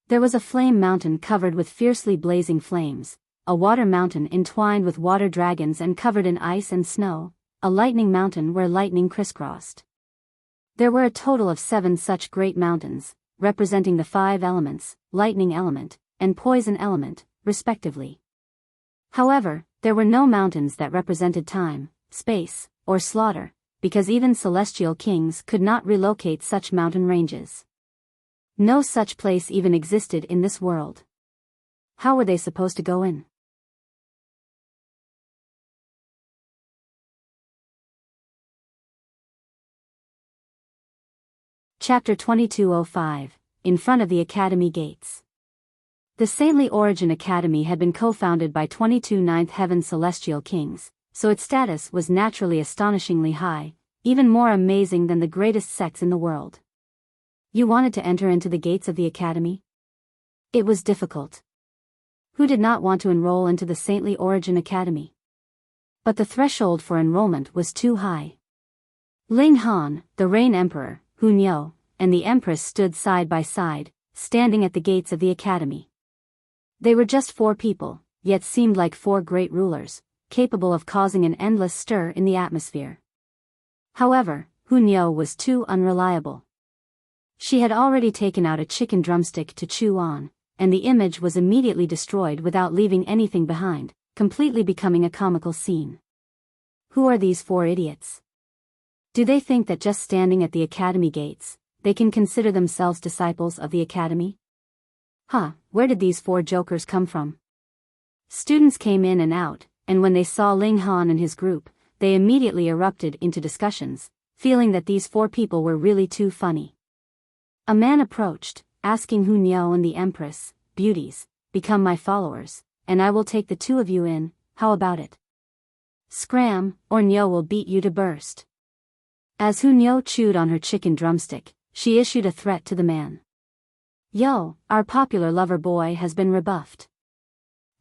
There was a flame mountain covered with fiercely blazing flames, a water mountain entwined with water dragons and covered in ice and snow, a lightning mountain where lightning crisscrossed. There were a total of 7 such great mountains, representing the 5 elements, lightning element, and poison element, respectively. However, there were no mountains that represented time, space, or slaughter, because even celestial kings could not relocate such mountain ranges. No such place even existed in this world. How were they supposed to go in? Chapter 2205, In Front of the Academy Gates. The Saintly Origin Academy had been co-founded by 22 Ninth Heaven Celestial Kings, so its status was naturally astonishingly high, even more amazing than the greatest sects in the world. You wanted to enter into the gates of the academy? It was difficult. Who did not want to enroll into the Saintly Origin Academy? But the threshold for enrollment was too high. Ling Han, the Rain Emperor, Hunyao, and the Empress stood side by side, standing at the gates of the academy. They were just 4 people, yet seemed like 4 great rulers, capable of causing an endless stir in the atmosphere. However, Hunyao was too unreliable. She had already taken out a chicken drumstick to chew on, and the image was immediately destroyed without leaving anything behind, completely becoming a comical scene. Who are these 4 idiots? Do they think that just standing at the academy gates, they can consider themselves disciples of the academy? Where did these 4 jokers come from? Students came in and out, and when they saw Ling Han and his group, they immediately erupted into discussions, feeling that these 4 people were really too funny. A man approached, asking Hunyao and the Empress, "Beauties, become my followers, and I will take the 2 of you in, how about it? Scram, or Nyao will beat you to burst." As Hunyao chewed on her chicken drumstick, she issued a threat to the man. "Yo, our popular lover boy has been rebuffed."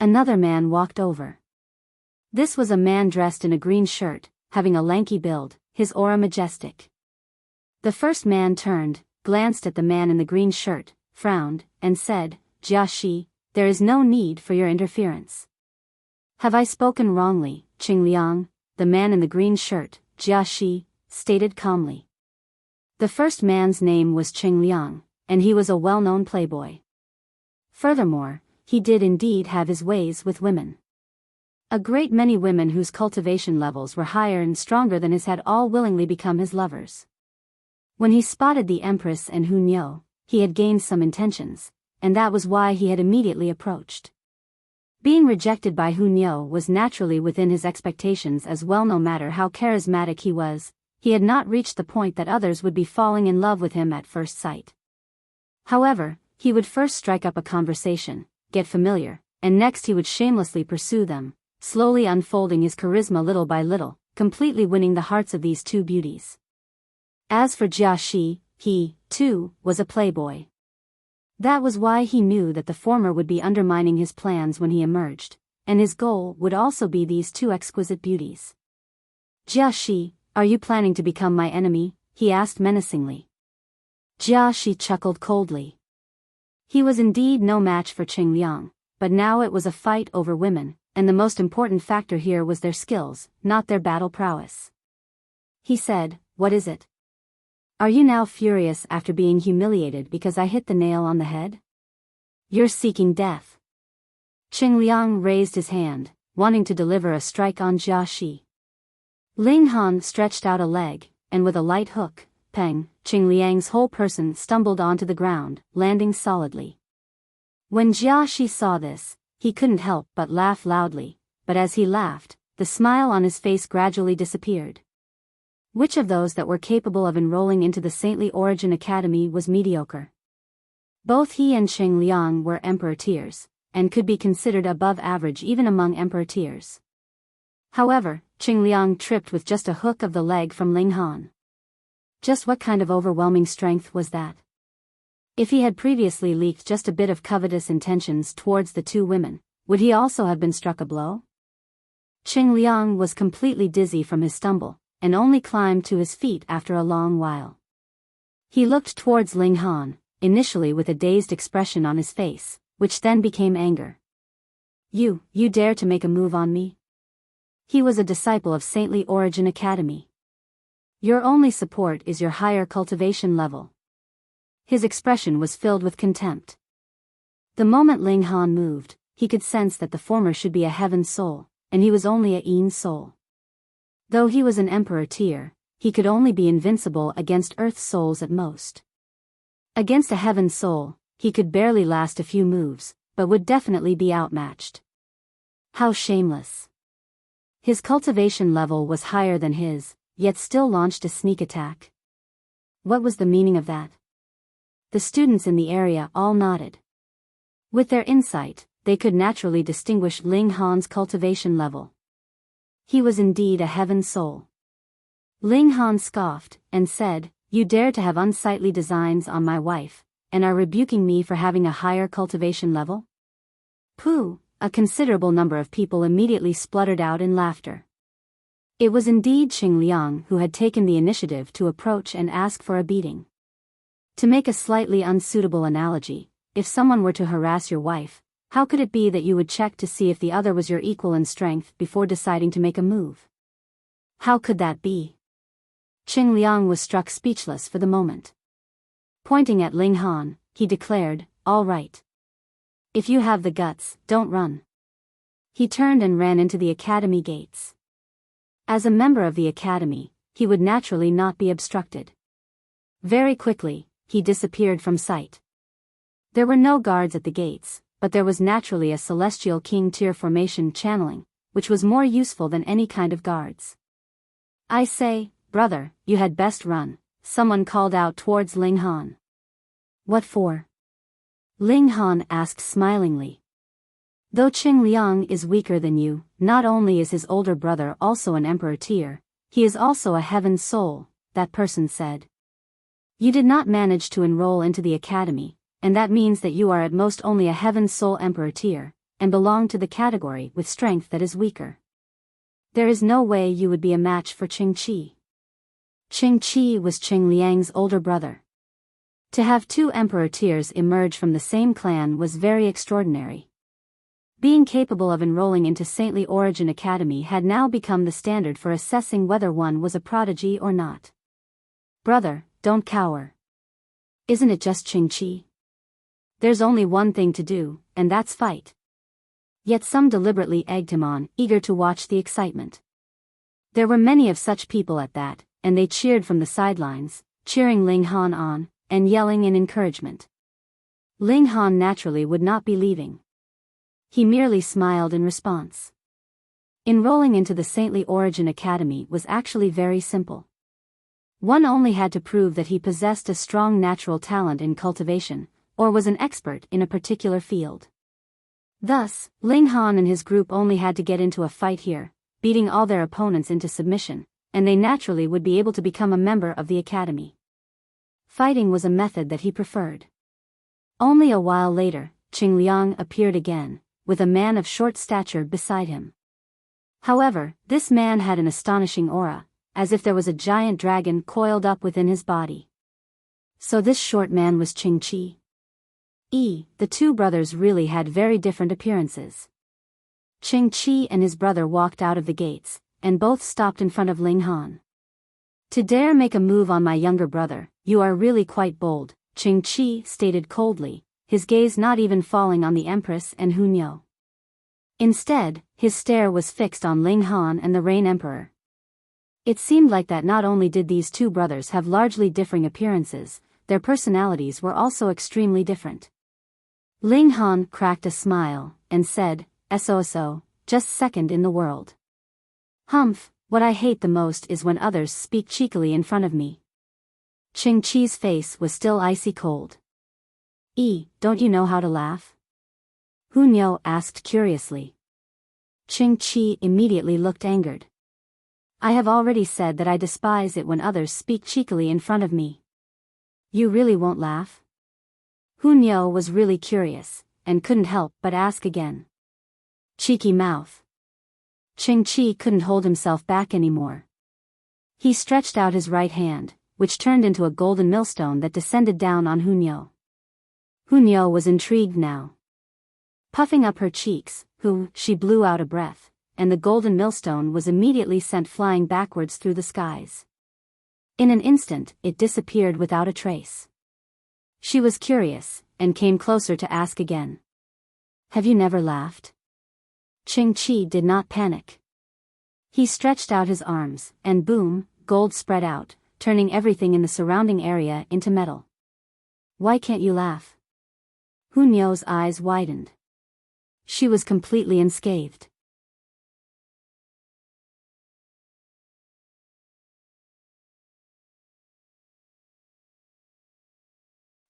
Another man walked over. This was a man dressed in a green shirt, having a lanky build, his aura majestic. The first man turned, glanced at the man in the green shirt, frowned, and said, "Jiaxi, there is no need for your interference." "Have I spoken wrongly, Qingliang?" the man in the green shirt, Jiaxi, stated calmly. The first man's name was Qingliang, and he was a well-known playboy. Furthermore, he did indeed have his ways with women. A great many women whose cultivation levels were higher and stronger than his had all willingly become his lovers. When he spotted the Empress and Hunyao, he had gained some intentions, and that was why he had immediately approached. Being rejected by Hunyao was naturally within his expectations as well. No matter how charismatic he was, he had not reached the point that others would be falling in love with him at first sight. However, he would first strike up a conversation, get familiar, and next he would shamelessly pursue them, slowly unfolding his charisma little by little, completely winning the hearts of these 2 beauties. As for Jiaxi, he, too, was a playboy. That was why he knew that the former would be undermining his plans when he emerged, and his goal would also be these 2 exquisite beauties. "Jiaxi, are you planning to become my enemy?" he asked menacingly. Jiaxi chuckled coldly. He was indeed no match for Qingliang, but now it was a fight over women, and the most important factor here was their skills, not their battle prowess. He said, "What is it? Are you now furious after being humiliated because I hit the nail on the head? You're seeking death." Qing Liang raised his hand, wanting to deliver a strike on Jia Shi. Ling Han stretched out a leg, and with a light hook, peng, Qing Liang's whole person stumbled onto the ground, landing solidly. When Jia Shi saw this, he couldn't help but laugh loudly, but as he laughed, the smile on his face gradually disappeared. Which of those that were capable of enrolling into the Saintly Origin Academy was mediocre? Both he and Qing Liang were emperor tiers, and could be considered above average even among emperor tiers. However, Qing Liang tripped with just a hook of the leg from Ling Han. Just what kind of overwhelming strength was that? If he had previously leaked just a bit of covetous intentions towards the two women, would he also have been struck a blow? Qing Liang was completely dizzy from his stumble, and only climbed to his feet after a long while. He looked towards Ling Han, initially with a dazed expression on his face, which then became anger. You dare to make a move on me? He was a disciple of Saintly Origin Academy. Your only support is your higher cultivation level. His expression was filled with contempt. The moment Ling Han moved, he could sense that the former should be a heaven soul, and he was only a Yin soul. Though he was an emperor tier, he could only be invincible against earth souls at most. Against a heaven soul, he could barely last a few moves, but would definitely be outmatched. How shameless. His cultivation level was higher than his, yet still launched a sneak attack. What was the meaning of that? The students in the area all nodded. With their insight, they could naturally distinguish Ling Han's cultivation level. He was indeed a heaven soul. Ling Han scoffed, and said, "You dare to have unsightly designs on my wife, and are rebuking me for having a higher cultivation level?" Pooh! A considerable number of people immediately spluttered out in laughter. It was indeed Qing Liang who had taken the initiative to approach and ask for a beating. To make a slightly unsuitable analogy, if someone were to harass your wife, how could it be that you would check to see if the other was your equal in strength before deciding to make a move? How could that be? Qing Liang was struck speechless for the moment. Pointing at Ling Han, he declared, "All right. If you have the guts, don't run." He turned and ran into the academy gates. As a member of the academy, he would naturally not be obstructed. Very quickly, he disappeared from sight. There were no guards at the gates, but there was naturally a celestial king tier formation channeling, which was more useful than any kind of guards. "I say, brother, you had best run," someone called out towards Ling Han. "What for?" Ling Han asked smilingly. "Though Qing Liang is weaker than you, not only is his older brother also an emperor tier, he is also a heaven soul," that person said. "You did not manage to enroll into the academy, and that means that you are at most only a heaven soul emperor tier, and belong to the category with strength that is weaker. There is no way you would be a match for Qing Qi." Qing Qi was Qing Liang's older brother. To have two emperor tiers emerge from the same clan was very extraordinary. Being capable of enrolling into Saintly Origin Academy had now become the standard for assessing whether one was a prodigy or not. "Brother, don't cower. Isn't it just Qing Qi? There's only one thing to do, and that's fight." Yet some deliberately egged him on, eager to watch the excitement. There were many of such people at that, and they cheered from the sidelines, cheering Ling Han on, and yelling in encouragement. Ling Han naturally would not be leaving. He merely smiled in response. Enrolling into the Saintly Origin Academy was actually very simple. One only had to prove that he possessed a strong natural talent in cultivation, or was an expert in a particular field. Thus, Ling Han and his group only had to get into a fight here, beating all their opponents into submission, and they naturally would be able to become a member of the academy. Fighting was a method that he preferred. Only a while later, Qing Liang appeared again, with a man of short stature beside him. However, this man had an astonishing aura, as if there was a giant dragon coiled up within his body. So this short man was Qing Qi. The two brothers really had very different appearances. Qingqi and his brother walked out of the gates, and both stopped in front of Ling Han. To dare make a move on my younger brother, you are really quite bold, Qingqi stated coldly, his gaze not even falling on the Empress and Hunyao. Instead, his stare was fixed on Ling Han and the Rain Emperor. It seemed like that not only did these two brothers have largely differing appearances, their personalities were also extremely different. Ling Han cracked a smile, and said, "SOSO, just second in the world. Humph, what I hate the most is when others speak cheekily in front of me." Qingqi's face was still icy cold. Don't you know how to laugh?" Hunyao asked curiously. Qingqi immediately looked angered. "I have already said that I despise it when others speak cheekily in front of me. You really won't laugh?" Hunyao was really curious, and couldn't help but ask again. Cheeky mouth. Qingqi couldn't hold himself back anymore. He stretched out his right hand, which turned into a golden millstone that descended down on Hunyao. Hunyao was intrigued now. Puffing up her cheeks, she blew out a breath, and the golden millstone was immediately sent flying backwards through the skies. In an instant, it disappeared without a trace. She was curious, and came closer to ask again. "Have you never laughed?" Qingqi did not panic. He stretched out his arms, and boom, gold spread out, turning everything in the surrounding area into metal. "Why can't you laugh?" Hunyao's eyes widened. She was completely unscathed.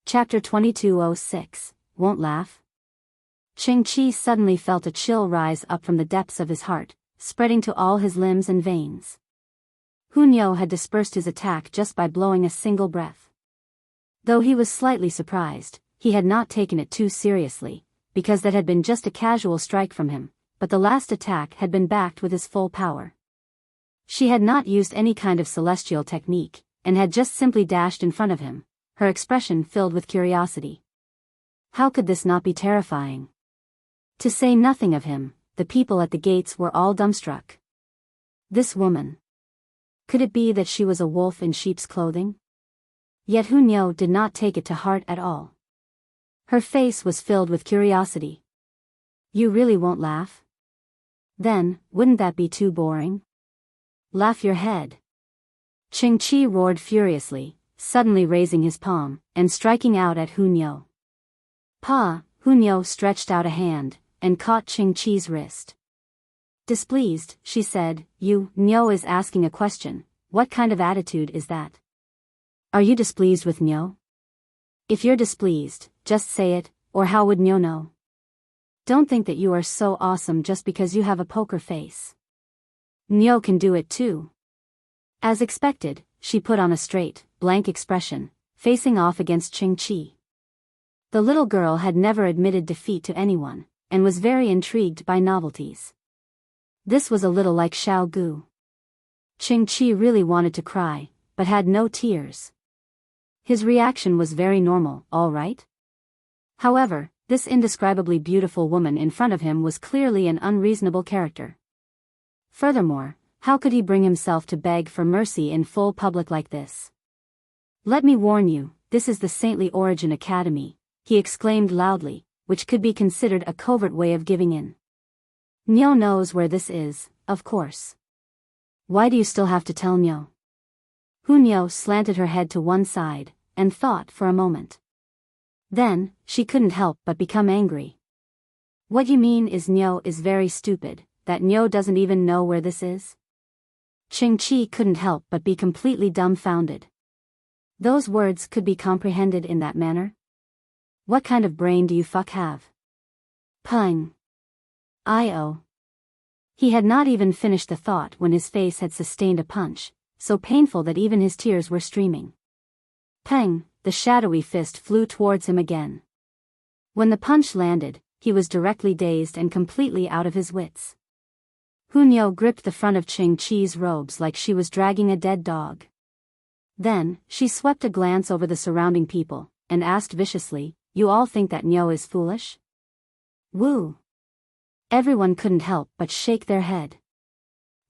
Chapter 2206, Won't Laugh? Qingqi suddenly felt a chill rise up from the depths of his heart, spreading to all his limbs and veins. Hunyao had dispersed his attack just by blowing a single breath. Though he was slightly surprised, he had not taken it too seriously, because that had been just a casual strike from him, but the last attack had been backed with his full power. She had not used any kind of celestial technique, and had just simply dashed in front of him, her expression filled with curiosity. How could this not be terrifying? To say nothing of him, the people at the gates were all dumbstruck. This woman. Could it be that she was a wolf in sheep's clothing? Yet Hunyao did not take it to heart at all. Her face was filled with curiosity. "You really won't laugh? Then, wouldn't that be too boring? Laugh your head." Qingqi roared furiously, suddenly raising his palm, and striking out at Hunyao. "Pa!" Hunyao stretched out a hand, and caught Qingqi's wrist. Displeased, she said, Nyao is asking a question, what kind of attitude is that? Are you displeased with Nyao? If you're displeased, just say it, or how would Nyao know? Don't think that you are so awesome just because you have a poker face. Nyao can do it too. As expected, she put on a straight, blank expression, facing off against Qingqi. The little girl had never admitted defeat to anyone, and was very intrigued by novelties. This was a little like Xiao Gu. Qingqi really wanted to cry, but had no tears. His reaction was very normal, all right? However, this indescribably beautiful woman in front of him was clearly an unreasonable character. Furthermore, how could he bring himself to beg for mercy in full public like this? "Let me warn you, this is the Saintly Origin Academy," he exclaimed loudly, which could be considered a covert way of giving in. "Nyao knows where this is, of course. Why do you still have to tell Nyao?" Hunyao slanted her head to one side, and thought for a moment. Then, she couldn't help but become angry. "What you mean is Nyao is very stupid, that Nyao doesn't even know where this is?" Qingqi couldn't help but be completely dumbfounded. Those words could be comprehended in that manner? What kind of brain do you have? Pung. He had not even finished the thought when his face had sustained a punch, so painful that even his tears were streaming. Peng, the shadowy fist flew towards him again. When the punch landed, he was directly dazed and completely out of his wits. Hunyao gripped the front of Qingqi's robes like she was dragging a dead dog. Then, she swept a glance over the surrounding people, and asked viciously, you all think that Nyo is foolish? Woo! Everyone couldn't help but shake their head.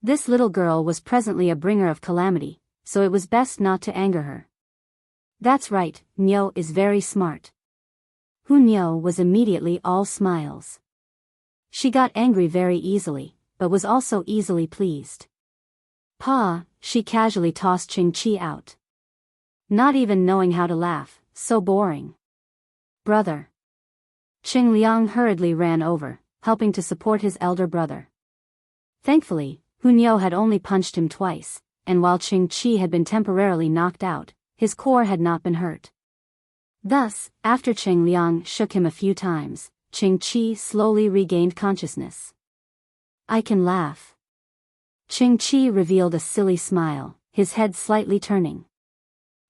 This little girl was presently a bringer of calamity, so it was best not to anger her. That's right, Nyo is very smart. Hu Nyo was immediately all smiles. She got angry very easily, but was also easily pleased. Pa, she casually tossed Ching Chi out. Not even knowing how to laugh, so boring. Brother. Qing Liang hurriedly ran over, helping to support his elder brother. Thankfully, Hu Nyo had only punched him twice, and while Ching Chi had been temporarily knocked out, his core had not been hurt. Thus, after Qing Liang shook him a few times, Ching Chi slowly regained consciousness. I can laugh. Ching Chi revealed a silly smile, his head slightly turning.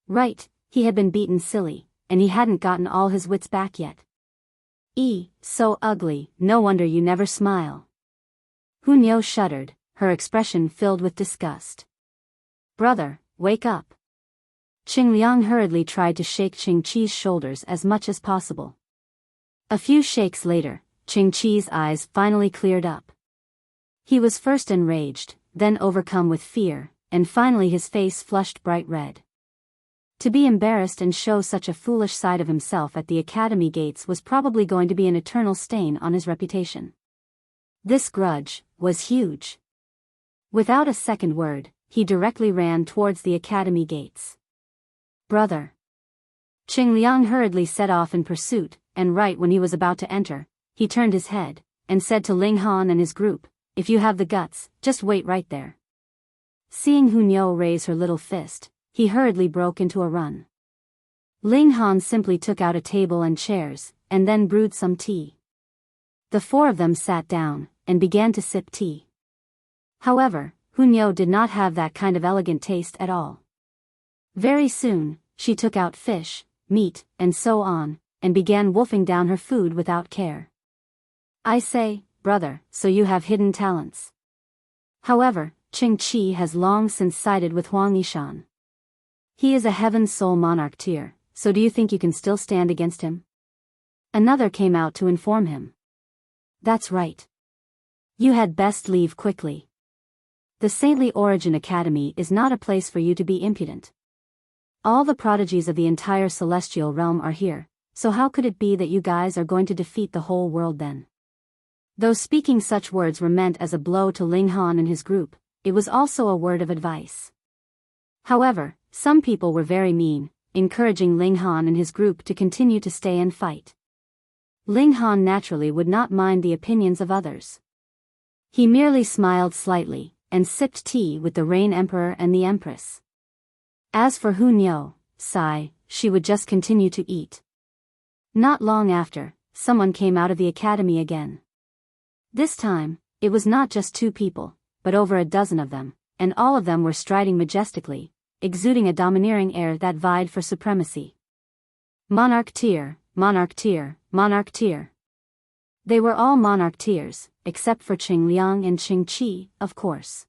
Right, he had been beaten silly, and he hadn't gotten all his wits back yet. So ugly, no wonder you never smile. Hu Nyo shuddered, her expression filled with disgust. Brother, wake up. Qing Liang hurriedly tried to shake Ching Chi's shoulders as much as possible. A few shakes later, Ching Chi's eyes finally cleared up. He was first enraged, then overcome with fear, and finally his face flushed bright red. To be embarrassed and show such a foolish side of himself at the academy gates was probably going to be an eternal stain on his reputation. This grudge was huge. Without a second word, he directly ran towards the academy gates. Brother. Qing Liang hurriedly set off in pursuit, and right when he was about to enter, he turned his head, and said to Ling Han and his group, if you have the guts, just wait right there. Seeing Hu Nyo raise her little fist, he hurriedly broke into a run. Ling Han simply took out a table and chairs, and then brewed some tea. The four of them sat down, and began to sip tea. However, Hu Nyo did not have that kind of elegant taste at all. Very soon, she took out fish, meat, and so on, and began wolfing down her food without care. I say, brother, so you have hidden talents. However, Ching Chi has long since sided with Huang Yishan. He is a heaven soul monarch tier, so do you think you can still stand against him? Another came out to inform him. That's right. You had best leave quickly. The Saintly Origin Academy is not a place for you to be impudent. All the prodigies of the entire celestial realm are here, so how could it be that you guys are going to defeat the whole world then? Though speaking such words were meant as a blow to Ling Han and his group, it was also a word of advice. However, some people were very mean, encouraging Ling Han and his group to continue to stay and fight. Ling Han naturally would not mind the opinions of others. He merely smiled slightly, and sipped tea with the Rain Emperor and the Empress. As for Hu Nyo, she would just continue to eat. Not long after, someone came out of the academy again. This time, it was not just 2 people, but over a dozen of them, and all of them were striding majestically, exuding a domineering air that vied for supremacy. Monarch tier, monarch tier, monarch tier. They were all monarch tiers, except for Qing Liang and Ching Chi, of course.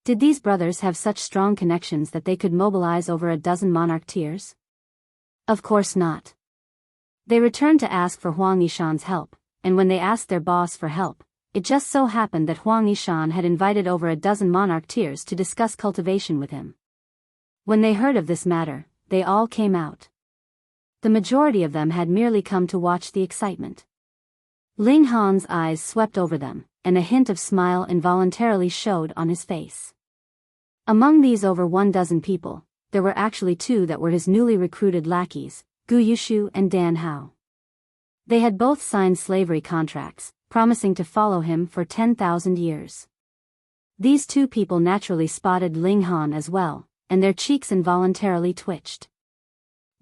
Did these brothers have such strong connections that they could mobilize over a dozen monarch tiers? Of course not. They returned to ask for Huang Yishan's help, and when they asked their boss for help, it just so happened that Huang Yishan had invited over a dozen monarch tiers to discuss cultivation with him. When they heard of this matter, they all came out. The majority of them had merely come to watch the excitement. Ling Han's eyes swept over them, and a hint of smile involuntarily showed on his face. Among these over 12 people, there were actually 2 that were his newly recruited lackeys, Gu Yushu and Dan Hao. They had both signed slavery contracts, promising to follow him for 10,000 years. These 2 people naturally spotted Ling Han as well, and their cheeks involuntarily twitched.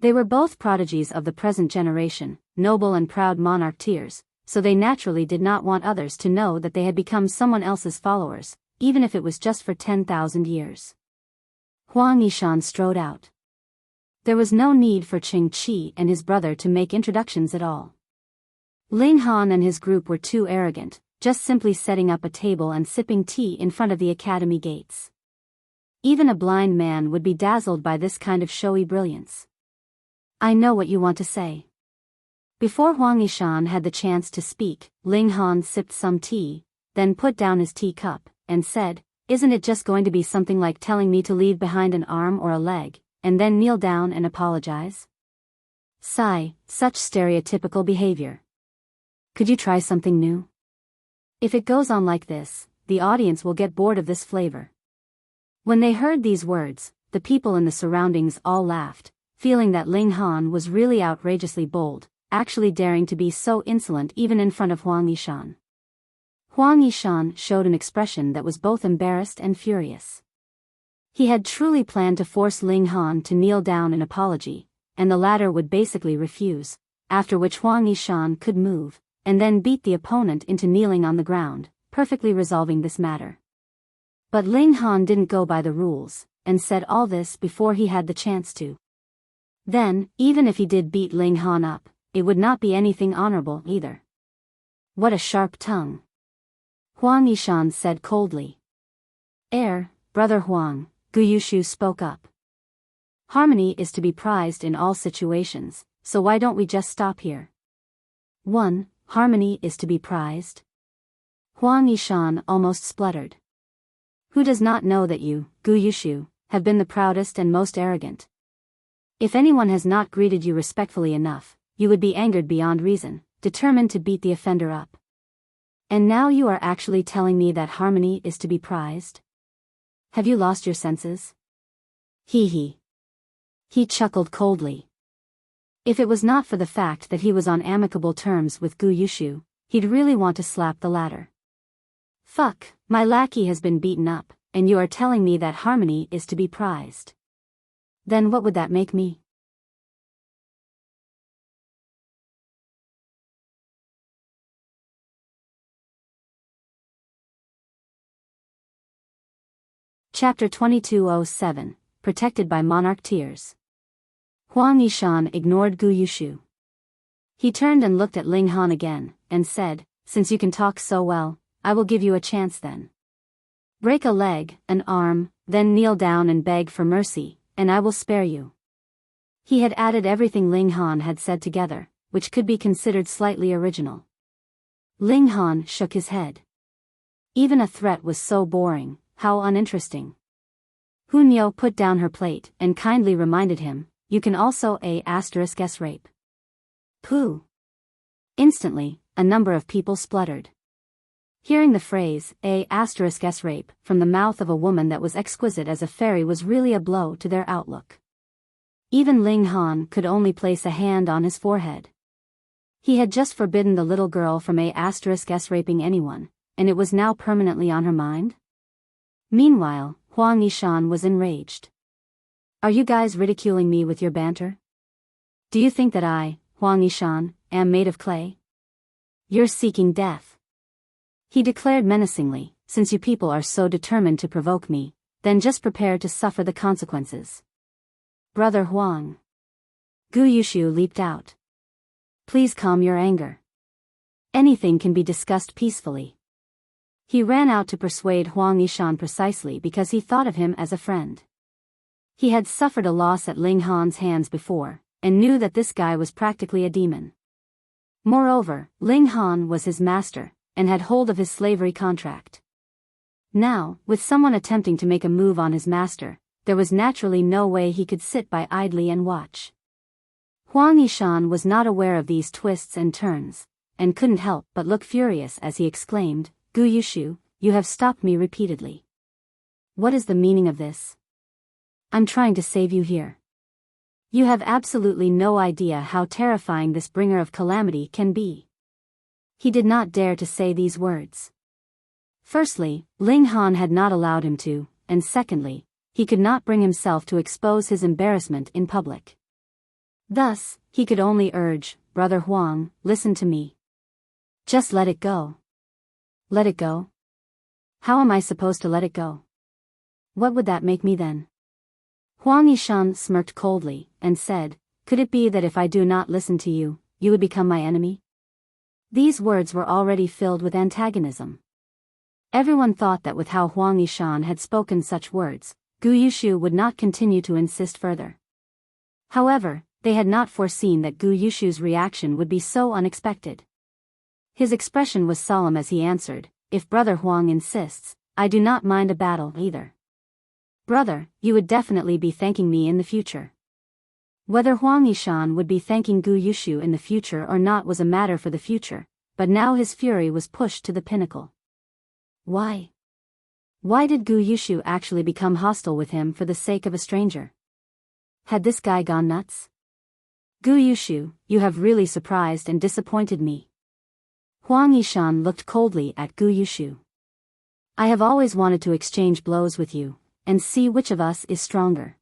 They were both prodigies of the present generation, noble and proud monarch tiers, so they naturally did not want others to know that they had become someone else's followers, even if it was just for 10,000 years. Huang Yishan strode out. There was no need for Ching Chi and his brother to make introductions at all. Ling Han and his group were too arrogant, just simply setting up a table and sipping tea in front of the academy gates. Even a blind man would be dazzled by this kind of showy brilliance. I know what you want to say. Before Huang Yishan had the chance to speak, Ling Han sipped some tea, then put down his teacup, and said, "Isn't it just going to be something like telling me to leave behind an arm or a leg, and then kneel down and apologize?" Sigh, such stereotypical behavior. Could you try something new? If it goes on like this, the audience will get bored of this flavor. When they heard these words, the people in the surroundings all laughed, feeling that Ling Han was really outrageously bold, actually daring to be so insolent even in front of Huang Yishan. Huang Yishan showed an expression that was both embarrassed and furious. He had truly planned to force Ling Han to kneel down in apology, and the latter would basically refuse, after which Huang Yishan could move, and then beat the opponent into kneeling on the ground, perfectly resolving this matter. But Ling Han didn't go by the rules, and said all this before he had the chance to. Then, even if he did beat Ling Han up, it would not be anything honorable either. What a sharp tongue. Huang Yishan said coldly. Brother Huang, Gu Yushu spoke up. Harmony is to be prized in all situations, so why don't we just stop here? 1. Harmony is to be prized? Huang Yishan almost spluttered. Who does not know that you, Gu Yushu, have been the proudest and most arrogant? If anyone has not greeted you respectfully enough, you would be angered beyond reason, determined to beat the offender up. And now you are actually telling me that harmony is to be prized? Have you lost your senses? He chuckled coldly. If it was not for the fact that he was on amicable terms with Gu Yushu, he'd really want to slap the latter. Fuck, my lackey has been beaten up, and you are telling me that harmony is to be prized. Then what would that make me? Chapter 2207, Protected by Monarch Tears. Huang Yishan ignored Gu Yushu. He turned and looked at Ling Han again, and said, "Since you can talk so well, I will give you a chance then. Break a leg, an arm, then kneel down and beg for mercy, and I will spare you." He had added everything Ling Han had said together, which could be considered slightly original. Ling Han shook his head. Even a threat was so boring, how uninteresting. Hunyo put down her plate and kindly reminded him, "You can also guess rape." Pooh. Instantly, a number of people spluttered. Hearing the phrase, guess rape, from the mouth of a woman that was exquisite as a fairy was really a blow to their outlook. Even Ling Han could only place a hand on his forehead. He had just forbidden the little girl from guess raping anyone, and it was now permanently on her mind? Meanwhile, Huang Yishan was enraged. "Are you guys ridiculing me with your banter? Do you think that I, Huang Yishan, am made of clay? You're seeking death." He declared menacingly, "Since you people are so determined to provoke me, then just prepare to suffer the consequences." "Brother Huang." Gu Yushu leaped out. "Please calm your anger. Anything can be discussed peacefully." He ran out to persuade Huang Yishan precisely because he thought of him as a friend. He had suffered a loss at Ling Han's hands before, and knew that this guy was practically a demon. Moreover, Ling Han was his master, and had hold of his slavery contract. Now, with someone attempting to make a move on his master, there was naturally no way he could sit by idly and watch. Huang Yishan was not aware of these twists and turns, and couldn't help but look furious as he exclaimed, "Gu Yushu, you have stopped me repeatedly. What is the meaning of this? I'm trying to save you here. You have absolutely no idea how terrifying this bringer of calamity can be." He did not dare to say these words. Firstly, Ling Han had not allowed him to, and secondly, he could not bring himself to expose his embarrassment in public. Thus, he could only urge, "Brother Huang, listen to me. Just let it go." Let it go? How am I supposed to let it go? What would that make me then? Huang Yishan smirked coldly, and said, "Could it be that if I do not listen to you, you would become my enemy?" These words were already filled with antagonism. Everyone thought that with how Huang Yishan had spoken such words, Gu Yushu would not continue to insist further. However, they had not foreseen that Gu Yushu's reaction would be so unexpected. His expression was solemn as he answered, "If Brother Huang insists, I do not mind a battle either. Brother, you would definitely be thanking me in the future." Whether Huang Yishan would be thanking Gu Yushu in the future or not was a matter for the future, but now his fury was pushed to the pinnacle. Why? Why did Gu Yushu actually become hostile with him for the sake of a stranger? Had this guy gone nuts? Gu Yushu, you have really surprised and disappointed me. Huang Yishan looked coldly at Gu Yushu. I have always wanted to exchange blows with you, and see which of us is stronger.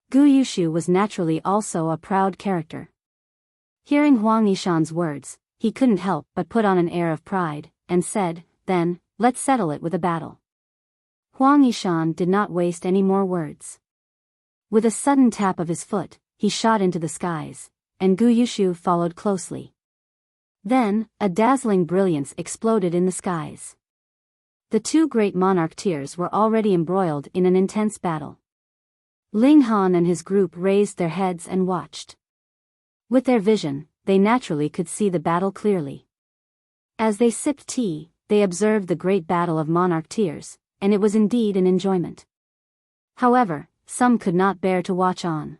Gu Yushu was naturally also a proud character. Hearing Huang Yishan's words, he couldn't help but put on an air of pride, and said, "Then, let's settle it with a battle." Huang Yishan did not waste any more words. With a sudden tap of his foot, he shot into the skies, and Gu Yushu followed closely. Then, a dazzling brilliance exploded in the skies. The two great monarch tiers were already embroiled in an intense battle. Ling Han and his group raised their heads and watched. With their vision, they naturally could see the battle clearly. As they sipped tea, they observed the great battle of monarch tiers, and it was indeed an enjoyment. However, some could not bear to watch on.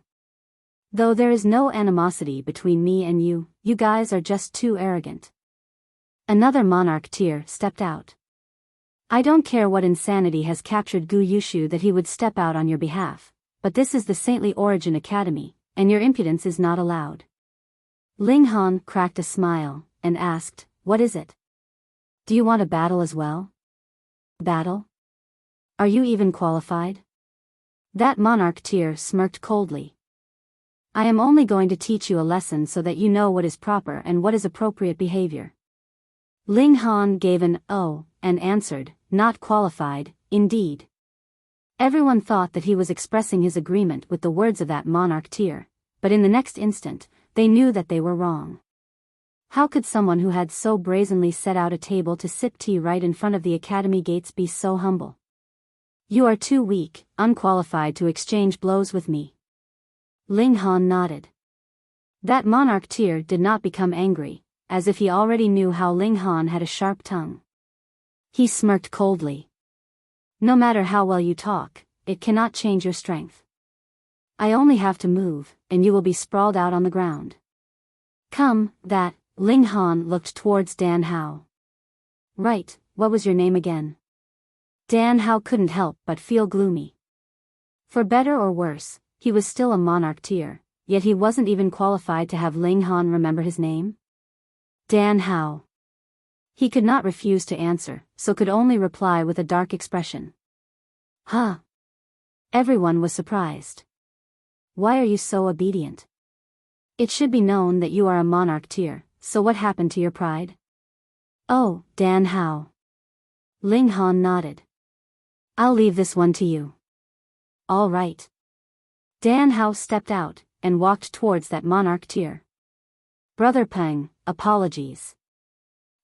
Though there is no animosity between me and you, you guys are just too arrogant. Another monarch tier stepped out. I don't care what insanity has captured Gu Yushu that he would step out on your behalf, but this is the Saintly Origin Academy, and your impudence is not allowed. Ling Han cracked a smile, and asked, "What is it? Do you want a battle as well?" Battle? Are you even qualified? That monarch tier smirked coldly. I am only going to teach you a lesson so that you know what is proper and what is appropriate behavior. Ling Han gave an "oh" and answered, "Not qualified, indeed." Everyone thought that he was expressing his agreement with the words of that monarch tier, but in the next instant, they knew that they were wrong. How could someone who had so brazenly set out a table to sip tea right in front of the academy gates be so humble? You are too weak, unqualified to exchange blows with me. Ling Han nodded. That monarch tier did not become angry, as if he already knew how Ling Han had a sharp tongue. He smirked coldly. No matter how well you talk, it cannot change your strength. I only have to move, and you will be sprawled out on the ground. Come, that. Ling Han looked towards Dan Hao. Right, what was your name again? Dan Hao couldn't help but feel gloomy. For better or worse, he was still a monarch tier, yet he wasn't even qualified to have Ling Han remember his name. Dan Hao. He could not refuse to answer, so could only reply with a dark expression. Huh? Everyone was surprised. Why are you so obedient? It should be known that you are a monarch tier, so what happened to your pride? Oh, Dan Hao. Ling Han nodded. I'll leave this one to you. All right. Dan Hao stepped out, and walked towards that monarch tier. Brother Peng, apologies.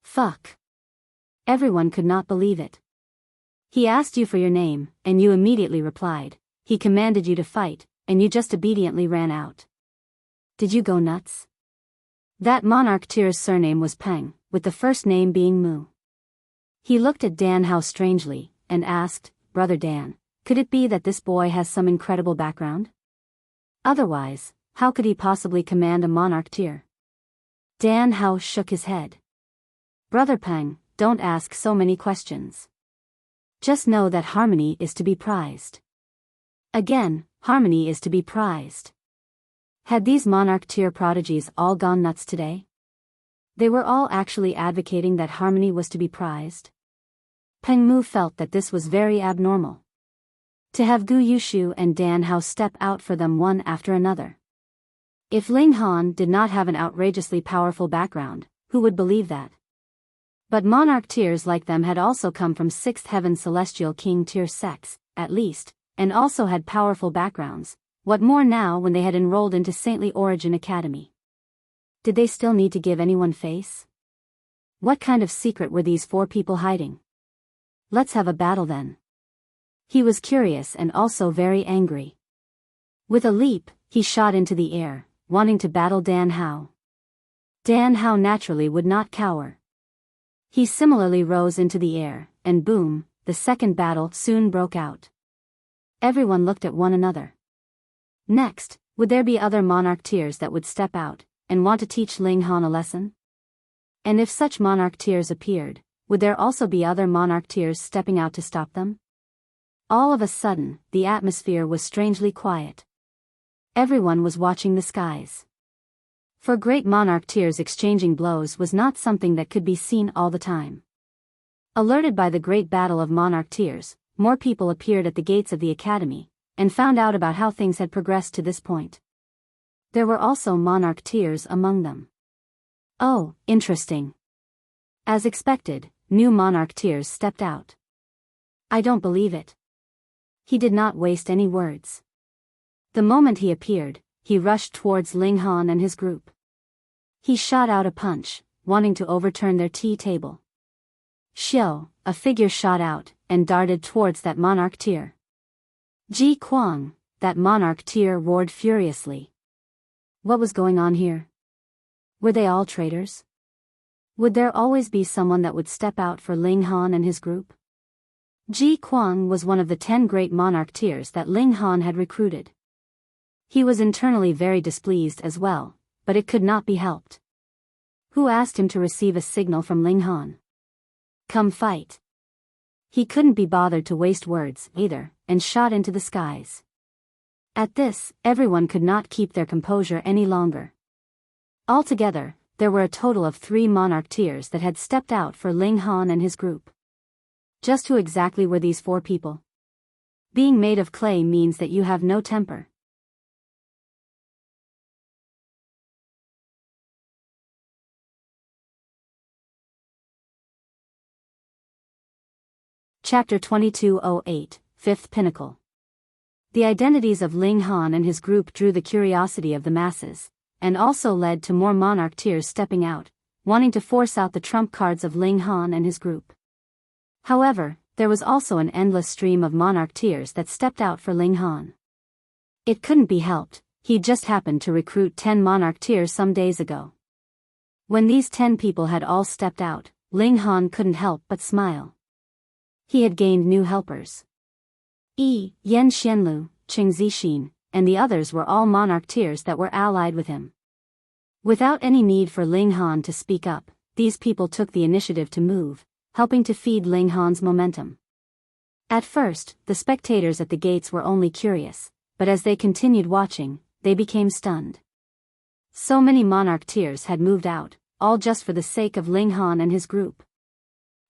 Fuck. Everyone could not believe it. He asked you for your name, and you immediately replied. He commanded you to fight, and you just obediently ran out. Did you go nuts? That monarch tier's surname was Peng, with the first name being Mu. He looked at Dan Hao strangely, and asked, Brother Dan, could it be that this boy has some incredible background? Otherwise, how could he possibly command a monarch tier? Dan Hao shook his head. Brother Peng, don't ask so many questions. Just know that harmony is to be prized. Again, harmony is to be prized. Had these monarch tier prodigies all gone nuts today? They were all actually advocating that harmony was to be prized. Peng Mu felt that this was very abnormal. To have Gu Yushu and Dan Hao step out for them one after another. If Ling Han did not have an outrageously powerful background, who would believe that? But monarch tiers like them had also come from 6th heaven celestial king tier sects, at least, and also had powerful backgrounds. What more now when they had enrolled into Saintly Origin Academy? Did they still need to give anyone face? What kind of secret were these 4 people hiding? Let's have a battle then. He was curious and also very angry. With a leap, he shot into the air, wanting to battle Dan Hao. Dan Hao naturally would not cower. He similarly rose into the air, and boom, the second battle soon broke out. Everyone looked at one another. Next, would there be other monarcheers that would step out and want to teach Ling Han a lesson? And if such monarcheers appeared, would there also be other monarcheers stepping out to stop them? All of a sudden, the atmosphere was strangely quiet. Everyone was watching the skies. For great monarcheers, exchanging blows was not something that could be seen all the time. Alerted by the great battle of monarcheers, more people appeared at the gates of the academy, and found out about how things had progressed to this point. There were also monarcheers among them. Oh, interesting. As expected, new monarcheers stepped out. I don't believe it. He did not waste any words. The moment he appeared, he rushed towards Ling Han and his group. He shot out a punch, wanting to overturn their tea table. Xiao, a figure shot out, and darted towards that monarcheer. Ji Kuang, that monarcheer roared furiously. What was going on here? Were they all traitors? Would there always be someone that would step out for Ling Han and his group? Ji Kuang was one of the 10 great monarcheers that Ling Han had recruited. He was internally very displeased as well, but it could not be helped. Who asked him to receive a signal from Ling Han? Come fight. He couldn't be bothered to waste words either, and shot into the skies. At this, everyone could not keep their composure any longer. Altogether, there were a total of 3 monarcheers that had stepped out for Ling Han and his group. Just who exactly were these 4 people? Being made of clay means that you have no temper. Chapter 2208, Fifth Pinnacle. The identities of Ling Han and his group drew the curiosity of the masses, and also led to more monarcheers stepping out, wanting to force out the trump cards of Ling Han and his group. However, there was also an endless stream of monarcheers that stepped out for Ling Han. It couldn't be helped, he just happened to recruit 10 monarcheers some days ago. When these 10 people had all stepped out, Ling Han couldn't help but smile. He had gained new helpers. Yan Xianlu, Qing Zixin, and the others were all monarcheers that were allied with him. Without any need for Ling Han to speak up, these people took the initiative to move, helping to feed Ling Han's momentum. At first, the spectators at the gates were only curious, but as they continued watching, they became stunned. So many monarcheers had moved out, all just for the sake of Ling Han and his group.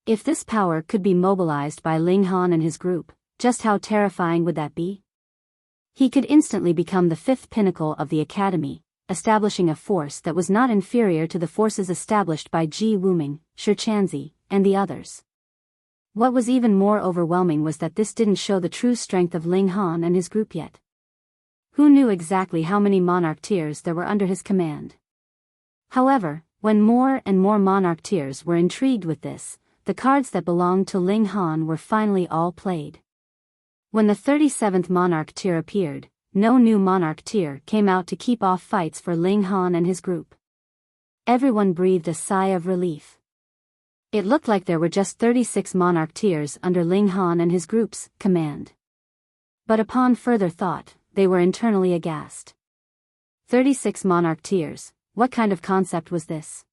If this power could be mobilized by Ling Han and his group, just how terrifying would that be? He could instantly become the 5th pinnacle of the academy, establishing a force that was not inferior to the forces established by Ji Wuming, Shi Chanzi, and the others. What was even more overwhelming was that this didn't show the true strength of Ling Han and his group yet. Who knew exactly how many monarcheers there were under his command? However, when more and more monarcheers were intrigued with this, the cards that belonged to Ling Han were finally all played. When the 37th monarcheer appeared, no new monarcheer came out to keep off fights for Ling Han and his group. Everyone breathed a sigh of relief. It looked like there were just 36 monarcheers under Ling Han and his group's command. But upon further thought, they were internally aghast. 36 monarcheers, what kind of concept was this?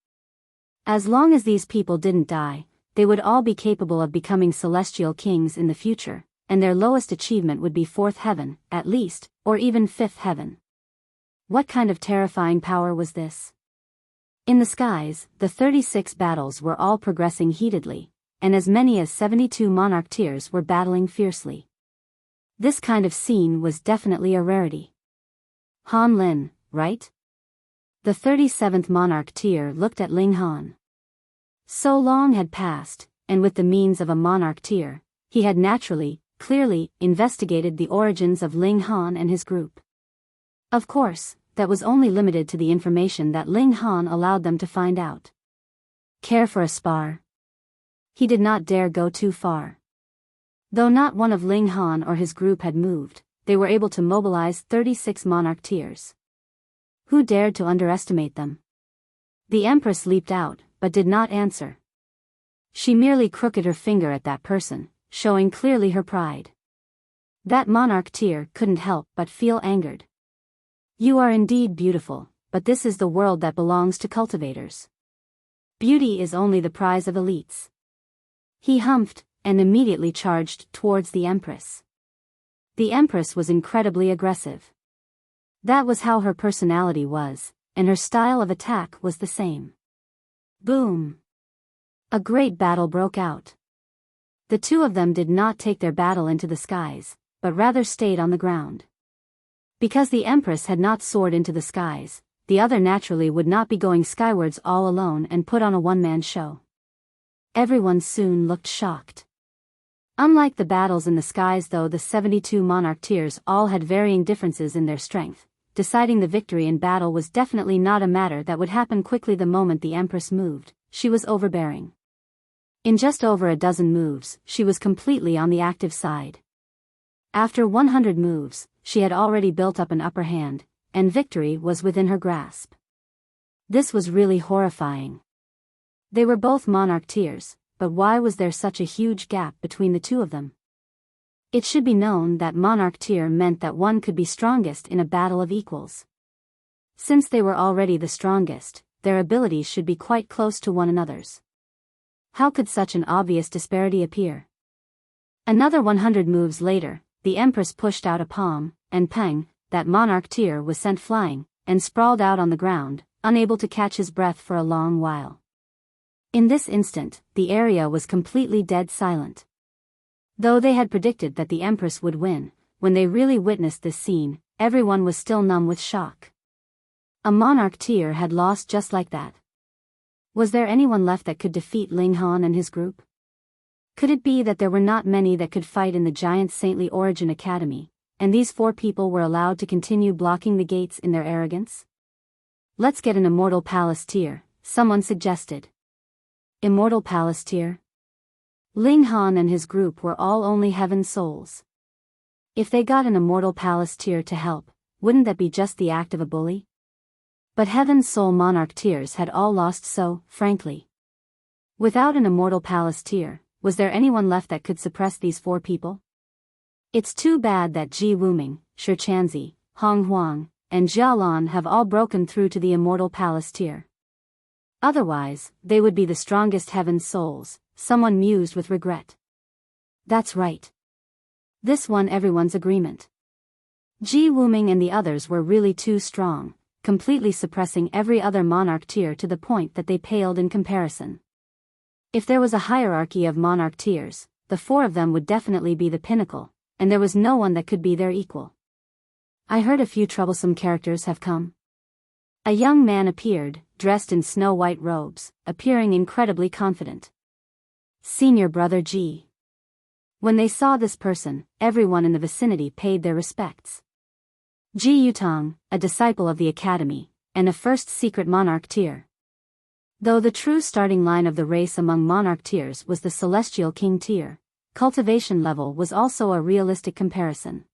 As long as these people didn't die, they would all be capable of becoming celestial kings in the future, and their lowest achievement would be 4th heaven, at least, or even 5th heaven. What kind of terrifying power was this? In the skies, the 36 battles were all progressing heatedly, and as many as 72 monarcheers were battling fiercely. This kind of scene was definitely a rarity. Han Lin, right? The 37th monarcheer looked at Ling Han. So long had passed, and with the means of a monarcheer, he had naturally, clearly, investigated the origins of Ling Han and his group. Of course, that was only limited to the information that Ling Han allowed them to find out. Care for a spar? He did not dare go too far. Though not one of Ling Han or his group had moved, they were able to mobilize 36 monarcheers. Who dared to underestimate them? The Empress leaped out, but did not answer. She merely crooked her finger at that person, showing clearly her pride. That monarch Tyr couldn't help but feel angered. You are indeed beautiful, but this is the world that belongs to cultivators. Beauty is only the prize of elites. He humphed, and immediately charged towards the Empress. The Empress was incredibly aggressive. That was how her personality was, and her style of attack was the same. Boom! A great battle broke out. The two of them did not take their battle into the skies, but rather stayed on the ground. Because the Empress had not soared into the skies, the other naturally would not be going skywards all alone and put on a one-man show. Everyone soon looked shocked. Unlike the battles in the skies though, the 72 monarch tiers all had varying differences in their strength. Deciding the victory in battle was definitely not a matter that would happen quickly the moment the Empress moved. She was overbearing. In just over a dozen moves, she was completely on the active side. After 100 moves, she had already built up an upper hand, and victory was within her grasp. This was really horrifying. They were both monarch tiers, but why was there such a huge gap between the two of them? It should be known that monarch tier meant that one could be strongest in a battle of equals. Since they were already the strongest, their abilities should be quite close to one another's. How could such an obvious disparity appear? Another 100 moves later, the Empress pushed out a palm, and pang, that monarch tier was sent flying, and sprawled out on the ground, unable to catch his breath for a long while. In this instant, the area was completely dead silent. Though they had predicted that the Empress would win, when they really witnessed this scene, everyone was still numb with shock. A monarch tier had lost just like that. Was there anyone left that could defeat Ling Han and his group? Could it be that there were not many that could fight in the giant saintly origin academy, and these 4 people were allowed to continue blocking the gates in their arrogance? Let's get an immortal palace tier, someone suggested. Immortal palace tier? Ling Han and his group were all only heaven souls. If they got an immortal palace tier to help, wouldn't that be just the act of a bully? But heaven soul monarch tiers had all lost, so, frankly. Without an immortal palace tier, was there anyone left that could suppress these 4 people? It's too bad that Ji Wuming, Shi Chanzi, Huang, and Jialan have all broken through to the immortal palace tier. Otherwise, they would be the strongest heaven souls, someone mused with regret. That's right. This won everyone's agreement. Ji Wuming and the others were really too strong, completely suppressing every other monarch tier to the point that they paled in comparison. If there was a hierarchy of monarch tiers, the 4 of them would definitely be the pinnacle, and there was no one that could be their equal. I heard a few troublesome characters have come. A young man appeared, dressed in snow-white robes, appearing incredibly confident. Senior brother Ji. When they saw this person, everyone in the vicinity paid their respects. Ji Yutong, a disciple of the academy, and a first secret monarch tier. Though the true starting line of the race among monarch tiers was the celestial king tier, cultivation level was also a realistic comparison.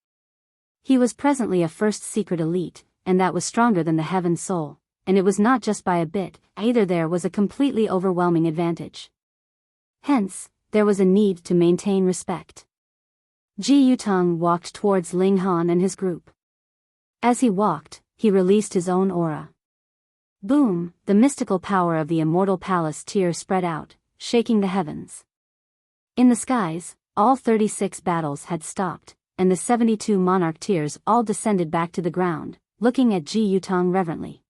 He was presently a first secret elite, and that was stronger than the heaven soul, and it was not just by a bit, either there was a completely overwhelming advantage. Hence, there was a need to maintain respect. Ji Yutong walked towards Ling Han and his group. As he walked, he released his own aura. Boom, the mystical power of the immortal palace tier spread out, shaking the heavens. In the skies, all 36 battles had stopped, and the 72 monarch tiers all descended back to the ground, looking at Ji Yutong reverently.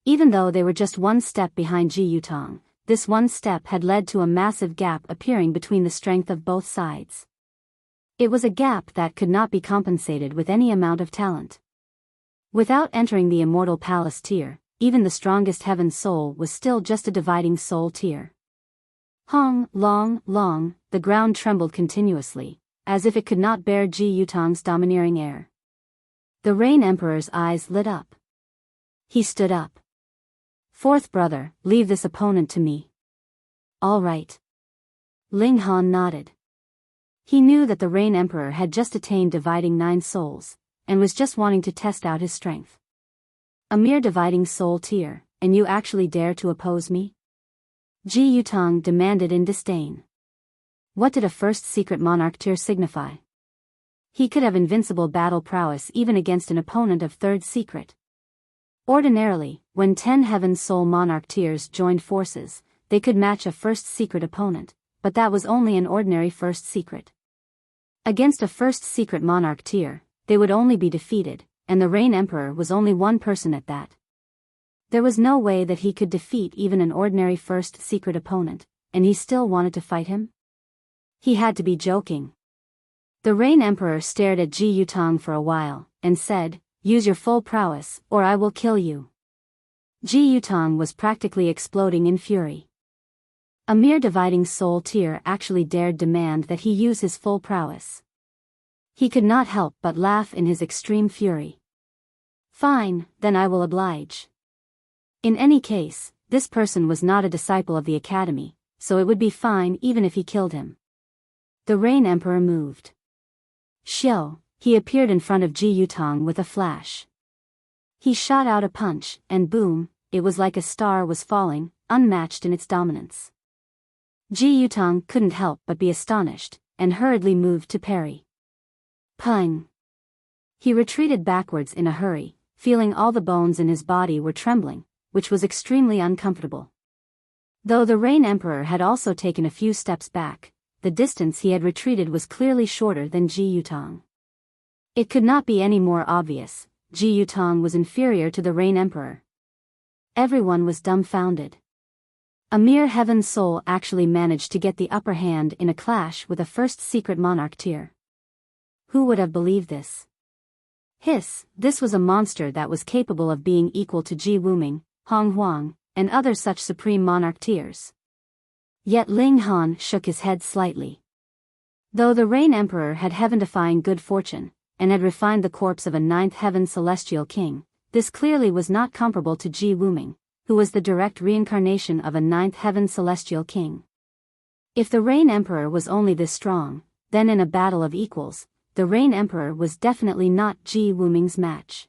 Even though they were just one step behind Ji Yutong, this one step had led to a massive gap appearing between the strength of both sides. It was a gap that could not be compensated with any amount of talent. Without entering the immortal palace tier, even the strongest heaven soul was still just a dividing soul tier. Hong, long, the ground trembled continuously, as if it could not bear Ji Yutong's domineering air. The Rain Emperor's eyes lit up. He stood up. 4th brother, leave this opponent to me. All right. Ling Han nodded. He knew that the Rain Emperor had just attained dividing 9 souls, and was just wanting to test out his strength. A mere dividing soul tear, and you actually dare to oppose me? Ji Yutang demanded in disdain. What did a first secret monarch tear signify? He could have invincible battle prowess even against an opponent of third secret. Ordinarily, when 10 Heaven Soul monarch tiers joined forces, they could match a first secret opponent, but that was only an ordinary first secret. Against a first secret monarch tier, they would only be defeated, and the Rain Emperor was only one person at that. There was no way that he could defeat even an ordinary first secret opponent, and he still wanted to fight him? He had to be joking. The Rain Emperor stared at Ji Yutang for a while, and said, "Use your full prowess, or I will kill you." Ji Yutang was practically exploding in fury. A mere dividing soul tear actually dared demand that he use his full prowess. He could not help but laugh in his extreme fury. "Fine, then I will oblige." In any case, this person was not a disciple of the academy, so it would be fine even if he killed him. The Rain Emperor moved. Xiao, he appeared in front of Ji Yutang with a flash. He shot out a punch, and boom, it was like a star was falling, unmatched in its dominance. Ji Yutang couldn't help but be astonished, and hurriedly moved to parry. Pung! He retreated backwards in a hurry, feeling all the bones in his body were trembling, which was extremely uncomfortable. Though the Rain Emperor had also taken a few steps back, the distance he had retreated was clearly shorter than Ji Yutang. It could not be any more obvious, Ji Yutang was inferior to the Rain Emperor. Everyone was dumbfounded. A mere heaven soul actually managed to get the upper hand in a clash with a first secret monarch tier. Who would have believed this? Hiss, this was a monster that was capable of being equal to Ji Wuming, Huang, and other such supreme monarch tiers. Yet Ling Han shook his head slightly. Though the Rain Emperor had heaven-defying good fortune, and had refined the corpse of a 9th heaven celestial king, this clearly was not comparable to Ji Wuming, who was the direct reincarnation of a 9th heaven celestial king. If the Rain Emperor was only this strong, then in a battle of equals, the Rain Emperor was definitely not Ji Wuming's match.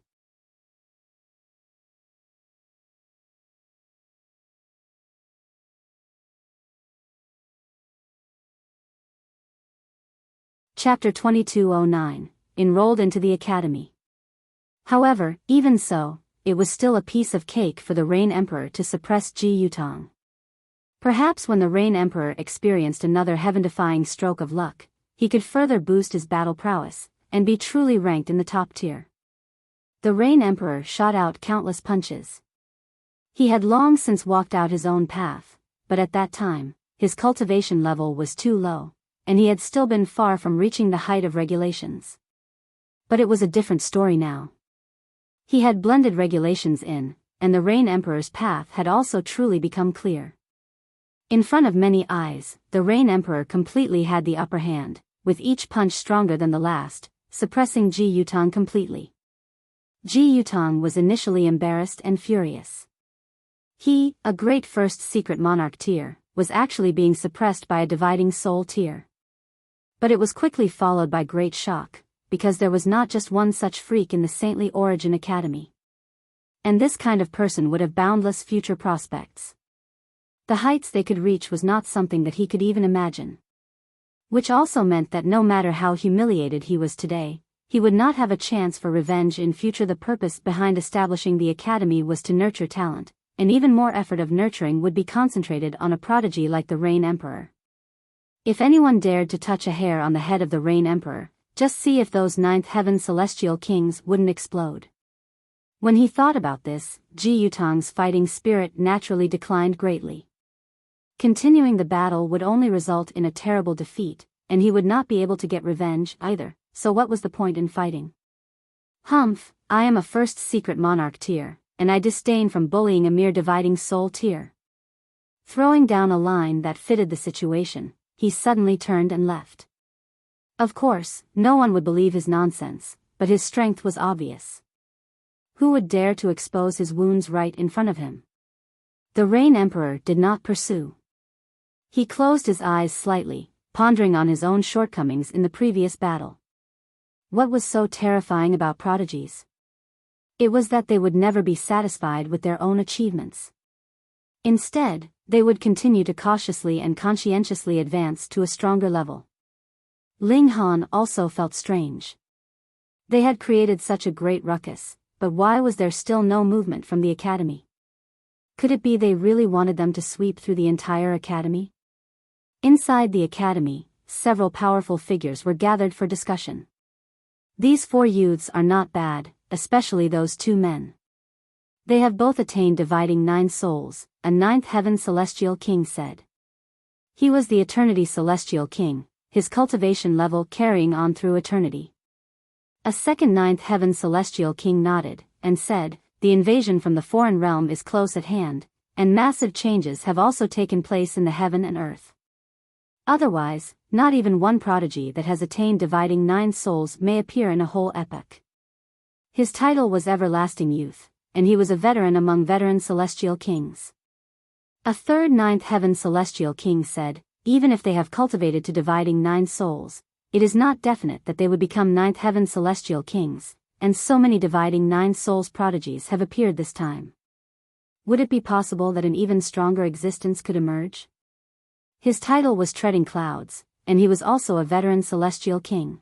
Chapter 2209, Enrolled into the Academy. However, even so, it was still a piece of cake for the Rain Emperor to suppress Ji Yutang. Perhaps when the Rain Emperor experienced another heaven-defying stroke of luck, he could further boost his battle prowess, and be truly ranked in the top tier. The Rain Emperor shot out countless punches. He had long since walked out his own path, but at that time, his cultivation level was too low, and he had still been far from reaching the height of regulations. But it was a different story now. He had blended regulations in, and the Rain Emperor's path had also truly become clear. In front of many eyes, the Rain Emperor completely had the upper hand, with each punch stronger than the last, suppressing Ji Yutang completely. Ji Yutang was initially embarrassed and furious. He, a great first secret monarch tier, was actually being suppressed by a dividing soul tier. But it was quickly followed by great shock, because there was not just one such freak in the Saintly Origin Academy. And this kind of person would have boundless future prospects. The heights they could reach was not something that he could even imagine. Which also meant that no matter how humiliated he was today, he would not have a chance for revenge in future. The purpose behind establishing the academy was to nurture talent, and even more effort of nurturing would be concentrated on a prodigy like the Rain Emperor. If anyone dared to touch a hair on the head of the Rain Emperor, just see if those 9th heaven celestial kings wouldn't explode. When he thought about this, Ji Yutang's fighting spirit naturally declined greatly. Continuing the battle would only result in a terrible defeat, and he would not be able to get revenge either, so what was the point in fighting? Humph, I am a first secret monarch tier, and I disdain from bullying a mere dividing soul tier. Throwing down a line that fitted the situation, he suddenly turned and left. Of course, no one would believe his nonsense, but his strength was obvious. Who would dare to expose his wounds right in front of him? The Rain Emperor did not pursue. He closed his eyes slightly, pondering on his own shortcomings in the previous battle. What was so terrifying about prodigies? It was that they would never be satisfied with their own achievements. Instead, they would continue to cautiously and conscientiously advance to a stronger level. Ling Han also felt strange. They had created such a great ruckus, but why was there still no movement from the academy? Could it be they really wanted them to sweep through the entire academy? Inside the academy, several powerful figures were gathered for discussion. These 4 youths are not bad, especially those 2 men. They have both attained dividing 9 souls, a 9th heaven celestial king said. He was the eternity celestial king, his cultivation level carrying on through eternity. A second 9th heaven celestial king nodded, and said, the invasion from the foreign realm is close at hand, and massive changes have also taken place in the heaven and earth. Otherwise, not even one prodigy that has attained dividing 9 souls may appear in a whole epoch. His title was Everlasting Youth, and he was a veteran among veteran celestial kings. A third 9th heaven celestial king said, even if they have cultivated to dividing 9 souls, it is not definite that they would become 9th heaven celestial kings, and so many dividing 9 souls prodigies have appeared this time. Would it be possible that an even stronger existence could emerge? His title was Treading Clouds, and he was also a veteran celestial king.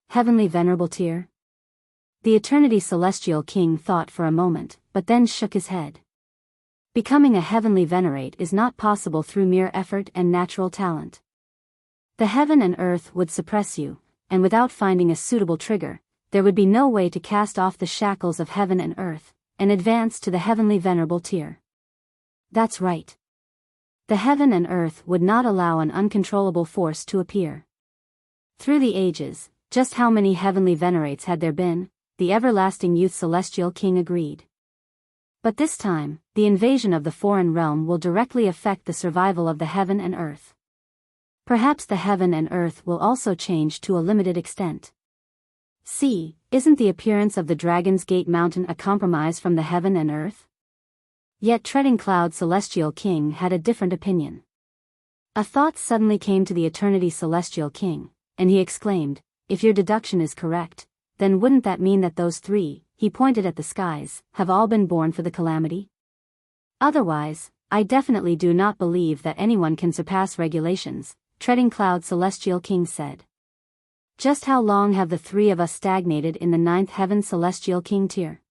Heavenly Venerable Tier? The Eternity Celestial King thought for a moment, but then shook his head. Becoming a heavenly Venerate is not possible through mere effort and natural talent. The heaven and earth would suppress you, and without finding a suitable trigger, there would be no way to cast off the shackles of heaven and earth, and advance to the heavenly Venerable Tier. That's right. The heaven and earth would not allow an uncontrollable force to appear. Through the ages, just how many heavenly Venerates had there been? The Everlasting Youth Celestial King agreed. But this time, the invasion of the foreign realm will directly affect the survival of the heaven and earth. Perhaps the heaven and earth will also change to a limited extent. See, isn't the appearance of the Dragon's Gate Mountain a compromise from the heaven and earth? Yet Treading Cloud Celestial King had a different opinion. A thought suddenly came to the Eternity Celestial King, and he exclaimed, if your deduction is correct, then wouldn't that mean that those 3, he pointed at the skies, have all been born for the calamity? Otherwise, I definitely do not believe that anyone can surpass regulations, Treading Cloud Celestial King said. Just how long have the 3 of us stagnated in the 9th heaven Celestial King tier?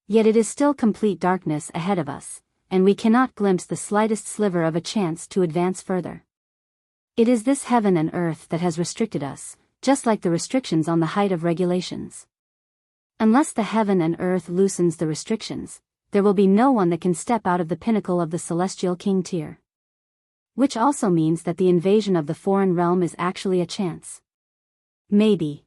Yet it is still complete darkness ahead of us, and we cannot glimpse the slightest sliver of a chance to advance further. It is this heaven and earth that has restricted us, just like the restrictions on the height of regulations. Unless the heaven and earth loosens the restrictions, there will be no one that can step out of the pinnacle of the Celestial King tier. Which also means that the invasion of the foreign realm is actually a chance. Maybe.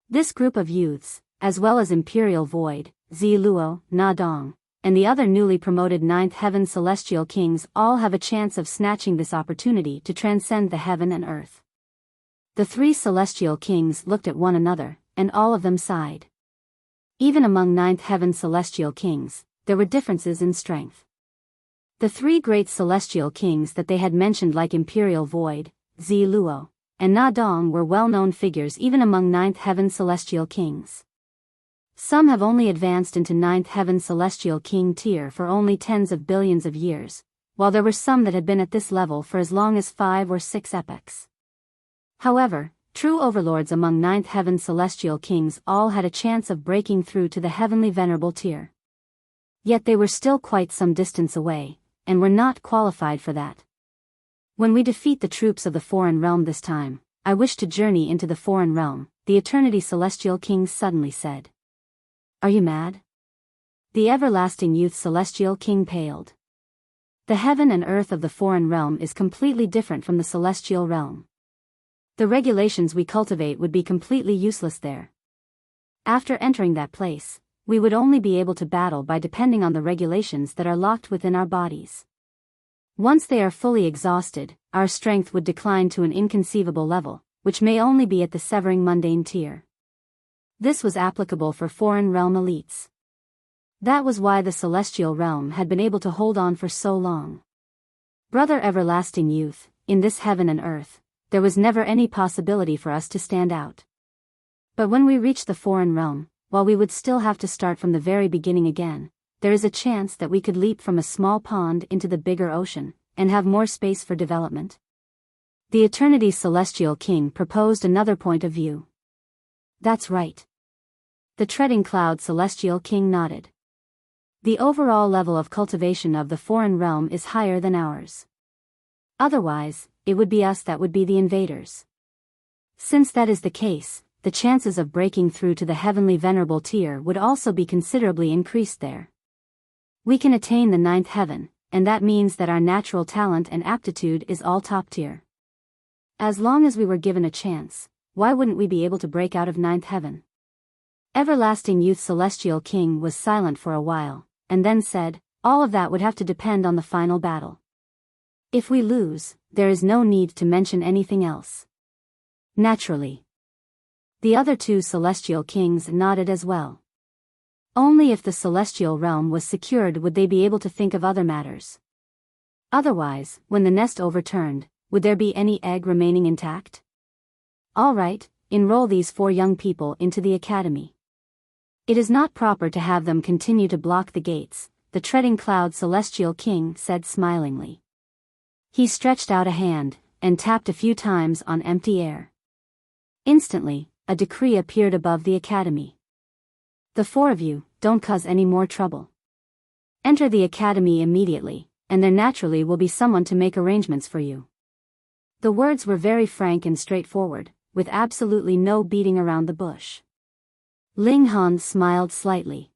This group of youths, as well as Imperial Void, Zi Luo, Na Dong, and the other newly promoted 9th heaven Celestial Kings all have a chance of snatching this opportunity to transcend the heaven and earth. The 3 Celestial Kings looked at one another, and all of them sighed. Even among 9th heaven Celestial Kings, there were differences in strength. The 3 great Celestial Kings that they had mentioned, like Imperial Void, Zi Luo, and Na Dong, were well-known figures even among 9th heaven Celestial Kings. Some have only advanced into 9th heaven Celestial King tier for only tens of billions of years, while there were some that had been at this level for as long as 5 or 6 epochs. However, true overlords among 9th heaven Celestial Kings all had a chance of breaking through to the heavenly Venerable tier. Yet they were still quite some distance away, and were not qualified for that. When we defeat the troops of the foreign realm this time, I wish to journey into the foreign realm, the Eternity Celestial King suddenly said. Are you mad? The Everlasting Youth Celestial King paled. The heaven and earth of the foreign realm is completely different from the celestial realm. The regulations we cultivate would be completely useless there. After entering that place, we would only be able to battle by depending on the regulations that are locked within our bodies. Once they are fully exhausted, our strength would decline to an inconceivable level, which may only be at the severing mundane tier. This was applicable for foreign realm elites. That was why the celestial realm had been able to hold on for so long. Brother Everlasting Youth, in this heaven and earth, there was never any possibility for us to stand out. But when we reached the foreign realm, while we would still have to start from the very beginning again, there is a chance that we could leap from a small pond into the bigger ocean, and have more space for development. The Eternity Celestial King proposed another point of view. That's right. The Treading Cloud Celestial King nodded. The overall level of cultivation of the foreign realm is higher than ours. Otherwise, it would be us that would be the invaders. Since that is the case, the chances of breaking through to the heavenly venerable tier would also be considerably increased there. We can attain the 9th heaven, and that means that our natural talent and aptitude is all top tier. As long as we were given a chance, why wouldn't we be able to break out of 9th heaven? Everlasting Youth Celestial King was silent for a while, and then said, all of that would have to depend on the final battle. If we lose, there is no need to mention anything else. Naturally. The other two Celestial Kings nodded as well. Only if the celestial realm was secured would they be able to think of other matters. Otherwise, when the nest overturned, would there be any egg remaining intact? All right, enroll these 4 young people into the academy. It is not proper to have them continue to block the gates, the Treading Cloud Celestial King said smilingly. He stretched out a hand, and tapped a few times on empty air. Instantly, a decree appeared above the academy. The 4 of you, don't cause any more trouble. Enter the academy immediately, and there naturally will be someone to make arrangements for you. The words were very frank and straightforward, with absolutely no beating around the bush. Ling Han smiled slightly.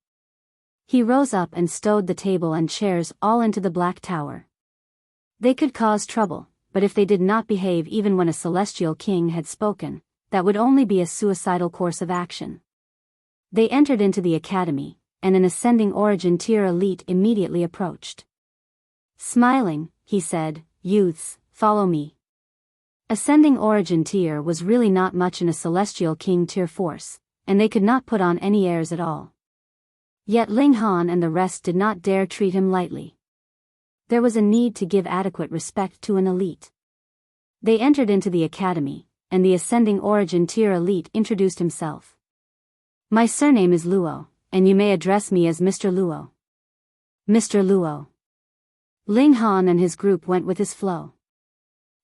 He rose up and stowed the table and chairs all into the Black Tower. They could cause trouble, but if they did not behave even when a celestial king had spoken, that would only be a suicidal course of action. They entered into the academy, and an ascending origin tier elite immediately approached. Smiling, he said, youths, follow me. Ascending origin tier was really not much in a celestial king tier force, and they could not put on any airs at all. Yet Ling Han and the rest did not dare treat him lightly. There was a need to give adequate respect to an elite. They entered into the academy, and the ascending origin tier elite introduced himself. My surname is Luo, and you may address me as Mr. Luo. Mr. Luo. Ling Han and his group went with his flow.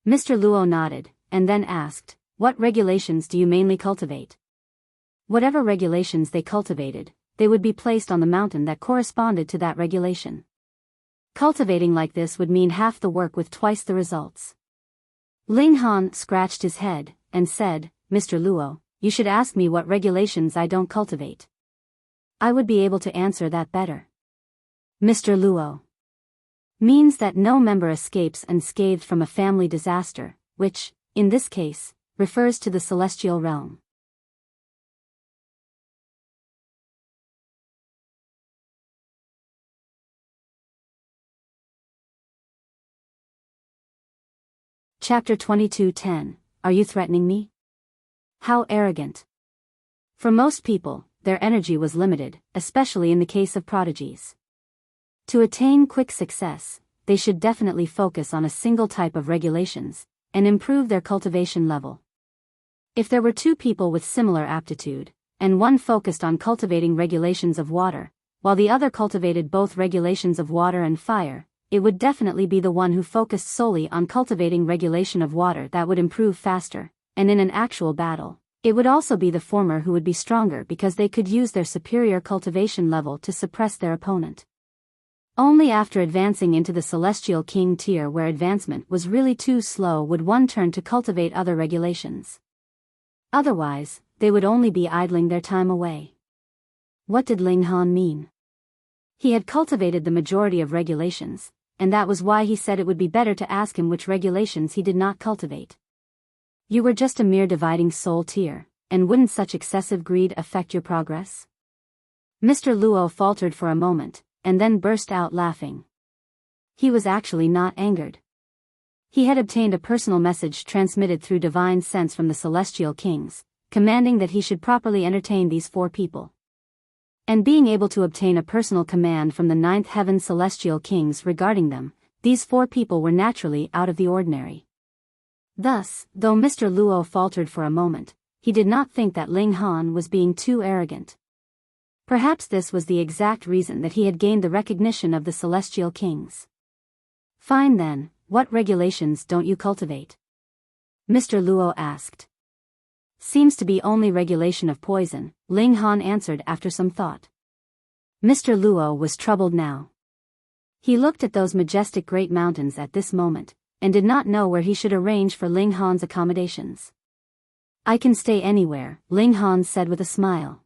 Mr. Luo nodded, and then asked, what regulations do you mainly cultivate? Whatever regulations they cultivated, they would be placed on the mountain that corresponded to that regulation. Cultivating like this would mean half the work with twice the results. Ling Han scratched his head, and said, Mr. Luo, you should ask me what regulations I don't cultivate. I would be able to answer that better. Mr. Luo. Means that no member escapes unscathed from a family disaster, which, in this case, refers to the celestial realm. Chapter 22:10. Are you threatening me? How arrogant. For most people, their energy was limited, especially in the case of prodigies. To attain quick success, they should definitely focus on a single type of regulations, and improve their cultivation level. If there were 2 people with similar aptitude, and one focused on cultivating regulations of water, while the other cultivated both regulations of water and fire, it would definitely be the one who focused solely on cultivating regulation of water that would improve faster, and in an actual battle, it would also be the former who would be stronger because they could use their superior cultivation level to suppress their opponent. Only after advancing into the Celestial King tier where advancement was really too slow would one turn to cultivate other regulations. Otherwise, they would only be idling their time away. What did Ling Han mean? He had cultivated the majority of regulations, and that was why he said it would be better to ask him which regulations he did not cultivate. You were just a mere dividing soul tier, and wouldn't such excessive greed affect your progress? Mr. Luo faltered for a moment, and then burst out laughing. He was actually not angered. He had obtained a personal message transmitted through divine sense from the Celestial Kings, commanding that he should properly entertain these 4 people. And being able to obtain a personal command from the 9th Heaven Celestial Kings regarding them, these 4 people were naturally out of the ordinary. Thus, though Mr. Luo faltered for a moment, he did not think that Ling Han was being too arrogant. Perhaps this was the exact reason that he had gained the recognition of the celestial kings. Fine then, what regulations don't you cultivate? Mr. Luo asked. Seems to be only regulation of poison, Ling Han answered after some thought. Mr. Luo was troubled now. He looked at those majestic great mountains at this moment, and did not know where he should arrange for Ling Han's accommodations. I can stay anywhere, Ling Han said with a smile.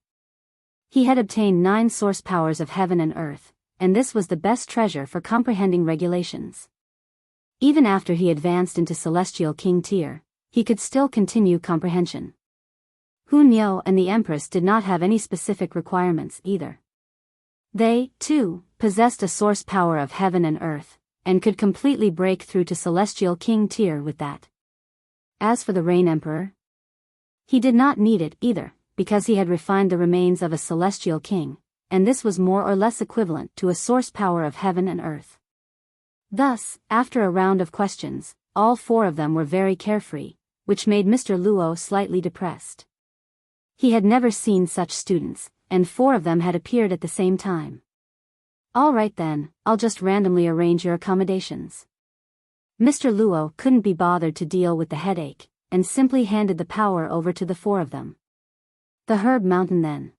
He had obtained 9 source powers of heaven and earth, and this was the best treasure for comprehending regulations. Even after he advanced into celestial king tier, he could still continue comprehension. Huang and the Empress did not have any specific requirements either. They, too, possessed a source power of heaven and earth, and could completely break through to celestial king tier with that. As for the Rain Emperor, he did not need it either, because he had refined the remains of a celestial king, and this was more or less equivalent to a source power of heaven and earth. Thus, after a round of questions, all 4 of them were very carefree, which made Mr. Luo slightly depressed. He had never seen such students, and 4 of them had appeared at the same time. All right then, I'll just randomly arrange your accommodations. Mr. Luo couldn't be bothered to deal with the headache, and simply handed the power over to the 4 of them. The herb mountain then.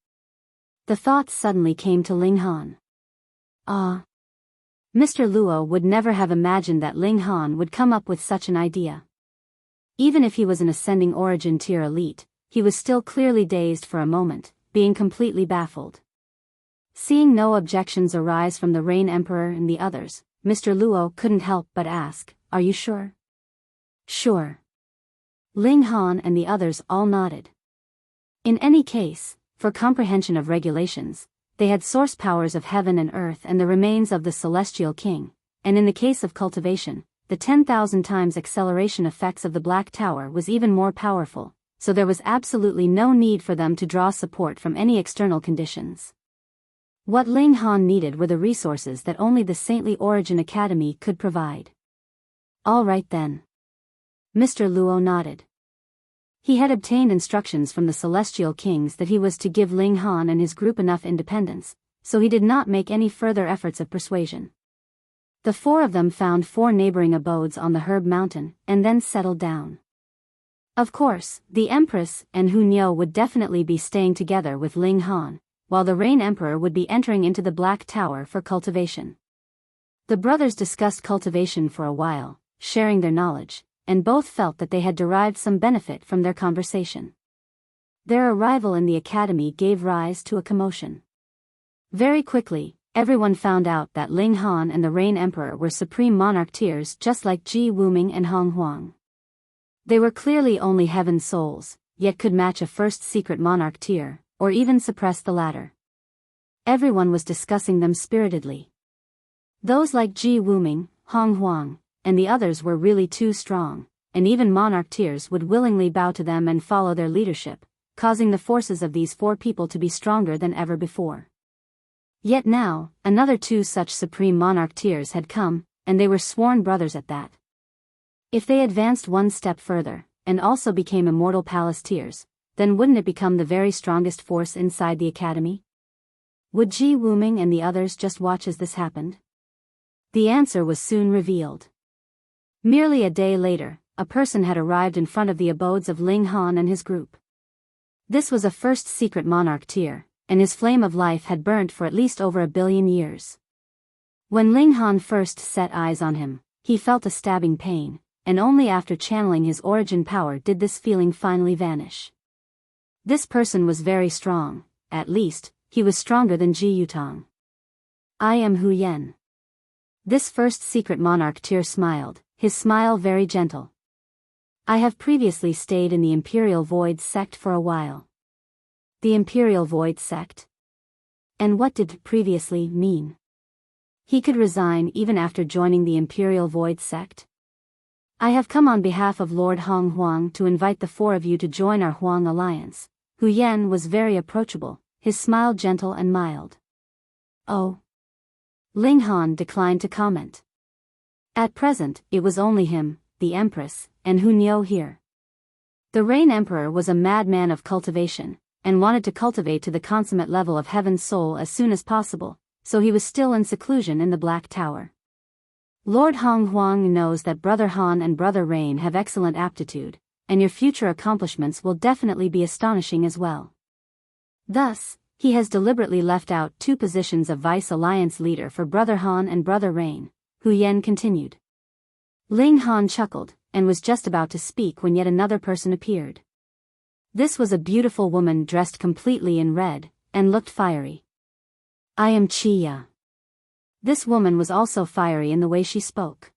The thought suddenly came to Ling Han. Ah. Mr. Luo would never have imagined that Ling Han would come up with such an idea. Even if he was an ascending origin tier elite, he was still clearly dazed for a moment, being completely baffled. Seeing no objections arise from the Rain Emperor and the others, Mr. Luo couldn't help but ask, "Are you sure?" "Sure." Ling Han and the others all nodded. In any case, for comprehension of regulations, they had source powers of heaven and earth and the remains of the celestial king, and in the case of cultivation, the 10,000 times acceleration effects of the Black Tower was even more powerful, so there was absolutely no need for them to draw support from any external conditions. What Ling Han needed were the resources that only the Saintly Origin Academy could provide. All right then. Mr. Luo nodded. He had obtained instructions from the Celestial Kings that he was to give Ling Han and his group enough independence, so he did not make any further efforts of persuasion. The 4 of them found 4 neighboring abodes on the Herb Mountain, and then settled down. Of course, the Empress and Huang would definitely be staying together with Ling Han, while the Rain Emperor would be entering into the Black Tower for cultivation. The brothers discussed cultivation for a while, sharing their knowledge, and both felt that they had derived some benefit from their conversation. Their arrival in the academy gave rise to a commotion. Very quickly, everyone found out that Ling Han and the Rain Emperor were supreme monarch tiers just like Ji Wuming and Huang. They were clearly only heaven souls, yet could match a first secret monarch tier, or even suppress the latter. Everyone was discussing them spiritedly. Those like Ji Wuming, Huang, and the others were really too strong, and even monarch tiers would willingly bow to them and follow their leadership, causing the forces of these 4 people to be stronger than ever before. Yet now, another 2 such supreme monarch tiers had come, and they were sworn brothers at that. If they advanced one step further, and also became immortal palace tiers, then wouldn't it become the very strongest force inside the academy? Would Ji Wuming and the others just watch as this happened? The answer was soon revealed. Merely a day later, a person had arrived in front of the abodes of Ling Han and his group. This was a first secret monarch tier, and his flame of life had burnt for at least over 1 billion years. When Ling Han first set eyes on him, he felt a stabbing pain, and only after channeling his origin power did this feeling finally vanish. This person was very strong, at least, he was stronger than Ji Yutong. I am Hu Yen. This first secret monarch tier smiled, his smile very gentle. I have previously stayed in the Imperial Void sect for a while. The Imperial Void sect? And what did previously mean? He could resign even after joining the Imperial Void sect? I have come on behalf of Lord Huang to invite the 4 of you to join our Huang alliance. Hu Yen was very approachable, his smile gentle and mild. Oh. Ling Han declined to comment. At present, it was only him, the Empress, and Huang here. The Rain Emperor was a madman of cultivation, and wanted to cultivate to the consummate level of heaven's soul as soon as possible, so he was still in seclusion in the Black Tower. Lord Huang knows that Brother Han and Brother Rain have excellent aptitude, and your future accomplishments will definitely be astonishing as well. Thus, he has deliberately left out 2 positions of Vice Alliance leader for Brother Han and Brother Rain, Hu Yan continued. Ling Han chuckled, and was just about to speak when yet another person appeared. This was a beautiful woman dressed completely in red, and looked fiery. I am Chia. This woman was also fiery in the way she spoke.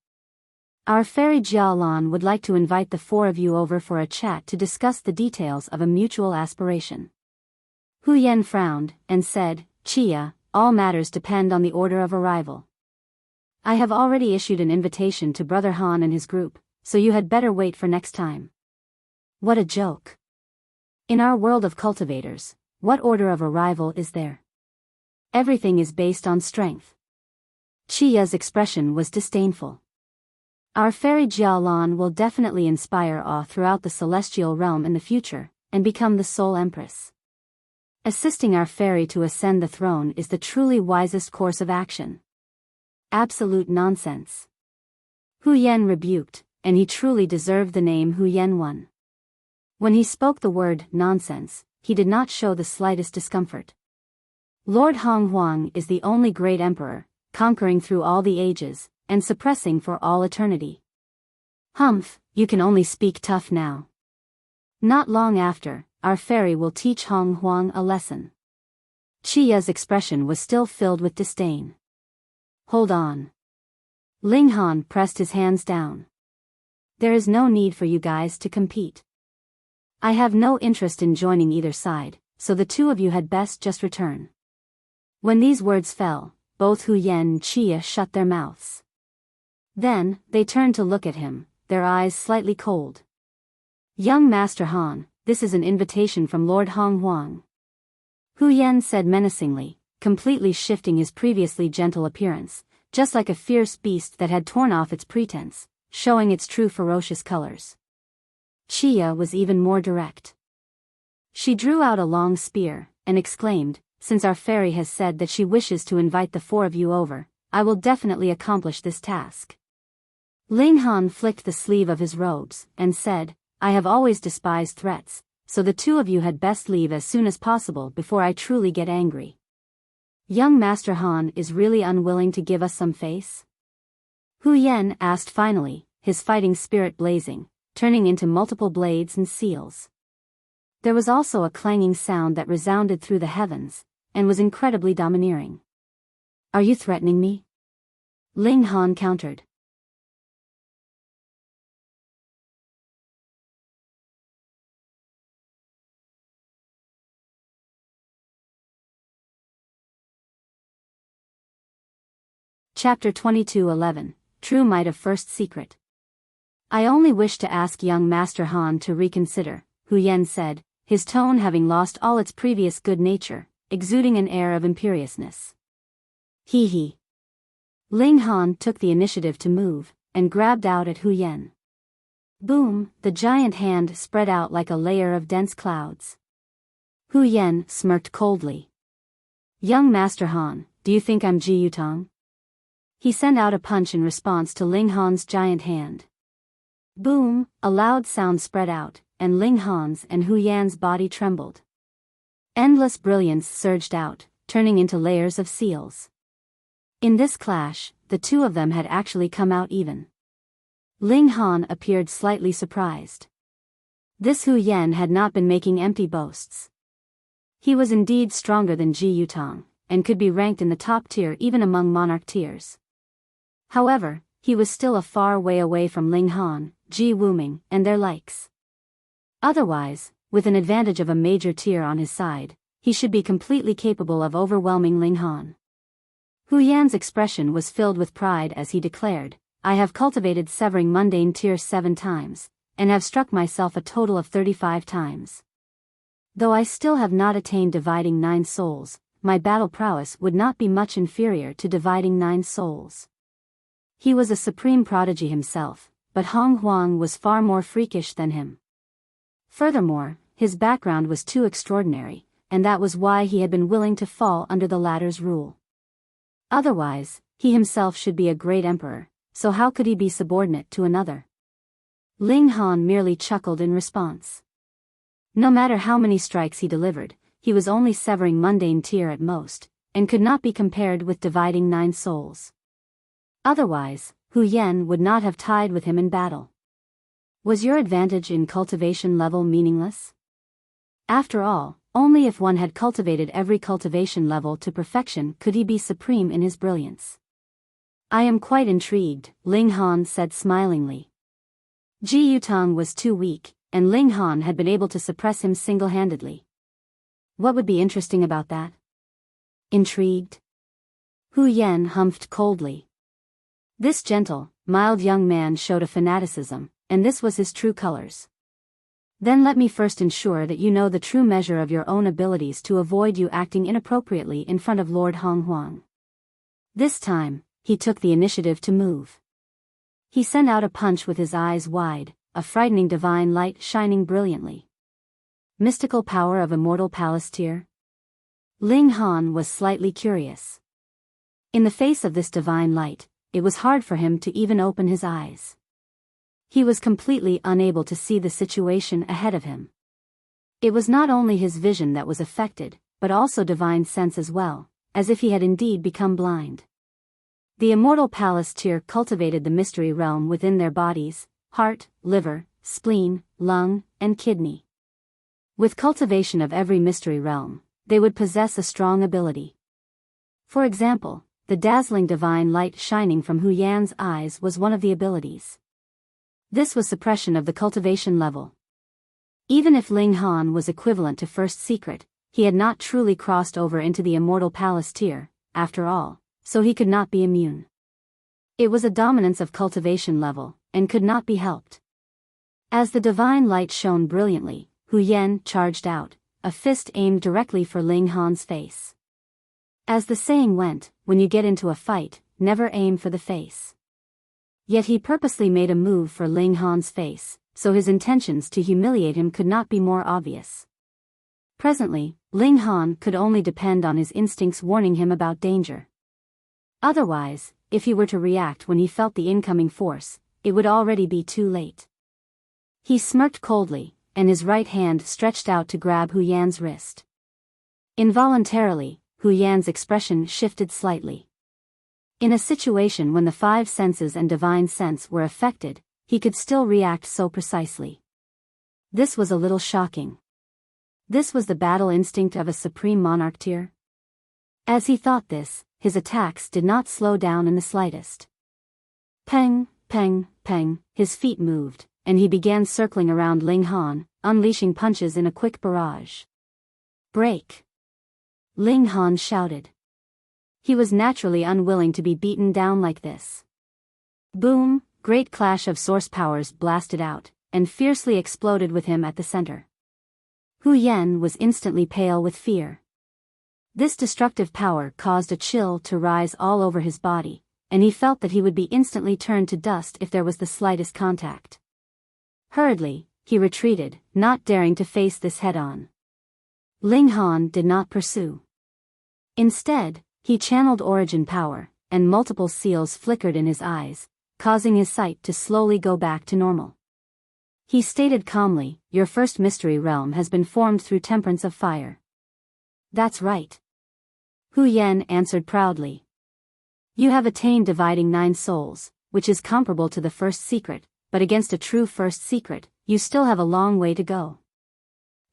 Our fairy Jialan would like to invite the 4 of you over for a chat to discuss the details of a mutual aspiration. Hu Yan frowned, and said, Chia, all matters depend on the order of arrival. I have already issued an invitation to Brother Han and his group, so you had better wait for next time. What a joke. In our world of cultivators, what order of arrival is there? Everything is based on strength. Chia's expression was disdainful. Our fairy Jialan will definitely inspire awe throughout the celestial realm in the future, and become the sole empress. Assisting our fairy to ascend the throne is the truly wisest course of action. Absolute nonsense. Hu Yan rebuked, and he truly deserved the name Hu Yan One. When he spoke the word nonsense, he did not show the slightest discomfort. Lord Huang is the only great emperor, conquering through all the ages, and suppressing for all eternity. Humph, you can only speak tough now. Not long after, our fairy will teach Huang a lesson. Chia's expression was still filled with disdain. Hold on. Ling Han pressed his hands down. There is no need for you guys to compete. I have no interest in joining either side, so the 2 of you had best just return. When these words fell, both Hu Yan and Chia shut their mouths. Then, they turned to look at him, their eyes slightly cold. Young Master Han, this is an invitation from Lord Huang. Hu Yan said menacingly, completely shifting his previously gentle appearance, just like a fierce beast that had torn off its pretense, showing its true ferocious colors. Chia was even more direct. She drew out a long spear, and exclaimed, since our fairy has said that she wishes to invite the 4 of you over, I will definitely accomplish this task. Ling Han flicked the sleeve of his robes, and said, I have always despised threats, so the 2 of you had best leave as soon as possible before I truly get angry. Young Master Han is really unwilling to give us some face? Hu Yan asked finally, his fighting spirit blazing, turning into multiple blades and seals. There was also a clanging sound that resounded through the heavens, and was incredibly domineering. Are you threatening me? Ling Han countered. Chapter 22:11, True Might of First Secret. I only wish to ask young Master Han to reconsider, Hu Yan said, his tone having lost all its previous good nature, exuding an air of imperiousness. He. Ling Han took the initiative to move, and grabbed out at Hu Yan. Boom, the giant hand spread out like a layer of dense clouds. Hu Yan smirked coldly. Young Master Han, do you think I'm Ji Yutong? He sent out a punch in response to Ling Han's giant hand. Boom, a loud sound spread out, and Ling Han's and Hu Yan's body trembled. Endless brilliance surged out, turning into layers of seals. In this clash, the 2 of them had actually come out even. Ling Han appeared slightly surprised. This Hu Yan had not been making empty boasts. He was indeed stronger than Ji Yutong, and could be ranked in the top tier even among monarch tiers. However, he was still a far way away from Ling Han, Ji Wuming, and their likes. Otherwise, with an advantage of a major tier on his side, he should be completely capable of overwhelming Ling Han. Hu Yan's expression was filled with pride as he declared, I have cultivated severing mundane tier 7 times, and have struck myself a total of 35 times. Though I still have not attained dividing 9 souls, my battle prowess would not be much inferior to dividing 9 souls. He was a supreme prodigy himself, but Huang was far more freakish than him. Furthermore, his background was too extraordinary, and that was why he had been willing to fall under the latter's rule. Otherwise, he himself should be a great emperor, so how could he be subordinate to another? Ling Han merely chuckled in response. No matter how many strikes he delivered, he was only severing mundane tier at most, and could not be compared with dividing 9 souls. Otherwise, Hu Yan would not have tied with him in battle. Was your advantage in cultivation level meaningless? After all, only if one had cultivated every cultivation level to perfection could he be supreme in his brilliance. I am quite intrigued, Ling Han said smilingly. Ji Yutang was too weak, and Ling Han had been able to suppress him single-handedly. What would be interesting about that? Intrigued? Hu Yan humphed coldly. This gentle, mild young man showed a fanaticism, and this was his true colors. Then let me first ensure that you know the true measure of your own abilities to avoid you acting inappropriately in front of Lord Huang. This time, he took the initiative to move. He sent out a punch with his eyes wide, a frightening divine light shining brilliantly. Mystical power of immortal palace tier? Ling Han was slightly curious. In the face of this divine light, it was hard for him to even open his eyes. He was completely unable to see the situation ahead of him. It was not only his vision that was affected, but also divine sense as well, as if he had indeed become blind. The immortal palace tier cultivated the mystery realm within their bodies, heart, liver, spleen, lung, and kidney. With cultivation of every mystery realm, they would possess a strong ability. For example, the dazzling divine light shining from Hu Yan's eyes was one of the abilities. This was suppression of the cultivation level. Even if Ling Han was equivalent to first secret, he had not truly crossed over into the immortal palace tier, after all, so he could not be immune. It was a dominance of cultivation level, and could not be helped. As the divine light shone brilliantly, Hu Yan charged out, a fist aimed directly for Ling Han's face. As the saying went, when you get into a fight, never aim for the face. Yet he purposely made a move for Ling Han's face, so his intentions to humiliate him could not be more obvious. Presently, Ling Han could only depend on his instincts warning him about danger. Otherwise, if he were to react when he felt the incoming force, it would already be too late. He smirked coldly, and his right hand stretched out to grab Hu Yan's wrist. Involuntarily, Hu Yan's expression shifted slightly. In a situation when the 5 senses and divine sense were affected, he could still react so precisely. This was a little shocking. This was the battle instinct of a supreme monarch tier. As he thought this, his attacks did not slow down in the slightest. Peng, peng, peng, his feet moved, and he began circling around Ling Han, unleashing punches in a quick barrage. Break! Ling Han shouted. He was naturally unwilling to be beaten down like this. Boom, great clash of source powers blasted out, and fiercely exploded with him at the center. Hu Yan was instantly pale with fear. This destructive power caused a chill to rise all over his body, and he felt that he would be instantly turned to dust if there was the slightest contact. Hurriedly, he retreated, not daring to face this head-on. Ling Han did not pursue. Instead, he channeled origin power, and multiple seals flickered in his eyes, causing his sight to slowly go back to normal. He stated calmly, "Your first mystery realm has been formed through temperance of fire." "That's right." Hu Yan answered proudly. "You have attained dividing 9 souls, which is comparable to the first secret, but against a true first secret, you still have a long way to go.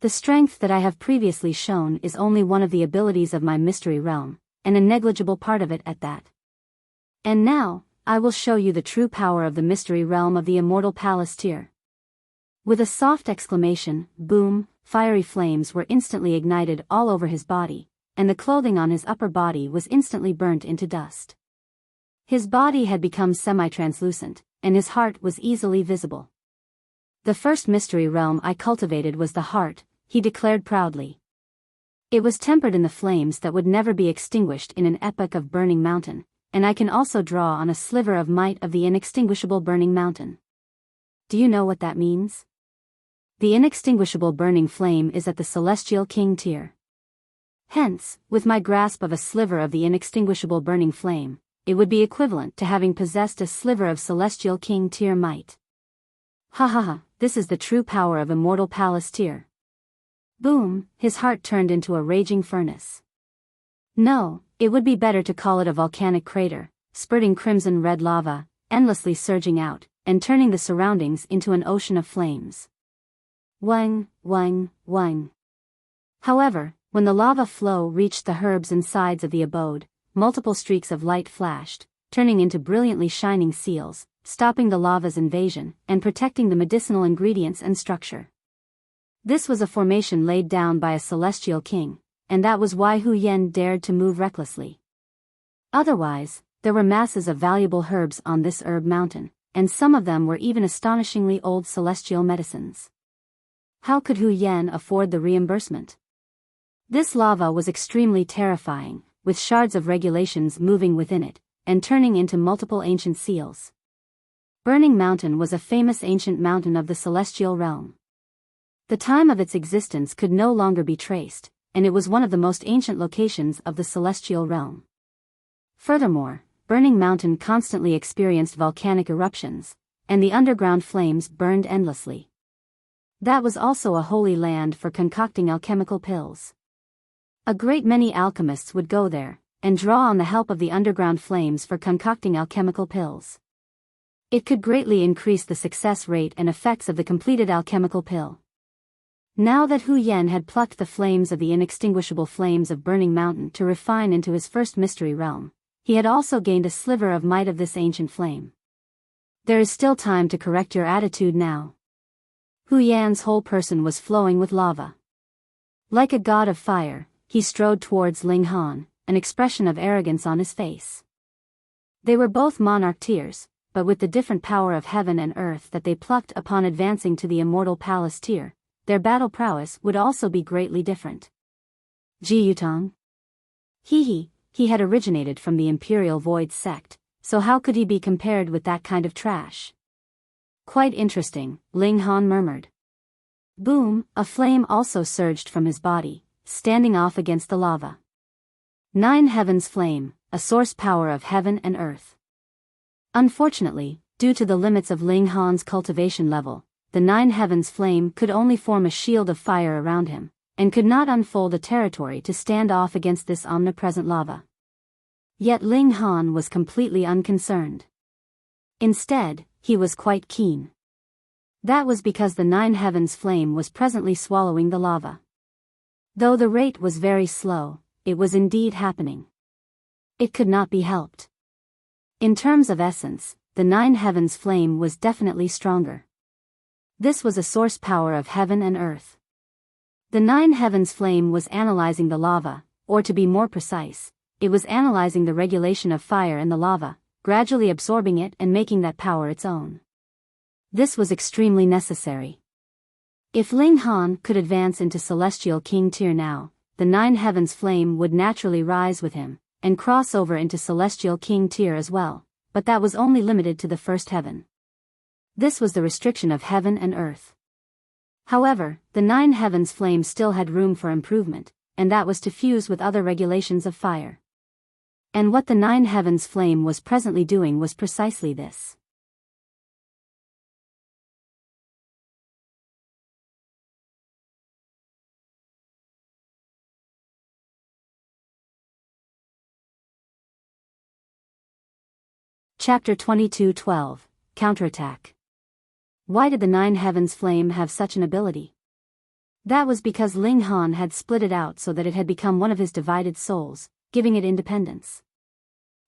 The strength that I have previously shown is only one of the abilities of my mystery realm, and a negligible part of it at that. And now, I will show you the true power of the mystery realm of the immortal palace tier." With a soft exclamation, boom, fiery flames were instantly ignited all over his body, and the clothing on his upper body was instantly burnt into dust. His body had become semi-translucent, and his heart was easily visible. "The first mystery realm I cultivated was the heart," he declared proudly. "It was tempered in the flames that would never be extinguished in an epoch of burning mountain, and I can also draw on a sliver of might of the inextinguishable burning mountain." Do you know what that means? The inextinguishable burning flame is at the celestial king tier. Hence, with my grasp of a sliver of the inextinguishable burning flame, it would be equivalent to having possessed a sliver of celestial king tier might. Ha ha ha, this is the true power of immortal palace tier. Boom, his heart turned into a raging furnace. No, it would be better to call it a volcanic crater, spurting crimson red lava, endlessly surging out, and turning the surroundings into an ocean of flames. Wang, wang, wang. However, when the lava flow reached the herbs and sides of the abode, multiple streaks of light flashed, turning into brilliantly shining seals, stopping the lava's invasion, and protecting the medicinal ingredients and structure. This was a formation laid down by a celestial king, and that was why Hu Yan dared to move recklessly. Otherwise, there were masses of valuable herbs on this herb mountain, and some of them were even astonishingly old celestial medicines. How could Hu Yan afford the reimbursement? This lava was extremely terrifying, with shards of regulations moving within it, and turning into multiple ancient seals. Burning Mountain was a famous ancient mountain of the celestial realm. The time of its existence could no longer be traced, and it was one of the most ancient locations of the celestial realm. Furthermore, Burning Mountain constantly experienced volcanic eruptions, and the underground flames burned endlessly. That was also a holy land for concocting alchemical pills. A great many alchemists would go there, and draw on the help of the underground flames for concocting alchemical pills. It could greatly increase the success rate and effects of the completed alchemical pill. Now that Hu Yan had plucked the flames of the inextinguishable flames of Burning Mountain to refine into his first mystery realm, he had also gained a sliver of might of this ancient flame. There is still time to correct your attitude now. Hu Yan's whole person was flowing with lava. Like a god of fire, he strode towards Ling Han, an expression of arrogance on his face. They were both monarch tiers, but with the different power of heaven and earth that they plucked upon advancing to the immortal palace tier, their battle prowess would also be greatly different. Ji Yutong? He had originated from the Imperial Void sect, so how could he be compared with that kind of trash? Quite interesting, Ling Han murmured. Boom, a flame also surged from his body, standing off against the lava. 9 Heavens Flame, a source power of heaven and earth. Unfortunately, due to the limits of Ling Han's cultivation level, the 9 Heavens Flame could only form a shield of fire around him, and could not unfold a territory to stand off against this omnipresent lava. Yet Ling Han was completely unconcerned. Instead, he was quite keen. That was because the 9 Heavens Flame was presently swallowing the lava. Though the rate was very slow, it was indeed happening. It could not be helped. In terms of essence, the 9 Heavens Flame was definitely stronger. This was a source power of heaven and earth. The 9 Heavens Flame was analyzing the lava, or to be more precise, it was analyzing the regulation of fire in the lava, gradually absorbing it and making that power its own. This was extremely necessary. If Ling Han could advance into Celestial King tier now, the 9 Heavens Flame would naturally rise with him, and cross over into Celestial King tier as well, but that was only limited to the first heaven. This was the restriction of heaven and earth. However, the 9 Heavens Flame still had room for improvement, and that was to fuse with other regulations of fire. And what the 9 Heavens Flame was presently doing was precisely this. Chapter 22:12, Counterattack. Why did the 9 Heavens Flame have such an ability? That was because Ling Han had split it out so that it had become one of his divided souls, giving it independence.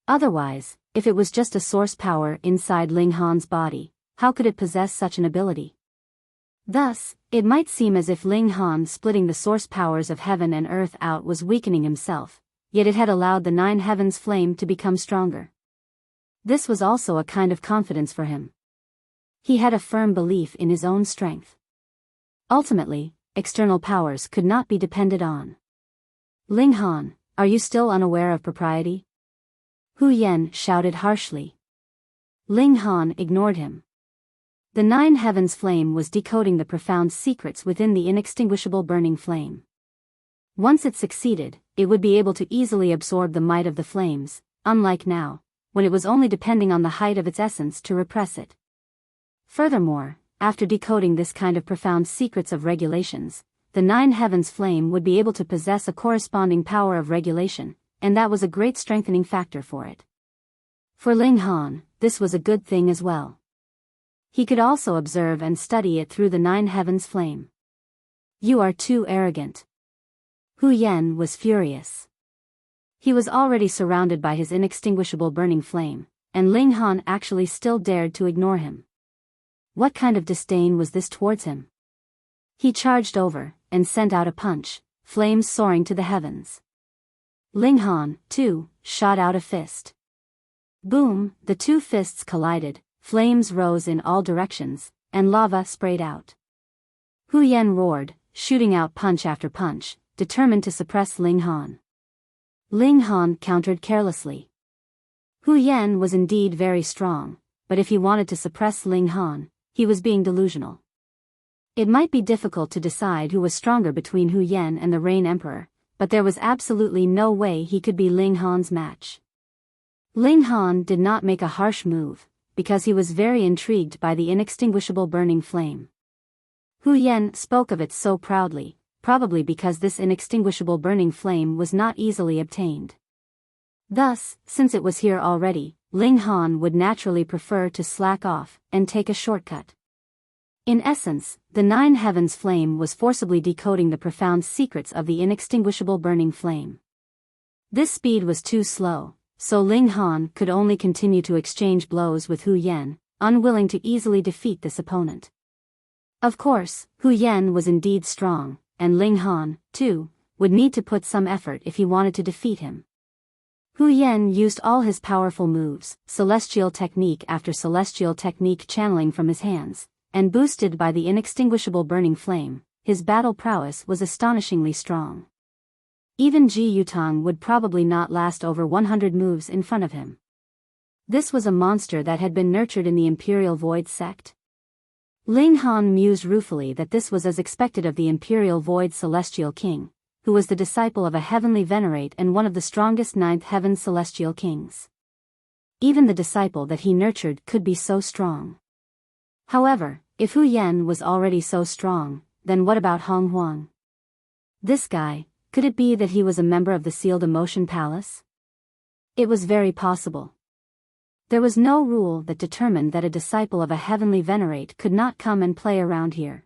Otherwise, if it was just a source power inside Ling Han's body, how could it possess such an ability? Thus, it might seem as if Ling Han splitting the source powers of heaven and earth out was weakening himself, yet it had allowed the 9 Heavens Flame to become stronger. This was also a kind of confidence for him. He had a firm belief in his own strength. Ultimately, external powers could not be depended on. Ling Han, are you still unaware of propriety? Hu Yan shouted harshly. Ling Han ignored him. The nine heavens flame was decoding the profound secrets within the inextinguishable burning flame. Once it succeeded, it would be able to easily absorb the might of the flames, unlike now, when it was only depending on the height of its essence to repress it. Furthermore, after decoding this kind of profound secrets of regulations, the nine heavens flame would be able to possess a corresponding power of regulation, and that was a great strengthening factor for it. For Ling Han, this was a good thing as well. He could also observe and study it through the nine heavens flame. "You are too arrogant." Hu Yan was furious. He was already surrounded by his inextinguishable burning flame, and Ling Han actually still dared to ignore him. What kind of disdain was this towards him? He charged over, and sent out a punch, flames soaring to the heavens. Ling Han, too, shot out a fist. Boom, the two fists collided, flames rose in all directions, and lava sprayed out. Hu Yan roared, shooting out punch after punch, determined to suppress Ling Han. Ling Han countered carelessly. Hu Yan was indeed very strong, but if he wanted to suppress Ling Han, he was being delusional. It might be difficult to decide who was stronger between Hu Yan and the Rain Emperor, but there was absolutely no way he could be Ling Han's match. Ling Han did not make a harsh move, because he was very intrigued by the inextinguishable burning flame. Hu Yan spoke of it so proudly, probably because this inextinguishable burning flame was not easily obtained. Thus, since it was here already, Ling Han would naturally prefer to slack off and take a shortcut. In essence, the nine heavens flame was forcibly decoding the profound secrets of the inextinguishable burning flame. This speed was too slow, so Ling Han could only continue to exchange blows with Hu Yan, unwilling to easily defeat this opponent. Of course, Hu Yan was indeed strong, and Ling Han, too, would need to put some effort if he wanted to defeat him. Hu Yan used all his powerful moves, celestial technique after celestial technique channeling from his hands, and boosted by the inextinguishable burning flame, his battle prowess was astonishingly strong. Even Ji Yutang would probably not last over 100 moves in front of him. This was a monster that had been nurtured in the Imperial Void sect. Ling Han mused ruefully that this was as expected of the Imperial Void Celestial King, who was the disciple of a heavenly Venerate and one of the strongest ninth heaven celestial kings. Even the disciple that he nurtured could be so strong. However, if Hu Yan was already so strong, then what about Huang? This guy, could it be that he was a member of the Sealed Emotion Palace? It was very possible. There was no rule that determined that a disciple of a heavenly Venerate could not come and play around here.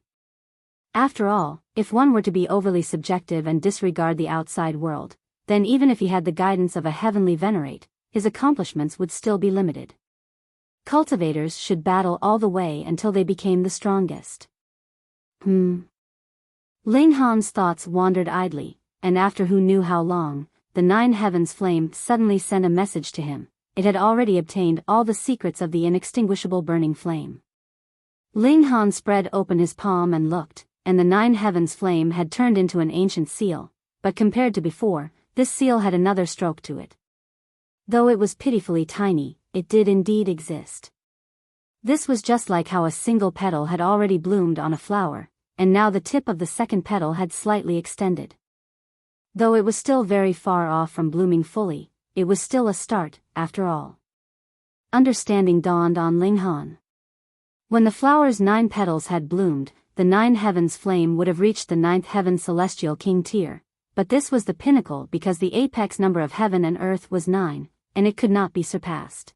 After all, if one were to be overly subjective and disregard the outside world, then even if he had the guidance of a heavenly Venerate, his accomplishments would still be limited. Cultivators should battle all the way until they became the strongest. Ling Han's thoughts wandered idly, and after who knew how long, the nine heavens flame suddenly sent a message to him. It had already obtained all the secrets of the inextinguishable burning flame. Ling Han spread open his palm and looked, and the nine heavens flame had turned into an ancient seal, but compared to before, this seal had another stroke to it. Though it was pitifully tiny, it did indeed exist. This was just like how a single petal had already bloomed on a flower, and now the tip of the second petal had slightly extended. Though it was still very far off from blooming fully, it was still a start, after all. Understanding dawned on Ling Han. When the flower's 9 petals had bloomed, the 9 heavens flame would have reached the 9th heaven celestial king tier, but this was the pinnacle because the apex number of heaven and earth was 9, and it could not be surpassed.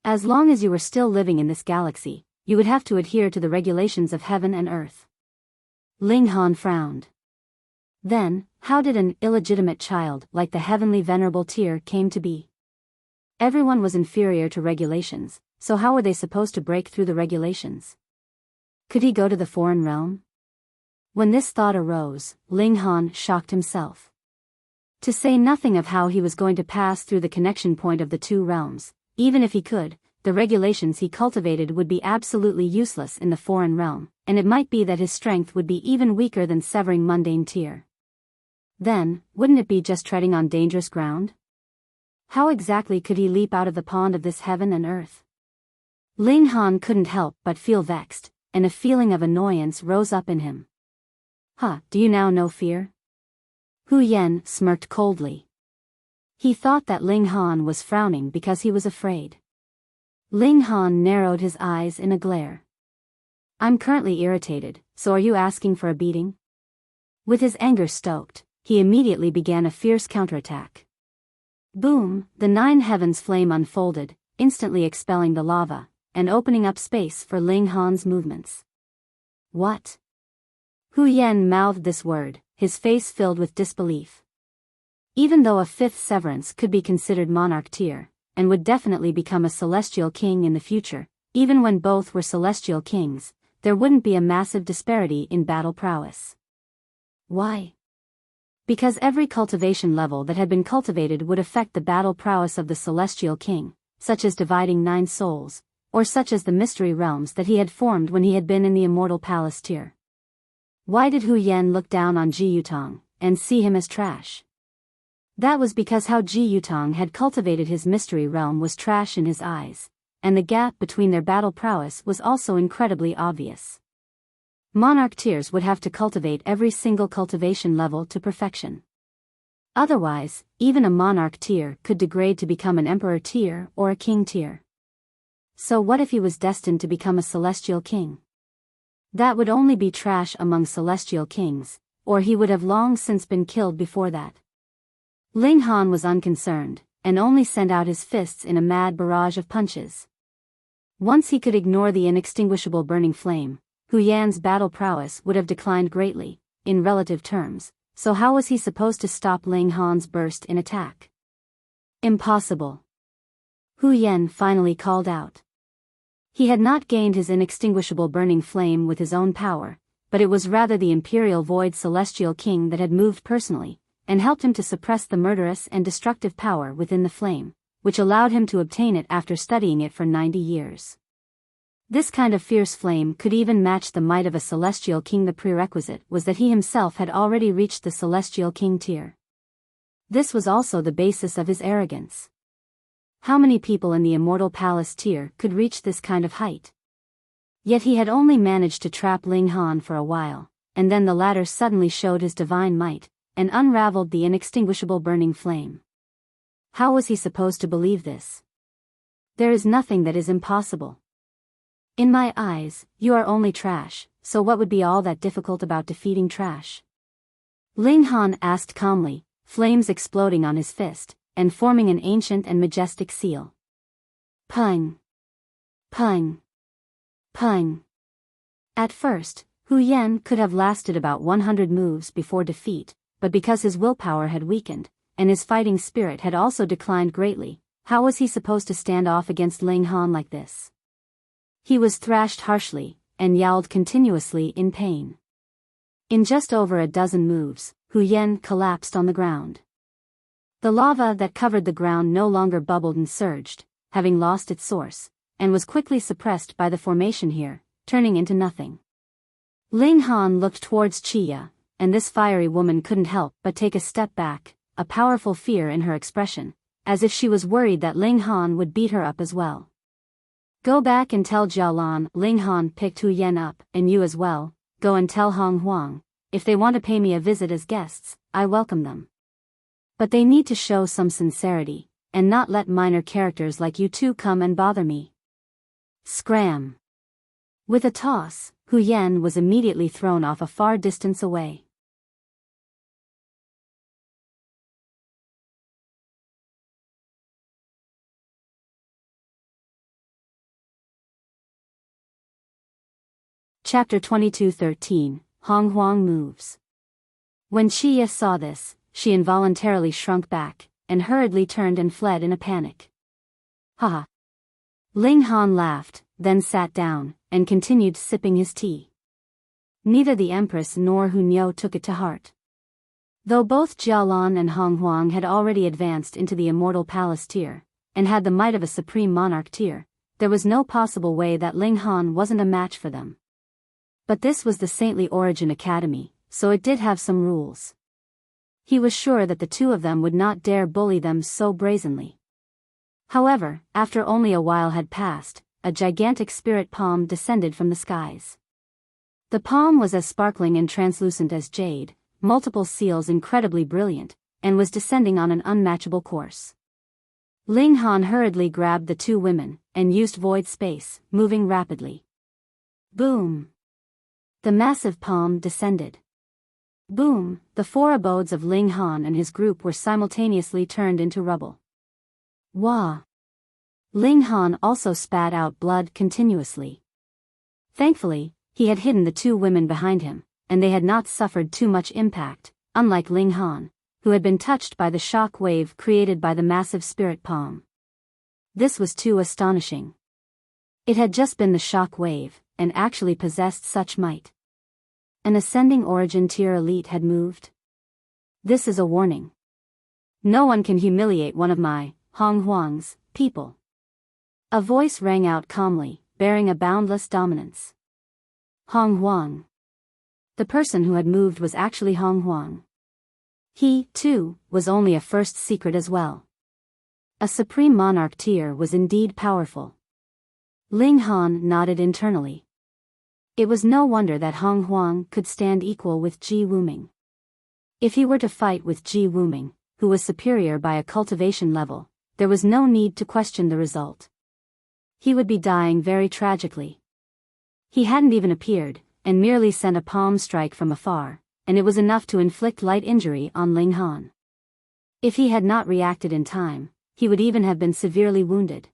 As long as you were still living in this galaxy, you would have to adhere to the regulations of heaven and earth. Ling Han frowned. Then, how did an illegitimate child like the heavenly venerable tier came to be? Everyone was inferior to regulations, so how were they supposed to break through the regulations? Could he go to the foreign realm? When this thought arose, Ling Han shocked himself. To say nothing of how he was going to pass through the connection point of the two realms, even if he could, the regulations he cultivated would be absolutely useless in the foreign realm, and it might be that his strength would be even weaker than severing mundane tier. Then, wouldn't it be just treading on dangerous ground? How exactly could he leap out of the pond of this heaven and earth? Ling Han couldn't help but feel vexed, and a feeling of annoyance rose up in him. Do you now know fear? Hu Yan smirked coldly. He thought that Ling Han was frowning because he was afraid. Ling Han narrowed his eyes in a glare. I'm currently irritated, so are you asking for a beating? With his anger stoked, he immediately began a fierce counterattack. Boom, the 9 heavens flame unfolded, instantly expelling the lava, and opening up space for Ling Han's movements. What? Hu Yan mouthed this word, his face filled with disbelief. Even though a 5th severance could be considered monarch tier, and would definitely become a celestial king in the future, even when both were celestial kings, there wouldn't be a massive disparity in battle prowess. Why? Because every cultivation level that had been cultivated would affect the battle prowess of the celestial king, such as dividing 9 souls, or such as the mystery realms that he had formed when he had been in the immortal palace tier. Why did Hu Yan look down on Ji Yutong, and see him as trash? That was because how Ji Yutong had cultivated his mystery realm was trash in his eyes, and the gap between their battle prowess was also incredibly obvious. Monarch tiers would have to cultivate every single cultivation level to perfection. Otherwise, even a monarch tier could degrade to become an emperor tier or a king tier. So what if he was destined to become a celestial king? That would only be trash among celestial kings, or he would have long since been killed before that. Ling Han was unconcerned, and only sent out his fists in a mad barrage of punches. Once he could ignore the inextinguishable burning flame, Hu Yan's battle prowess would have declined greatly, in relative terms, so how was he supposed to stop Ling Han's burst in attack? Impossible. Hu Yan finally called out. He had not gained his inextinguishable burning flame with his own power, but it was rather the Imperial Void Celestial King that had moved personally, and helped him to suppress the murderous and destructive power within the flame, which allowed him to obtain it after studying it for 90 years. This kind of fierce flame could even match the might of a Celestial King. The prerequisite was that he himself had already reached the Celestial King tier. This was also the basis of his arrogance. How many people in the Immortal Palace tier could reach this kind of height? Yet he had only managed to trap Ling Han for a while, and then the latter suddenly showed his divine might, and unraveled the inextinguishable burning flame. How was he supposed to believe this? There is nothing that is impossible. In my eyes, you are only trash, so what would be all that difficult about defeating trash? Ling Han asked calmly, flames exploding on his fist, and forming an ancient and majestic seal. Pung! Pung! Pung! At first, Hu Yan could have lasted about 100 moves before defeat, but because his willpower had weakened, and his fighting spirit had also declined greatly, how was he supposed to stand off against Ling Han like this? He was thrashed harshly, and yowled continuously in pain. In just over a dozen moves, Hu Yan collapsed on the ground. The lava that covered the ground no longer bubbled and surged, having lost its source, and was quickly suppressed by the formation here, turning into nothing. Ling Han looked towards Chiya, and this fiery woman couldn't help but take a step back, a powerful fear in her expression, as if she was worried that Ling Han would beat her up as well. Go back and tell Jialan. Ling Han picked Hu Yan up, and you as well. Go and tell Huang. If they want to pay me a visit as guests, I welcome them. But they need to show some sincerity, and not let minor characters like you two come and bother me. Scram! With a toss, Hu Yan was immediately thrown off a far distance away. Chapter 22:13, Huang moves. When Chiya saw this, she involuntarily shrunk back, and hurriedly turned and fled in a panic. Haha! Ling Han laughed, then sat down, and continued sipping his tea. Neither the Empress nor Hu Niu took it to heart. Though both Jialan and Huang had already advanced into the Immortal Palace tier, and had the might of a Supreme Monarch tier, there was no possible way that Ling Han wasn't a match for them. But this was the Saintly Origin Academy, so it did have some rules. He was sure that the two of them would not dare bully them so brazenly. However, after only a while had passed, a gigantic spirit palm descended from the skies. The palm was as sparkling and translucent as jade, multiple seals incredibly brilliant, and was descending on an unmatchable course. Ling Han hurriedly grabbed the two women, and used void space, moving rapidly. Boom! The massive palm descended. Boom! The four abodes of Ling Han and his group were simultaneously turned into rubble. Wah! Ling Han also spat out blood continuously. Thankfully, he had hidden the two women behind him, and they had not suffered too much impact, unlike Ling Han, who had been touched by the shock wave created by the massive spirit palm. This was too astonishing. It had just been the shock wave, and actually possessed such might. An ascending origin tier elite had moved. This is a warning. No one can humiliate one of my, Huang's, people. A voice rang out calmly, bearing a boundless dominance. Huang. The person who had moved was actually Huang. He, too, was only a first secret as well. A supreme monarch tier was indeed powerful. Ling Han nodded internally. It was no wonder that Huang could stand equal with Ji Wuming. If he were to fight with Ji Wuming, who was superior by a cultivation level, there was no need to question the result. He would be dying very tragically. He hadn't even appeared, and merely sent a palm strike from afar, and it was enough to inflict light injury on Ling Han. If he had not reacted in time, he would even have been severely wounded.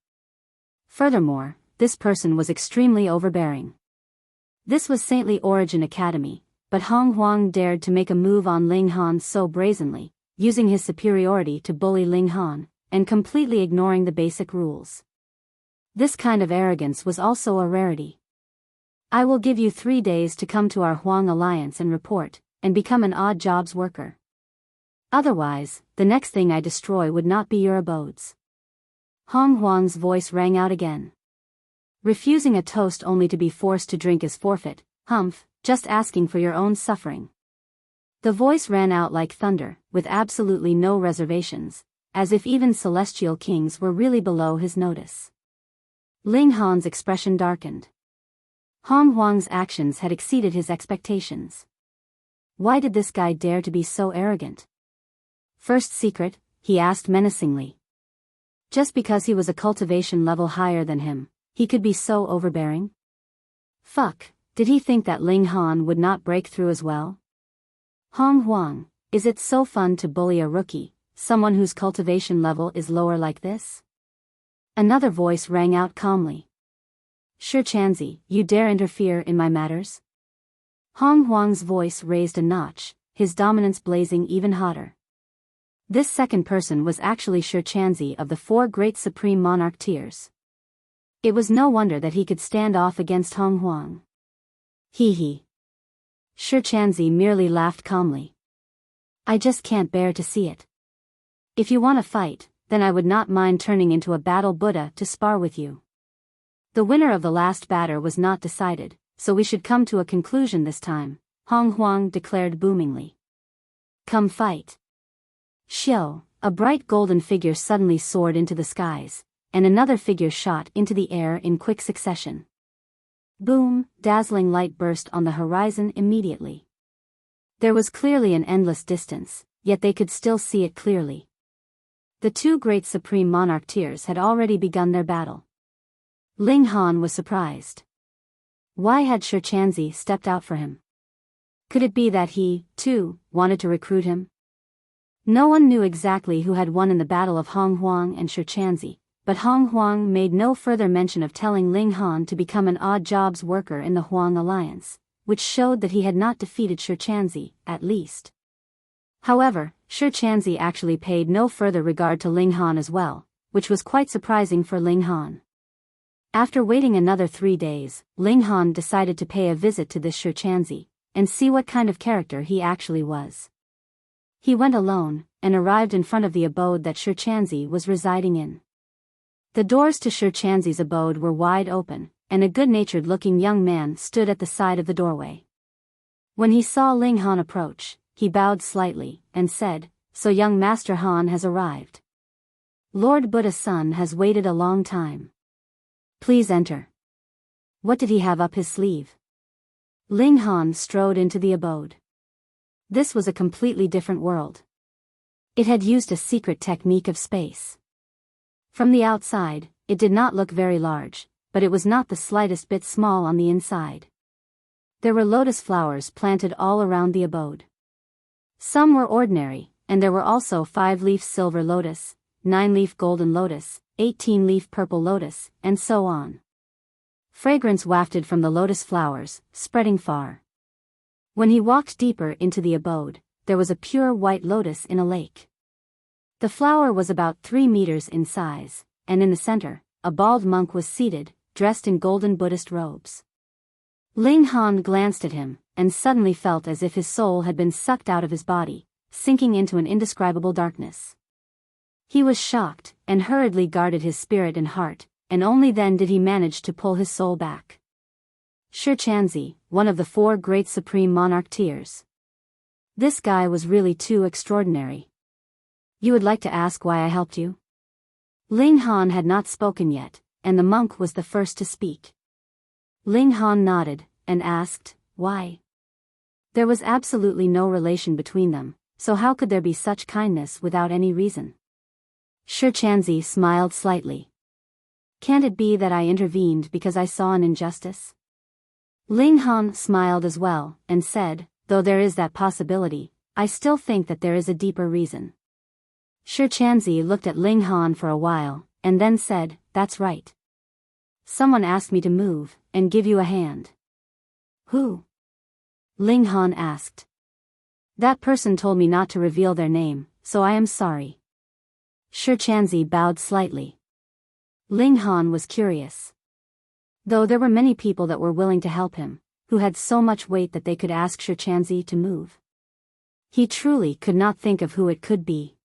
Furthermore, this person was extremely overbearing. This was Saintly Origin Academy, but Huang dared to make a move on Ling Han so brazenly, using his superiority to bully Ling Han, and completely ignoring the basic rules. This kind of arrogance was also a rarity. I will give you 3 days to come to our Huang alliance and report, and become an odd jobs worker. Otherwise, the next thing I destroy would not be your abodes. Huang's voice rang out again. Refusing a toast only to be forced to drink is forfeit, humph, just asking for your own suffering. The voice ran out like thunder, with absolutely no reservations, as if even celestial kings were really below his notice. Ling Han's expression darkened. Huang's actions had exceeded his expectations. Why did this guy dare to be so arrogant? First secret, he asked menacingly. Just because he was a cultivation level higher than him, he could be so overbearing? Fuck, did he think that Ling Han would not break through as well? Huang, is it so fun to bully a rookie, someone whose cultivation level is lower like this? Another voice rang out calmly. Sure Chanzi, you dare interfere in my matters? Huang's voice raised a notch, his dominance blazing even hotter. This second person was actually Sure Chanzi of the 4 great supreme monarch tiers. It was no wonder that he could stand off against Huang. Hee. Sure Chanzi merely laughed calmly. I just can't bear to see it. If you want to fight, then I would not mind turning into a battle Buddha to spar with you. The winner of the last batter was not decided, so we should come to a conclusion this time, Huang declared boomingly. Come fight. Xiao, a bright golden figure suddenly soared into the skies, and another figure shot into the air in quick succession. Boom, dazzling light burst on the horizon immediately. There was clearly an endless distance, yet they could still see it clearly. The 2 great supreme monarch tiers had already begun their battle. Ling Han was surprised. Why had Sure Chanzi stepped out for him? Could it be that he, too, wanted to recruit him? No one knew exactly who had won in the battle of Huang and Sure Chanzi, but Huang made no further mention of telling Ling Han to become an odd jobs worker in the Huang alliance, which showed that he had not defeated Sure Chanzi, at least. However, Sure Chanzi actually paid no further regard to Ling Han as well, which was quite surprising for Ling Han. After waiting another 3 days, Ling Han decided to pay a visit to this Sure Chanzi, and see what kind of character he actually was. He went alone, and arrived in front of the abode that Sure Chanzi was residing in. The doors to Sure Chanzi's abode were wide open, and a good-natured looking young man stood at the side of the doorway. When he saw Ling Han approach, he bowed slightly, and said, So young Master Han has arrived. Lord Buddha's son has waited a long time. Please enter. What did he have up his sleeve? Ling Han strode into the abode. This was a completely different world. It had used a secret technique of space. From the outside, it did not look very large, but it was not the slightest bit small on the inside. There were lotus flowers planted all around the abode. Some were ordinary, and there were also 5-leaf silver lotus, 9-leaf golden lotus, 18-leaf purple lotus, and so on. Fragrance wafted from the lotus flowers, spreading far. When he walked deeper into the abode, there was a pure white lotus in a lake. The flower was about 3 meters in size, and in the center, a bald monk was seated, dressed in golden Buddhist robes. Ling Han glanced at him, and suddenly felt as if his soul had been sucked out of his body, sinking into an indescribable darkness. He was shocked, and hurriedly guarded his spirit and heart, and only then did he manage to pull his soul back. Shichanzi, one of the 4 great supreme monarch tiers. This guy was really too extraordinary. You would like to ask why I helped you? Ling Han had not spoken yet, and the monk was the first to speak. Ling Han nodded, and asked, why? There was absolutely no relation between them, so how could there be such kindness without any reason? Shichanzi smiled slightly. Can't it be that I intervened because I saw an injustice? Ling Han smiled as well, and said, though there is that possibility, I still think that there is a deeper reason. Shichanzi looked at Ling Han for a while, and then said, that's right. Someone asked me to move, and give you a hand. Who? Ling Han asked. That person told me not to reveal their name, so I am sorry. Shichanzi bowed slightly. Ling Han was curious. Though there were many people that were willing to help him, who had so much weight that they could ask Shichanzi to move. He truly could not think of who it could be.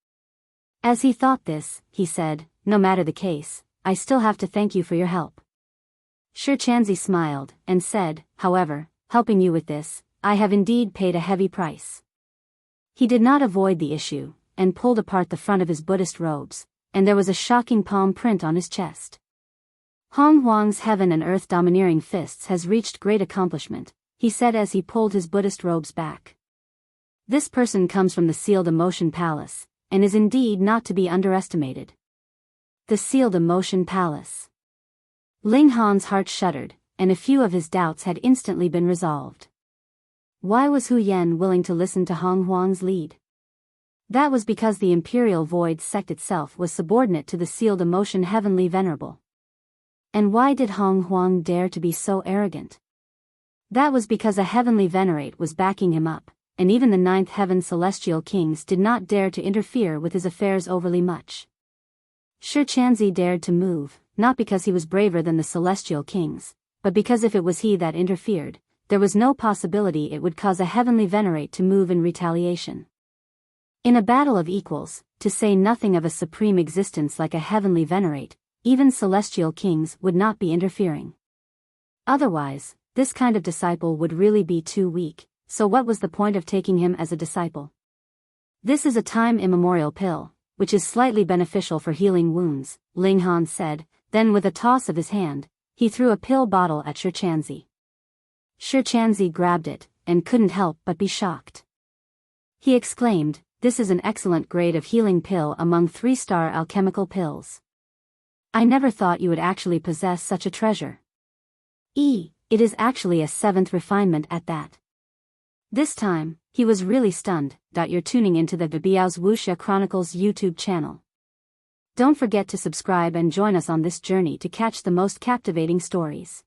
As he thought this, he said, no matter the case, I still have to thank you for your help. Shichanzi smiled, and said, however, helping you with this, I have indeed paid a heavy price. He did not avoid the issue, and pulled apart the front of his Buddhist robes, and there was a shocking palm print on his chest. Huang's heaven and earth domineering fists has reached great accomplishment, he said as he pulled his Buddhist robes back. This person comes from the Sealed Emotion Palace, and is indeed not to be underestimated. The Sealed Emotion Palace. Ling Han's heart shuddered, and a few of his doubts had instantly been resolved. Why was Hu Yen willing to listen to Huang's lead? That was because the Imperial Void sect itself was subordinate to the Sealed Emotion Heavenly Venerable. And why did Huang dare to be so arrogant? That was because a Heavenly Venerate was backing him up, and even the 9th Heaven Celestial Kings did not dare to interfere with his affairs overly much. Shichanzi dared to move, not because he was braver than the Celestial Kings, but because if it was he that interfered, there was no possibility it would cause a Heavenly Venerate to move in retaliation. In a battle of equals, to say nothing of a supreme existence like a Heavenly Venerate, even Celestial Kings would not be interfering. Otherwise, this kind of disciple would really be too weak, so what was the point of taking him as a disciple? This is a time immemorial pill, which is slightly beneficial for healing wounds, Ling Han said, then with a toss of his hand, he threw a pill bottle at Shichanzi. Shichanzi grabbed it, and couldn't help but be shocked. He exclaimed, this is an excellent grade of healing pill among 3-star alchemical pills. I never thought you would actually possess such a treasure. It is actually a 7th refinement at that. This time, he was really stunned. You're tuning into the Biyao's Wuxia Chronicles YouTube channel. Don't forget to subscribe and join us on this journey to catch the most captivating stories.